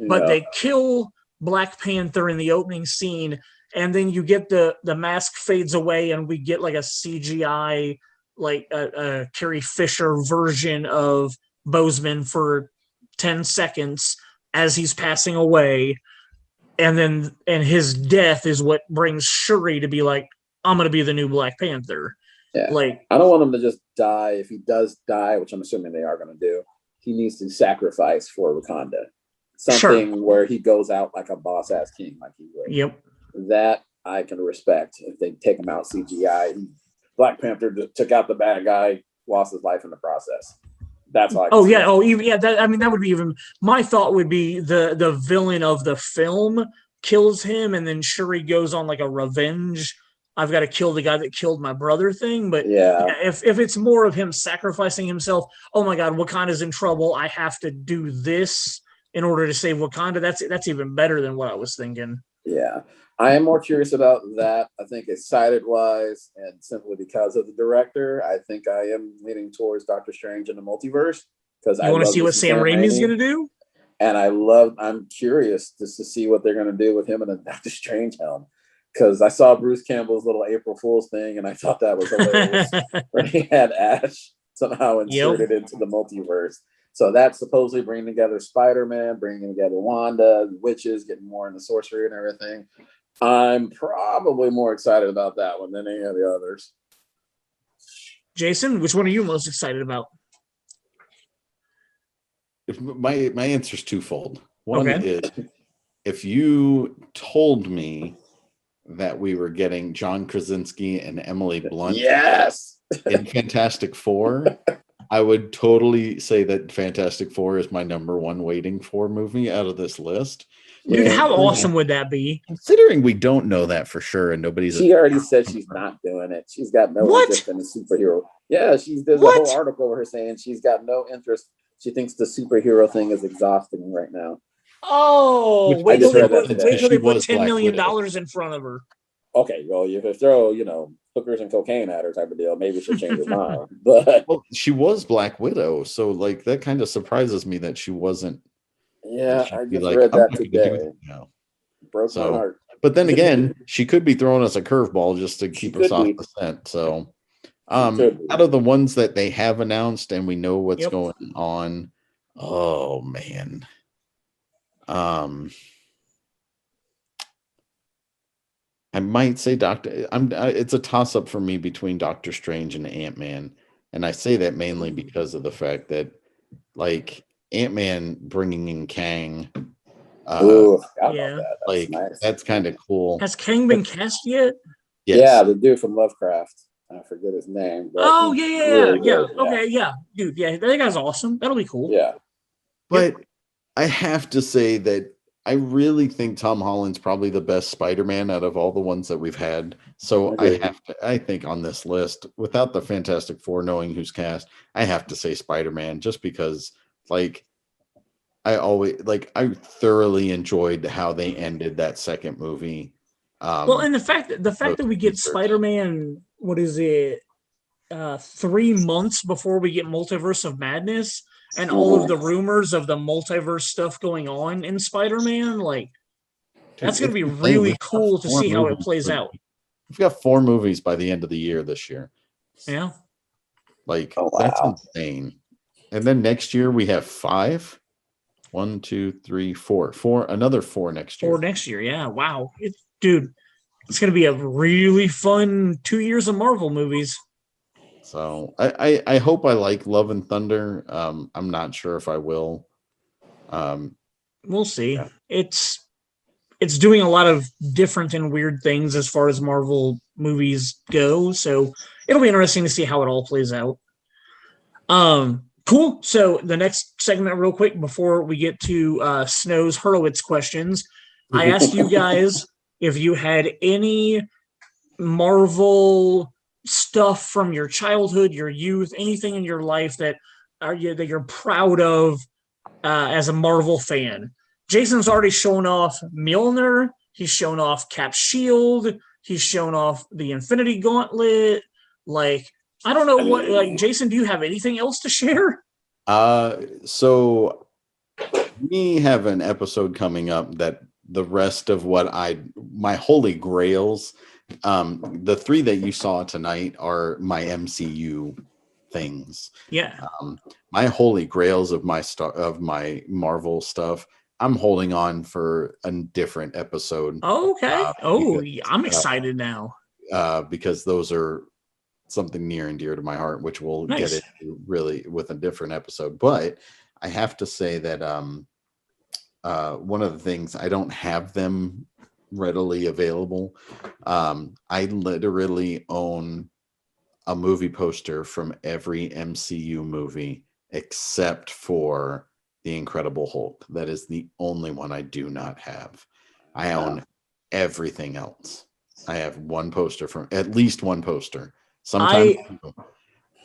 But they kill Black Panther in the opening scene, and then you get the mask fades away, and we get like a CGI, like a Carrie Fisher version of Boseman for 10 seconds as he's passing away. And his death is what brings Shuri to be like, I'm going to be the new Black Panther.
Yeah. Like, I don't want him to just die. If he does die, which I'm assuming they are going to do, he needs to sacrifice for Wakanda. Something where he goes out like a boss-ass king, like he would.
Yep.
That I can respect. If they take him out CGI, Black Panther just took out the bad guy, lost his life in the process. That's all.
That would be even. My thought would be the villain of the film kills him, and then Shuri goes on like a revenge. I've got to kill the guy that killed my brother thing. But if it's more of him sacrificing himself, oh my God, Wakanda's in trouble. I have to do this in order to save Wakanda. That's even better than what I was thinking.
Yeah. I am more curious about that. I think excited wise and simply because of the director, I think I am leaning towards Doctor Strange in the Multiverse because I want to
see what Sam Raimi's going to do.
And I'm curious just to see what they're going to do with him in a Doctor Strange helm. Because I saw Bruce Campbell's little April Fool's thing, and I thought that was hilarious. Where he had Ash somehow inserted into the multiverse. So that's supposedly bringing together Spider-Man, bringing together Wanda, witches, getting more into sorcery and everything. I'm probably more excited about that one than any of the others.
Jason, which one are you most excited about?
My answer is twofold. One is if you told me that we were getting John Krasinski and Emily Blunt in Fantastic Four, I would totally say that Fantastic Four is my number one waiting for movie out of this list.
Dude, how awesome would that be?
Considering we don't know that for sure, and nobody's.
She already said she's not doing it. She's got no interest in a superhero. Yeah, there's a whole article over her saying she's got no interest. She thinks the superhero thing is exhausting right now.
Oh, wait till they put $10 million in front of her.
Okay, well, you could throw, hookers and cocaine at her type of deal. Maybe she'll change her mind. But
she was Black Widow, so like that kind of surprises me that she wasn't.
Yeah, I just read that today. Broke my heart.
But then again, she could be throwing us a curveball just to keep us off the scent. So, out of the ones that they have announced and we know what's going on, oh man. I might say it's a toss up for me between Doctor Strange and Ant-Man. And I say that mainly because of the fact that like Ant-Man bringing in Kang. That's kind of cool.
Has Kang been cast yet?
Yes.
Yeah, the dude from Lovecraft. I forget his name.
Oh, yeah. Okay, yeah. Dude, yeah, that guy's awesome. That'll be cool.
Yeah.
But I have to say that I really think Tom Holland's probably the best Spider-Man out of all the ones that we've had. So I think on this list, without the Fantastic Four knowing who's cast, I have to say Spider-Man just because like I thoroughly enjoyed how they ended that second movie.
And the fact that we get Spider-Man, what is it, 3 months before we get Multiverse of Madness, and all of the rumors of the multiverse stuff going on in Spider-Man, like that's going to be really cool to see how it plays out.
We've got 4 movies by the end of the year this year.
Yeah,
that's insane. And then next year we have 5. 1, 2, 3, 4. Another 4 next year.
4 next year, yeah. Wow. It's going to be a really fun 2 years of Marvel movies.
So I hope I like Love and Thunder. I'm not sure if I will.
We'll see. Yeah. It's doing a lot of different and weird things as far as Marvel movies go. So it'll be interesting to see how it all plays out. Cool. So the next segment, real quick, before we get to Snow's Horowitz questions, I asked you guys if you had any Marvel stuff from your childhood, your youth, anything in your life that you're proud of as a Marvel fan. Jason's already shown off Mjolnir. He's shown off Cap's shield. He's shown off the Infinity Gauntlet. Like, I don't know what, like, Jason, do you have anything else to share?
So we have an episode coming up that the rest of my holy grails, the 3 that you saw tonight are my MCU things.
Yeah.
My holy grails of my Marvel stuff, I'm holding on for a different episode.
Oh, okay. I'm excited now.
Because those are something near and dear to my heart, which we'll get into really with a different episode. But I have to say that one of the things, I don't have them readily available. I literally own a movie poster from every MCU movie except for The Incredible Hulk. That is the only one I do not have. I own everything else. I have at least one poster. Sometimes,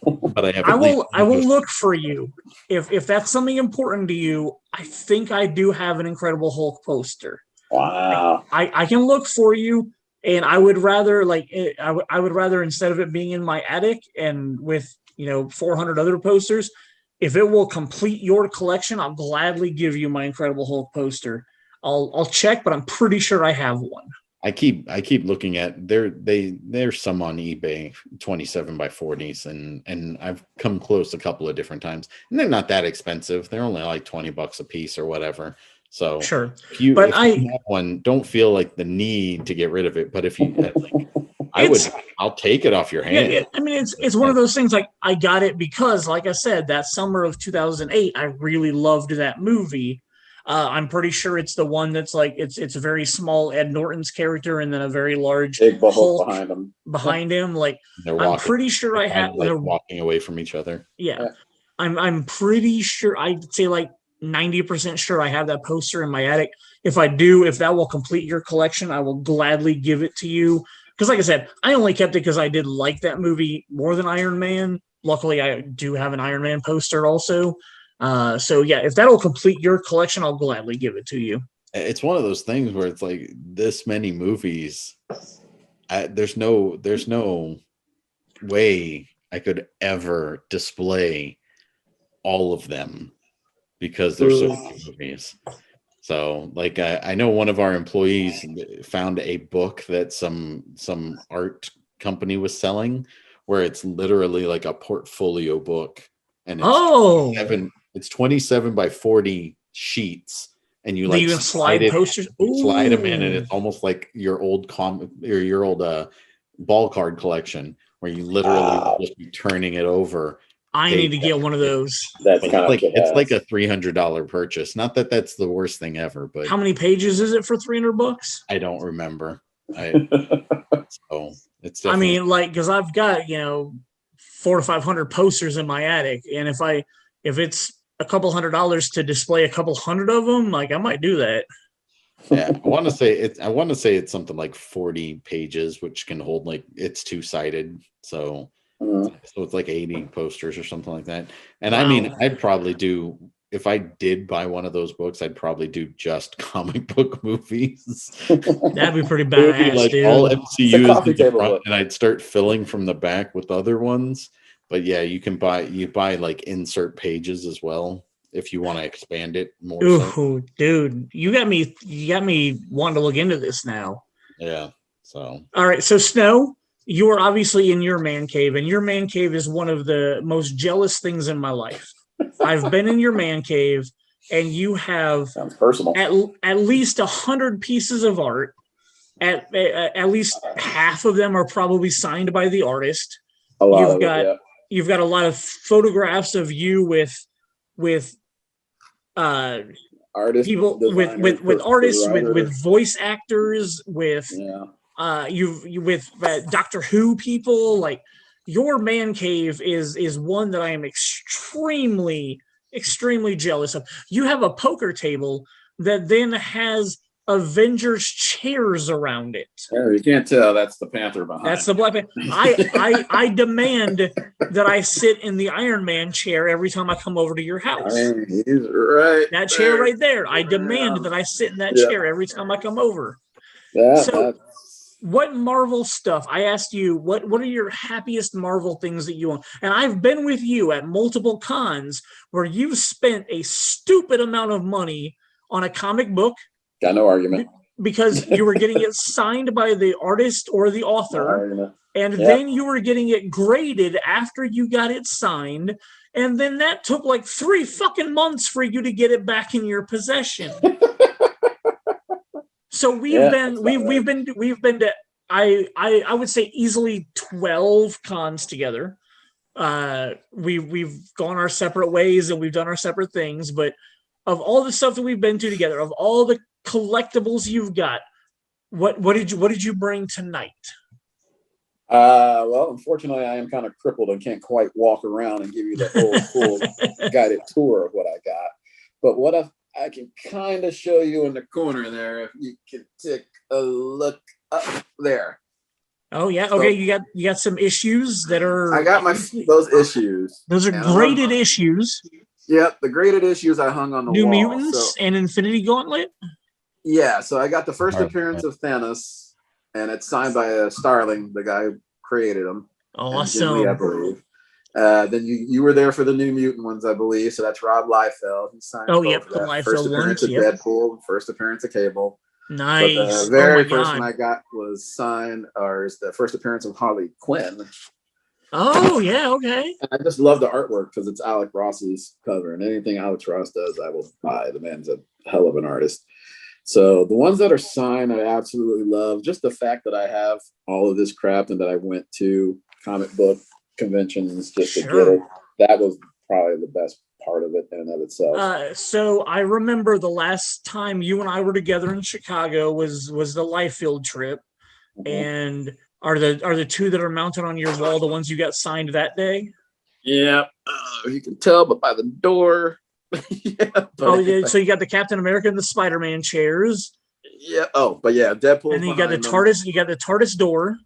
but I have.
I will look for you if that's something important to you. I think I do have an Incredible Hulk poster.
Wow!
I can look for you, and I would rather I would rather, instead of it being in my attic and with 400 other posters, if it will complete your collection, I'll gladly give you my Incredible Hulk poster. I'll check, but I'm pretty sure I have one.
I keep looking at there's some on eBay 27 by 40s and I've come close a couple of different times, and they're not that expensive. They're only like $20 a piece or whatever. So
sure.
If you have one, don't feel like the need to get rid of it. But if you I'll take it off your hand.
Yeah, I mean, it's one of those things, like, I got it because, like I said, that summer of 2008, I really loved that movie. I'm pretty sure it's the one that's like it's a very small Ed Norton's character and then a very large
big
Hulk
behind him.
Like I'm pretty sure I have
walking away from each other.
Yeah. I'm pretty sure, I'd say like 90% sure I have that poster in my attic. If I do, if that will complete your collection, I will gladly give it to you. Because like I said, I only kept it because I did like that movie more than Iron Man. Luckily, I do have an Iron Man poster also. So yeah, if that'll complete your collection, I'll gladly give it to you.
It's one of those things where it's like this many movies. There's no way I could ever display all of them because there's so many movies. So like I know one of our employees found a book that some art company was selling where it's literally like a portfolio book, and it's 27 by 40 sheets, and you like
slide posters,
slide them in, and it's almost like your old ball card collection where you literally just be turning it over.
I need to get one of those.
That's kind of
like it's like a $300 purchase. Not that that's the worst thing ever, but
how many pages is it for $300?
I don't remember. So it's.
I mean, like, because I've got 400 to 500 posters in my attic, and if it's a couple $100 to display a couple hundred of them, like I might do that.
Yeah, I want to say it's something like 40 pages, which can hold like it's two-sided. So it's like 80 posters or something like that. And wow. I mean, I'd probably do, if I did buy one of those books, I'd probably do just comic book movies.
That'd be pretty badass,
like
dude.
all MCUs in the front, and I'd start filling from the back with other ones. But yeah, you buy like insert pages as well if you want to expand it more.
Ooh, dude, you got me wanting to look into this now.
Yeah. So
all right, so Snow, you are obviously in your man cave, and your man cave is one of the most jealous things in my life. I've been in your man cave, and you have
sounds personal.
At least 100 pieces of art. At least half of them are probably signed by the artist. You've got a lot of photographs of you with
artists,
people, with artists, with voice actors, with with Doctor Who people. Like, your man cave is one that I am extremely jealous of. You have a poker table that then has Avengers chairs around it.
Yeah, you can't tell that's the Panther behind.
That's the Black Panther. I demand that I sit in the Iron Man chair every time I come over to your house.
He's right.
That chair right there. I demand that I sit in that chair every time I come over. What Marvel stuff? I asked you, what are your happiest Marvel things that you own? And I've been with you at multiple cons where you've spent a stupid amount of money on a comic book.
Got no argument.
Because you were getting it signed by the artist or the author, and then you were getting it graded after you got it signed, and then that took like 3 fucking months for you to get it back in your possession. So we've been to I would say easily 12 cons together. We've gone our separate ways and we've done our separate things, but of all the stuff that we've been to together, of all the collectibles you've got, what did you bring tonight?
Well, unfortunately, I am kind of crippled and can't quite walk around and give you the whole full guided tour of what I got. But what I can kind of show you in the corner there, if you can take a look up there.
Oh yeah, okay. So, you got some issues that are.
I got those issues.
Those are graded issues.
Yep, the graded issues I hung on the
New
wall.
New Mutants and Infinity Gauntlet?
Yeah, so I got the first appearance of Thanos, and it's signed by Starling, the guy who created him.
Awesome.
Lee, I believe. Then you were there for the New Mutant ones, I believe, so that's Rob Liefeld. He signed
the Liefeld
first appearance of Deadpool, first appearance of Cable.
Nice.
But the very first one I got was signed, or is the first appearance of Harley Quinn.
Oh, yeah, okay.
And I just love the artwork because it's Alex Ross's cover, and anything Alex Ross does, I will buy. The man's a hell of an artist. So the ones that are signed, I absolutely love. Just the fact that I have all of this crap and that I went to comic book conventions just to get it. That was probably the best part of it in and of itself.
So I remember the last time you and I were together in Chicago was the Liefeld trip. Mm-hmm. And are the two that are mounted on your wall the ones you got signed that day?
Yeah, you can tell, but by the door.
Yeah, so you got the Captain America and the Spider-Man chairs.
Yeah. Oh, but yeah, Deadpool.
And then you got the TARDIS. You got the TARDIS door.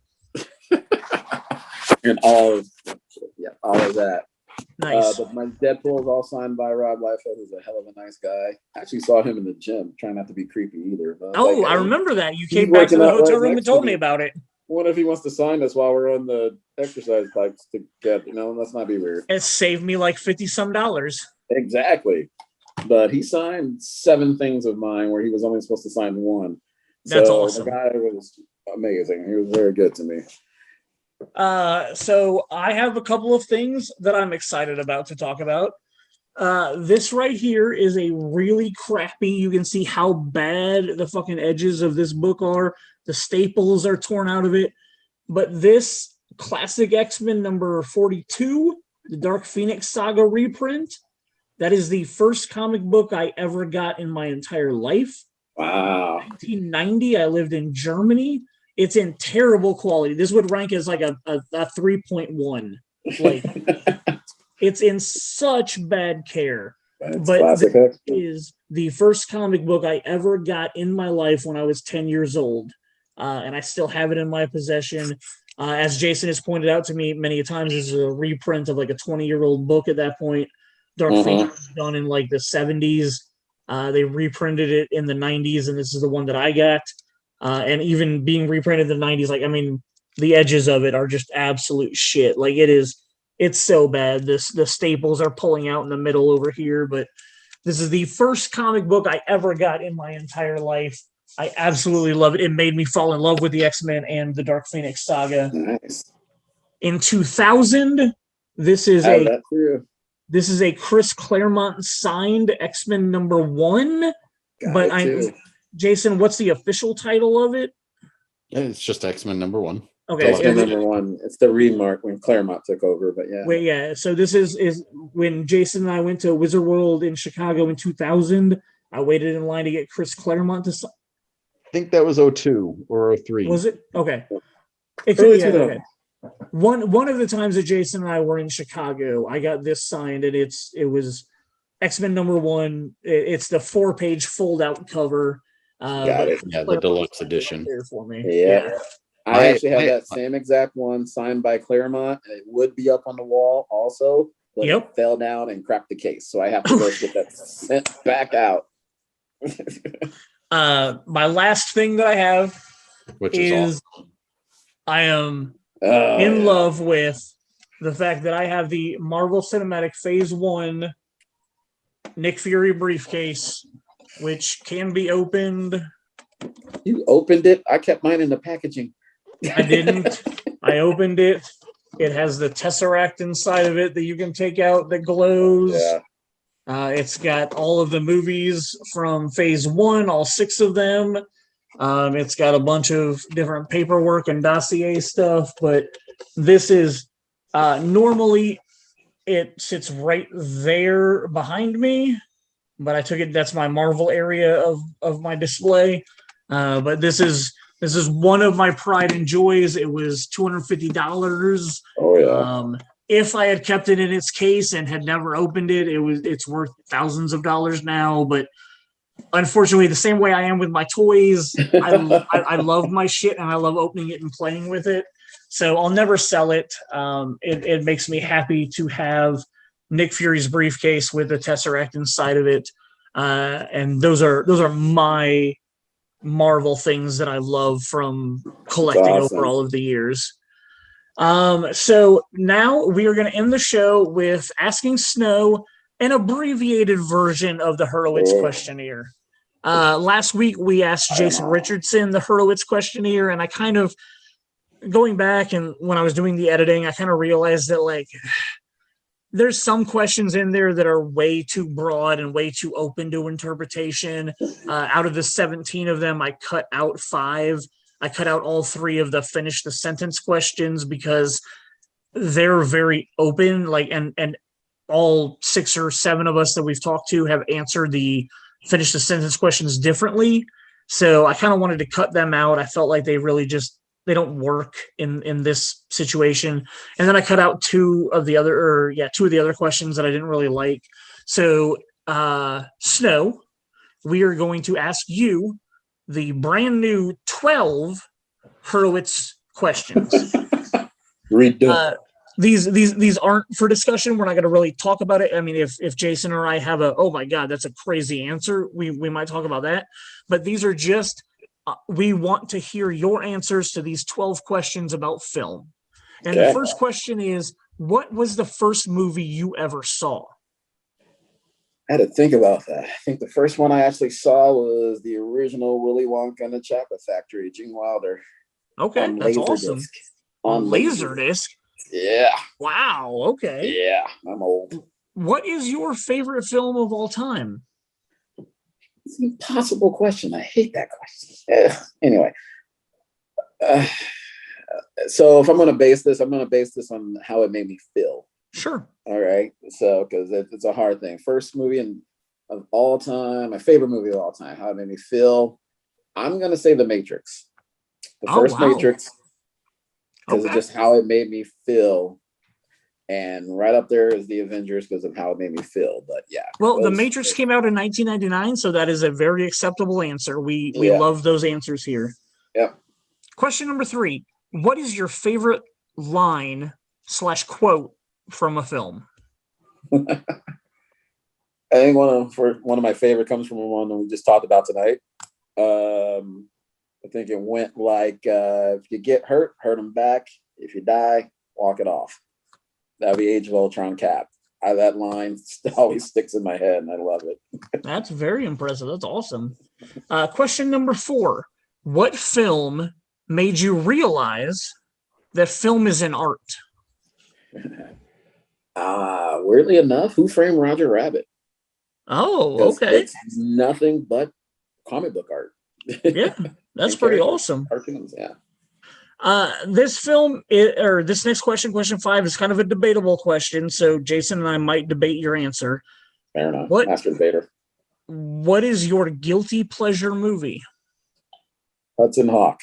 And all of that.
Nice.
But my Deadpool is all signed by Rob Liefeld, who's a hell of a nice guy. I actually saw him in the gym, trying not to be creepy either. But
I remember that. You came back to the hotel room and told me about it.
What if he wants to sign us while we're on the exercise bikes to get, let's not be weird.
It saved me like $50-some.
Exactly. But he signed 7 things of mine where he was only supposed to sign 1.
That's awesome.
The guy was amazing. He was very good to me.
So I have a couple of things that I'm excited about to talk about. This right here is a really crappy, you can see how bad the fucking edges of this book are. The staples are torn out of it. But this classic X-Men number 42, the Dark Phoenix Saga reprint, that is the first comic book I ever got in my entire life.
Wow.
1990, I lived in Germany. It's in terrible quality. This would rank as like a 3.1. Like, it's in such bad care. But this is the first comic book I ever got in my life when I was 10 years old. And I still have it in my possession. As Jason has pointed out to me many times, this is a reprint of like a 20-year-old book at that point. Dark Phoenix was done in like the 70s. They reprinted it in the 90s, and this is the one that I got. And even being reprinted in the 90s, like, I mean, the edges of it are just absolute shit. Like, it's so bad. The staples are pulling out in the middle over here, but this is the first comic book I ever got in my entire life. I absolutely love it. It made me fall in love with the X-Men and the Dark Phoenix Saga.
Nice.
In 2000, this is a Chris Claremont signed X-Men number 1. Jason, what's the official title of it?
Yeah, it's just X-Men number 1.
Okay,
X-Men number 1. It's the remark when Claremont took over, but yeah.
Wait, yeah. So this is when Jason and I went to Wizard World in Chicago in 2000. I waited in line to get Chris Claremont to sign.
I think that was 02 or 03.
Was it? Okay. Okay. One of the times that Jason and I were in Chicago, I got this signed, and it was X-Men number 1. It's the 4-page fold-out cover.
Got it. Yeah, the deluxe edition.
There for me.
Yeah. I actually have that same exact one signed by Claremont, and it would be up on the wall also, but it fell down and cracked the case, so I have to go get that sent back out.
My last thing that I have,
which is awesome.
I am in love with the fact that I have the Marvel Cinematic Phase 1 Nick Fury briefcase, which can be opened.
You opened it? I kept mine in the packaging.
I didn't. I opened it. It has the Tesseract inside of it that you can take out that glows.
Yeah.
It's got all of the movies from Phase 1, all 6 of them. It's got a bunch of different paperwork and dossier stuff, but this is normally it sits right there behind me, but I took it. That's my Marvel area of my display. But this is one of my pride and joys. It was $250.
Oh yeah.
If I had kept it in its case and had never opened it, it's worth thousands of dollars now. But unfortunately, the same way I am with my toys, I love my shit and I love opening it and playing with it. So I'll never sell it. It makes me happy to have Nick Fury's briefcase with the Tesseract inside of it. And those are my Marvel things that I love from collecting over all of the years. So now we are going to end the show with asking Snow an abbreviated version of the Horowitz Questionnaire. Last week we asked Jason Richardson the Horowitz Questionnaire, and I kind of, going back and when I was doing the editing, I kind of realized that like there's some questions in there that are way too broad and way too open to interpretation. Out of the 17 of them, I cut out 5. I cut out all 3 of the finish the sentence questions because they're very open, like, and all 6 or 7 of us that we've talked to have answered the finish the sentence questions differently. So I kind of wanted to cut them out. I felt like they really they don't work in this situation. And then I cut out 2 of the other questions that I didn't really like. So Snow, we are going to ask you the brand new 12 Horowitz questions. These aren't for discussion. We're not going to really talk about it. I mean, if Jason or I have oh my God, that's a crazy answer, we might talk about that. But these are just, we want to hear your answers to these 12 questions about film. And the first question is, what was the first movie you ever saw?
I had to think about that. I think the first one I actually saw was the original Willy Wonka and the Chocolate Factory, Gene Wilder.
Okay, that's awesome. On Laserdisc?
Yeah.
Wow, okay.
Yeah, I'm old.
What is your favorite film of all time?
It's an impossible question. I hate that question. Anyway. So if I'm going to base this, I'm going to base this on how it made me feel.
Sure.
All right. So, because it's a hard thing. First movie of all time, my favorite movie of all time, how it made me feel. I'm going to say The Matrix. The first Matrix, because of just how it made me feel. And right up there is the Avengers because of how it made me feel. But yeah.
Well, The Matrix came out in 1999, so that is a very acceptable answer. We love those answers here.
Yep.
Question number 3. What is your favorite line / quote from a film?
I think one of my favorite comes from one that we just talked about tonight. I think it went like, if you get hurt them back. If you die, walk it off. That'll be Age of Ultron Cap. That line always sticks in my head, and I love it.
That's very impressive. That's awesome. Question number 4. What film made you realize that film is an art?
Weirdly enough, Who Framed Roger Rabbit?
Oh, okay.
It's nothing but comic book art.
Yeah, that's pretty awesome.
Cartoons, yeah.
This film, this next question, question 5, is kind of a debatable question. So Jason and I might debate your answer.
Fair enough. Master debater.
What is your guilty pleasure movie?
Hudson Hawk.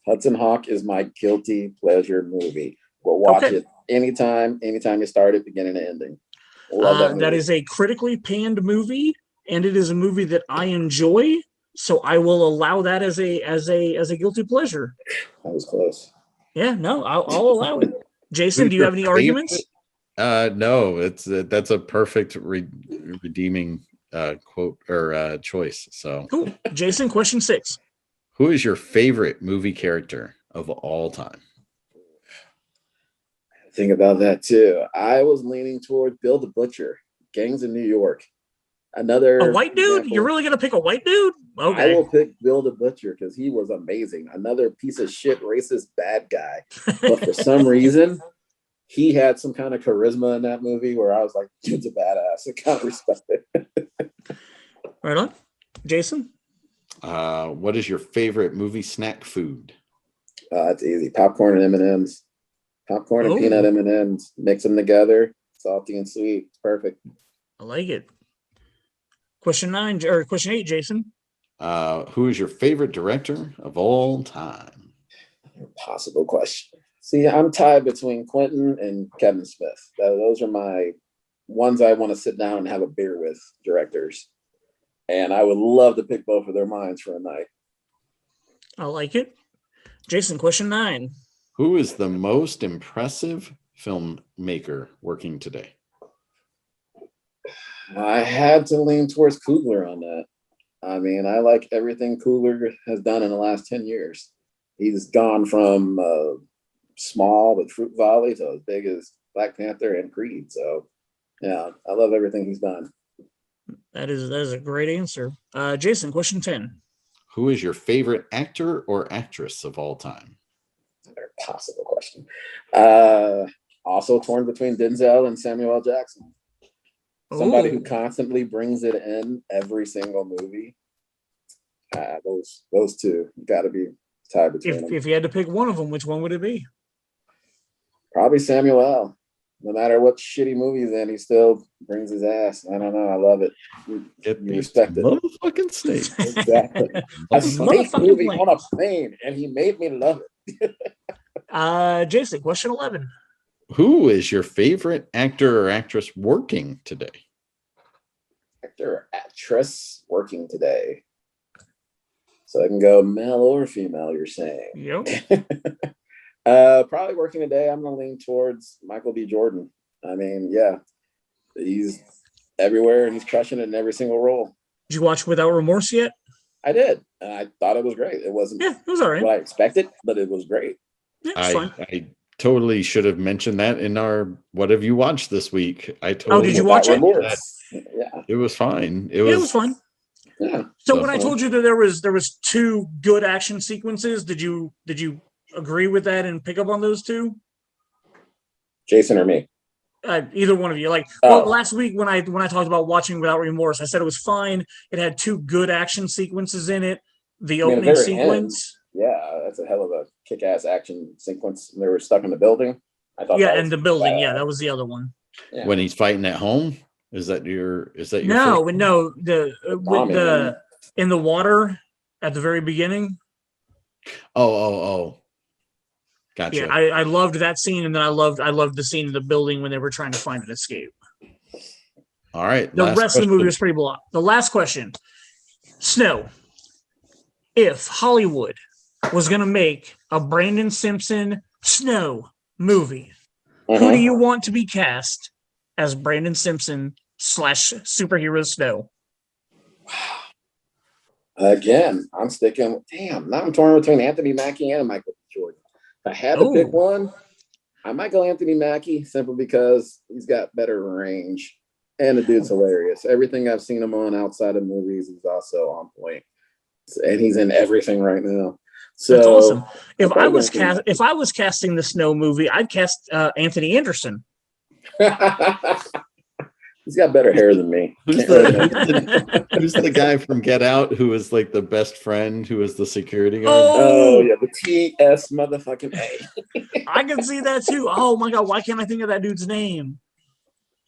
Hudson Hawk is my guilty pleasure movie. We'll watch it anytime you start it, beginning to ending. Love that movie.
That is a critically panned movie, and it is a movie that I enjoy. So I will allow that as a guilty pleasure.
That was close.
Yeah, no, I'll allow it. Jason, do you have any arguments?
No, that's a perfect redeeming quote or choice. So
cool. Jason, question 6.
Who is your favorite movie character of all time?
Think about that too. I was leaning toward Bill the Butcher, Gangs of New York. A
white dude? Example. You're really gonna pick a white dude? Okay.
I will pick Bill the Butcher because he was amazing. Another piece of shit, racist, bad guy. But for some reason, he had some kind of charisma in that movie where I was like, dude's a badass. I kind of respect it.
Right on. Jason?
What is your favorite movie snack food?
It's easy. Popcorn and M&Ms. Popcorn and peanut M&Ms. Mix them together. Salty and sweet. It's perfect.
I like it. Question 8, Jason.
Who is your favorite director of all time?
Impossible question. See, I'm tied between Quentin and Kevin Smith. Those are my ones I want to sit down and have a beer with, directors. And I would love to pick both of their minds for a night.
I like it. Jason, question 9.
Who is the most impressive filmmaker working today?
I had to lean towards Coogler on that. I mean, I like everything Coogler has done in the last 10 years. He's gone from small with Fruit Volley to as big as Black Panther and Creed. So, yeah, I love everything he's done.
That is a great answer. Jason, question 10.
Who is your favorite actor or actress of all time?
Impossible question. Also torn between Denzel and Samuel L. Jackson. Somebody who constantly brings it in every single movie. Those two got to be tied between them.
If you had to pick one of them, which one would it be?
Probably Samuel L. No matter what shitty movies in, he still brings his ass. I don't know. I love it.
You
respect it.
Motherfucking steak.
Exactly. A steak movie on a plane, and he made me love
it. Jason, question 11.
Who is your favorite actor or actress working today?
Actor or actress working today. So I can go male or female, you're saying?
Yep.
Probably working today, I'm going to lean towards Michael B. Jordan. I mean, yeah, he's everywhere and he's crushing it in every single role.
Did you watch Without Remorse yet?
I did. And I thought it was great. It wasn't
it was all right.
What I expected, but it was great.
Yeah, I
totally should have mentioned that in our what have you watched this week?
Did you watch it?
Yeah.
It was fine.
It was fun.
Yeah.
So when I told you that there was 2 good action sequences, did you agree with that and pick up on those 2?
Jason or me?
Either one of you. Last week when I talked about watching Without Remorse, I said it was fine. It had 2 good action sequences in it. The opening sequence.
Yeah, that's a hell of a kick-ass action sequence. They were stuck in the building. I thought.
Yeah, and the building. Yeah, that was the other one.
Yeah. When he's fighting at home, is that your?
No, the in the water at the very beginning.
Oh. Gotcha.
Yeah, I loved that scene, and then I loved the scene in the building when they were trying to find an escape.
All right.
The rest of the movie was pretty blah. The last question, Snow. If Hollywood was going to make a Brandon Simpson Snow movie, who do you want to be cast as Brandon Simpson / superhero Snow?
Again, I'm sticking. Damn, now I'm torn between Anthony Mackie and Michael B. Jordan. If I had to pick one, I might go Anthony Mackie simply because he's got better range and the dude's hilarious. Everything I've seen him on outside of movies is also on point, and he's in everything right now. So
that's awesome. If I was casting the Snow movie, I'd cast Anthony Anderson.
He's got better hair than me.
Who's the guy from Get Out who is like the best friend who is the security guard?
Oh yeah, the TS motherfucking A.
I can see that too. Oh my god, why can't I think of that dude's name?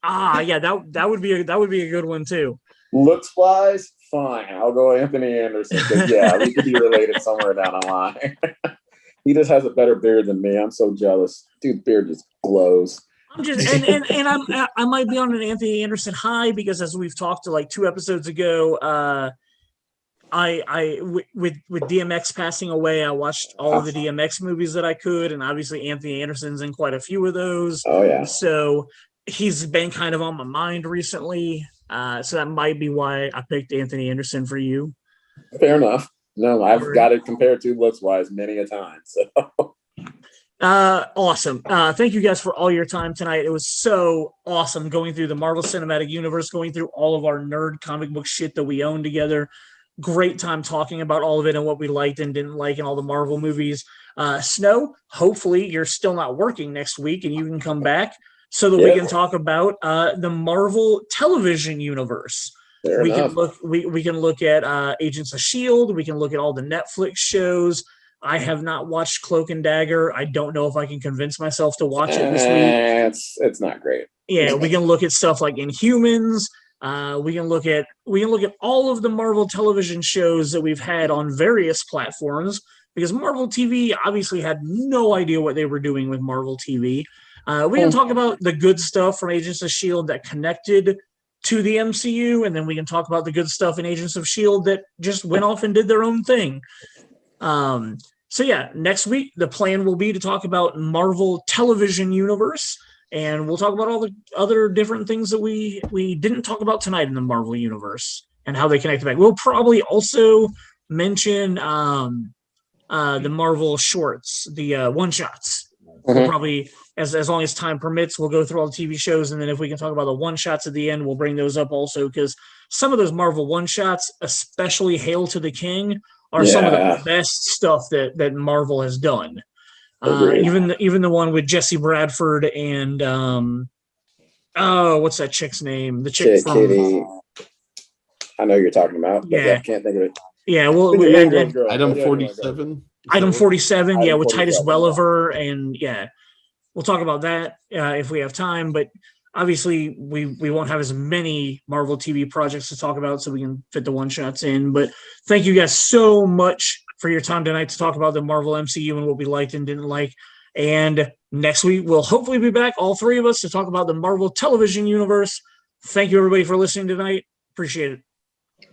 Yeah, that would be a good one too.
Looks wise, fine. I'll go Anthony Anderson because we could be related somewhere down the line. He just has a better beard than me. I'm so jealous. Dude's beard just glows.
I'm just I might be on an Anthony Anderson high because as we've talked to like 2 episodes ago, with DMX passing away, I watched all of the DMX movies that I could, and obviously Anthony Anderson's in quite a few of those.
Oh yeah.
So he's been kind of on my mind recently. So that might be why I picked Anthony Anderson for you.
Fair enough. No, I've got it compared to looks wise many a time. So
awesome. Thank you guys for all your time tonight. It was so awesome going through the Marvel Cinematic Universe, going through all of our nerd comic book shit that we own together. Great time talking about all of it and what we liked and didn't like in all the Marvel movies. Snow, hopefully you're still not working next week and you can come back so that we can talk about the Marvel television universe. We can look at Agents of S.H.I.E.L.D. We can look at all the Netflix shows. I have not watched Cloak and Dagger. I don't know if I can convince myself to watch it this week.
It's not great.
Yeah, we can look at stuff like Inhumans. We can look at all of the Marvel television shows that we've had on various platforms because Marvel TV obviously had no idea what they were doing with Marvel TV. We can talk about the good stuff from Agents of S.H.I.E.L.D. that connected to the MCU, and then we can talk about the good stuff in Agents of S.H.I.E.L.D. that just went off and did their own thing. So yeah, next week, the plan will be to talk about Marvel television universe, and we'll talk about all the other different things that we didn't talk about tonight in the Marvel universe and how they connect back. We'll probably also mention the Marvel shorts, the one-shots. We'll probably, as long as time permits, we'll go through all the TV shows, and then if we can talk about the one-shots at the end, we'll bring those up also, because some of those Marvel one-shots, especially Hail to the King, are some of the best stuff that Marvel has done. Even the one with Jesse Bradford and what's that chick's name? The chick from Katie.
I know you're talking about. But I can't think of it.
Yeah, well,
Item 47.
Item 47. Yeah, with Titus Welliver and we'll talk about that if we have time. But obviously, we won't have as many Marvel TV projects to talk about, so we can fit the one-shots in. But thank you guys so much for your time tonight to talk about the Marvel MCU and what we liked and didn't like. And next week, we'll hopefully be back, all three of us, to talk about the Marvel television universe. Thank you, everybody, for listening tonight. Appreciate it.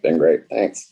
Been great. Thanks.